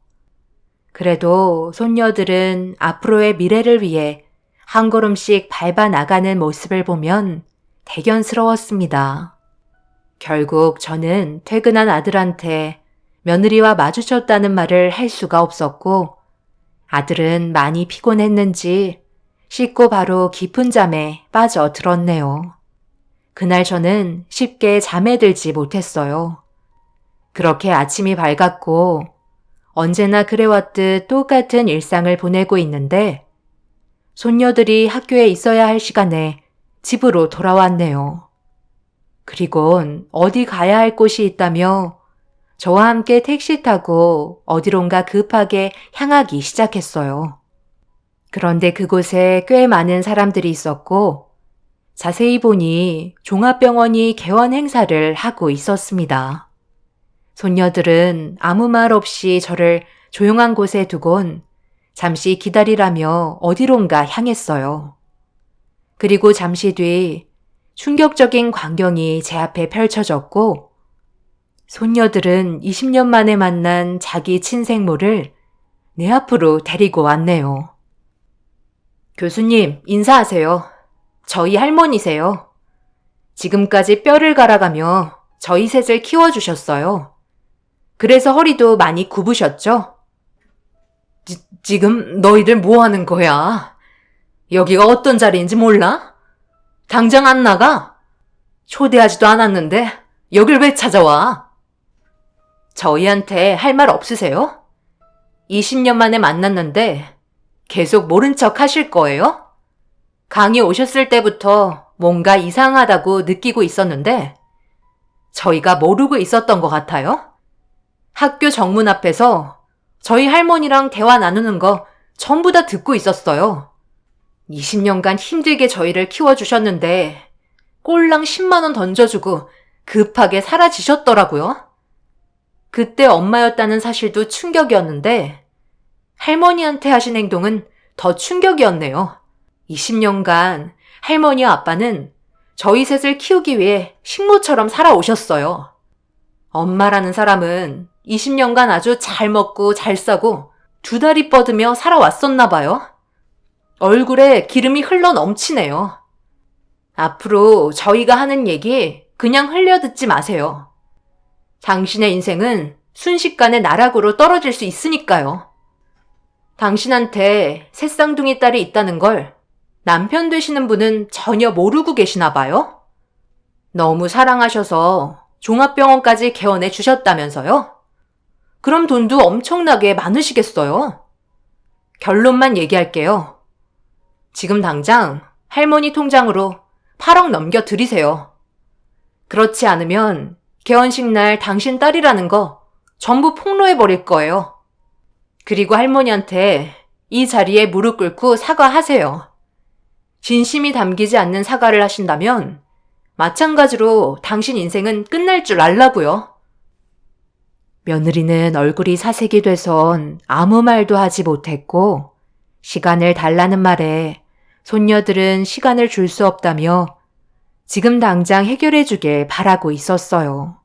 그래도 손녀들은 앞으로의 미래를 위해 한 걸음씩 밟아 나가는 모습을 보면 대견스러웠습니다. 결국 저는 퇴근한 아들한테 며느리와 마주쳤다는 말을 할 수가 없었고 아들은 많이 피곤했는지 씻고 바로 깊은 잠에 빠져들었네요. 그날 저는 쉽게 잠에 들지 못했어요. 그렇게 아침이 밝았고 언제나 그래왔듯 똑같은 일상을 보내고 있는데 손녀들이 학교에 있어야 할 시간에 집으로 돌아왔네요. 그리곤 어디 가야 할 곳이 있다며 저와 함께 택시 타고 어디론가 급하게 향하기 시작했어요. 그런데 그곳에 꽤 많은 사람들이 있었고 자세히 보니 종합병원이 개원 행사를 하고 있었습니다. 손녀들은 아무 말 없이 저를 조용한 곳에 두곤 잠시 기다리라며 어디론가 향했어요. 그리고 잠시 뒤 충격적인 광경이 제 앞에 펼쳐졌고 손녀들은 20년 만에 만난 자기 친생모를 내 앞으로 데리고 왔네요. 교수님, 인사하세요. 저희 할머니세요. 지금까지 뼈를 갈아가며 저희 셋을 키워주셨어요. 그래서 허리도 많이 굽으셨죠? 지금 너희들 뭐 하는 거야? 여기가 어떤 자리인지 몰라? 당장 안 나가? 초대하지도 않았는데 여길 왜 찾아와? 저희한테 할 말 없으세요? 20년 만에 만났는데 계속 모른 척 하실 거예요? 강의 오셨을 때부터 뭔가 이상하다고 느끼고 있었는데 저희가 모르고 있었던 것 같아요? 학교 정문 앞에서 저희 할머니랑 대화 나누는 거 전부 다 듣고 있었어요. 20년간 힘들게 저희를 키워주셨는데 꼴랑 10만 원 던져주고 급하게 사라지셨더라고요. 그때 엄마였다는 사실도 충격이었는데 할머니한테 하신 행동은 더 충격이었네요. 20년간 할머니와 아빠는 저희 셋을 키우기 위해 식모처럼 살아오셨어요. 엄마라는 사람은 20년간 아주 잘 먹고 잘 싸고 두 다리 뻗으며 살아왔었나 봐요. 얼굴에 기름이 흘러 넘치네요. 앞으로 저희가 하는 얘기 그냥 흘려듣지 마세요. 당신의 인생은 순식간에 나락으로 떨어질 수 있으니까요. 당신한테 새 쌍둥이 딸이 있다는 걸 남편 되시는 분은 전혀 모르고 계시나 봐요? 너무 사랑하셔서 종합병원까지 개원해 주셨다면서요? 그럼 돈도 엄청나게 많으시겠어요? 결론만 얘기할게요. 지금 당장 할머니 통장으로 8억 넘겨 드리세요. 그렇지 않으면 개원식 날 당신 딸이라는 거 전부 폭로해 버릴 거예요. 그리고 할머니한테 이 자리에 무릎 꿇고 사과하세요. 진심이 담기지 않는 사과를 하신다면 마찬가지로 당신 인생은 끝날 줄 알라고요. 며느리는 얼굴이 사색이 돼선 아무 말도 하지 못했고 시간을 달라는 말에 손녀들은 시간을 줄 수 없다며 지금 당장 해결해주길 바라고 있었어요.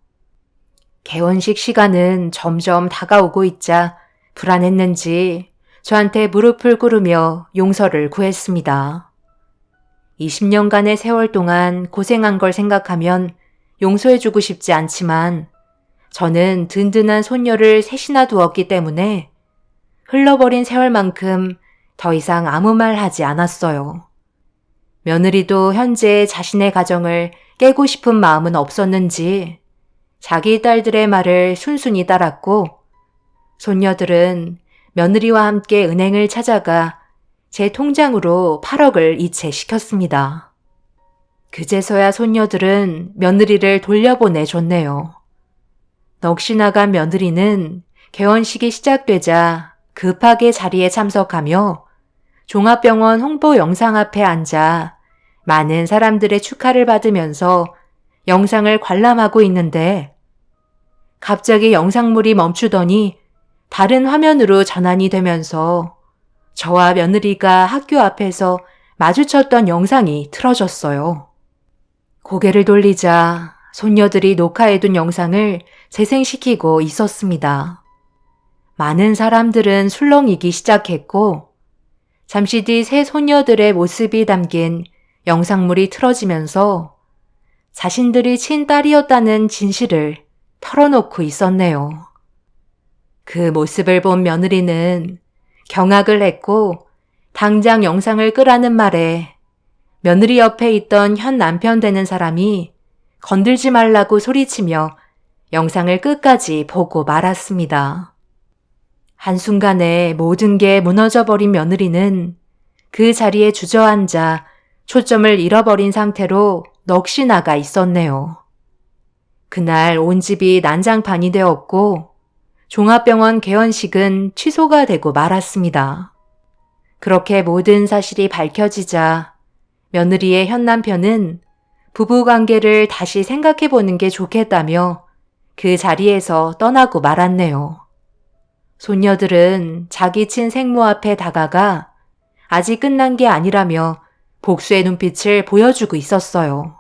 개원식 시간은 점점 다가오고 있자 불안했는지 저한테 무릎을 꿇으며 용서를 구했습니다. 20년간의 세월 동안 고생한 걸 생각하면 용서해주고 싶지 않지만 저는 든든한 손녀를 셋이나 두었기 때문에 흘러버린 세월만큼 더 이상 아무 말 하지 않았어요. 며느리도 현재 자신의 가정을 깨고 싶은 마음은 없었는지 자기 딸들의 말을 순순히 따랐고 손녀들은 며느리와 함께 은행을 찾아가 제 통장으로 8억을 이체시켰습니다. 그제서야 손녀들은 며느리를 돌려보내줬네요. 넋이 나간 며느리는 개원식이 시작되자 급하게 자리에 참석하며 종합병원 홍보 영상 앞에 앉아 많은 사람들의 축하를 받으면서 영상을 관람하고 있는데 갑자기 영상물이 멈추더니 다른 화면으로 전환이 되면서 저와 며느리가 학교 앞에서 마주쳤던 영상이 틀어졌어요. 고개를 돌리자 손녀들이 녹화해둔 영상을 재생시키고 있었습니다. 많은 사람들은 술렁이기 시작했고 잠시 뒤 세 손녀들의 모습이 담긴 영상물이 틀어지면서 자신들이 친딸이었다는 진실을 털어놓고 있었네요. 그 모습을 본 며느리는 경악을 했고 당장 영상을 끄라는 말에 며느리 옆에 있던 현 남편 되는 사람이 건들지 말라고 소리치며 영상을 끝까지 보고 말았습니다. 한순간에 모든 게 무너져버린 며느리는 그 자리에 주저앉아 초점을 잃어버린 상태로 넋이 나가 있었네요. 그날 온 집이 난장판이 되었고 종합병원 개원식은 취소가 되고 말았습니다. 그렇게 모든 사실이 밝혀지자 며느리의 현 남편은 부부관계를 다시 생각해보는 게 좋겠다며 그 자리에서 떠나고 말았네요. 손녀들은 자기 친생모 앞에 다가가 아직 끝난 게 아니라며 복수의 눈빛을 보여주고 있었어요.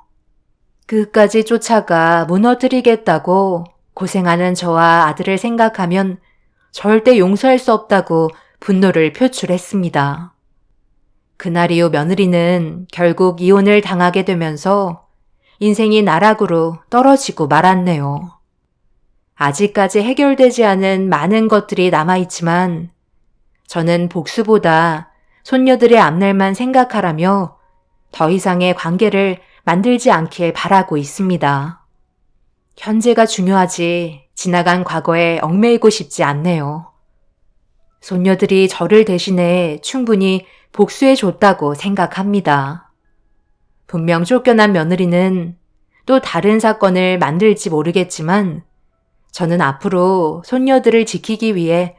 끝까지 쫓아가 무너뜨리겠다고 고생하는 저와 아들을 생각하면 절대 용서할 수 없다고 분노를 표출했습니다. 그날 이후 며느리는 결국 이혼을 당하게 되면서 인생이 나락으로 떨어지고 말았네요. 아직까지 해결되지 않은 많은 것들이 남아있지만 저는 복수보다 손녀들의 앞날만 생각하라며 더 이상의 관계를 만들지 않길 바라고 있습니다. 현재가 중요하지 지나간 과거에 얽매이고 싶지 않네요. 손녀들이 저를 대신해 충분히 복수해줬다고 생각합니다. 분명 쫓겨난 며느리는 또 다른 사건을 만들지 모르겠지만 저는 앞으로 손녀들을 지키기 위해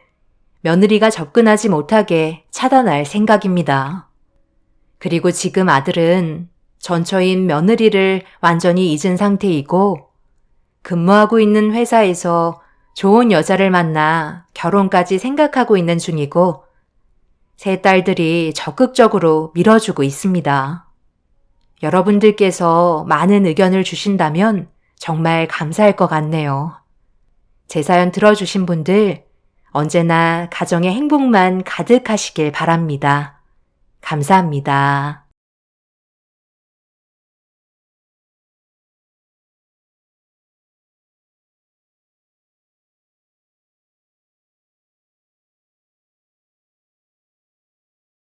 며느리가 접근하지 못하게 차단할 생각입니다. 그리고 지금 아들은 전처인 며느리를 완전히 잊은 상태이고 근무하고 있는 회사에서 좋은 여자를 만나 결혼까지 생각하고 있는 중이고 세 딸들이 적극적으로 밀어주고 있습니다. 여러분들께서 많은 의견을 주신다면 정말 감사할 것 같네요. 제 사연 들어주신 분들 언제나 가정의 행복만 가득하시길 바랍니다. 감사합니다.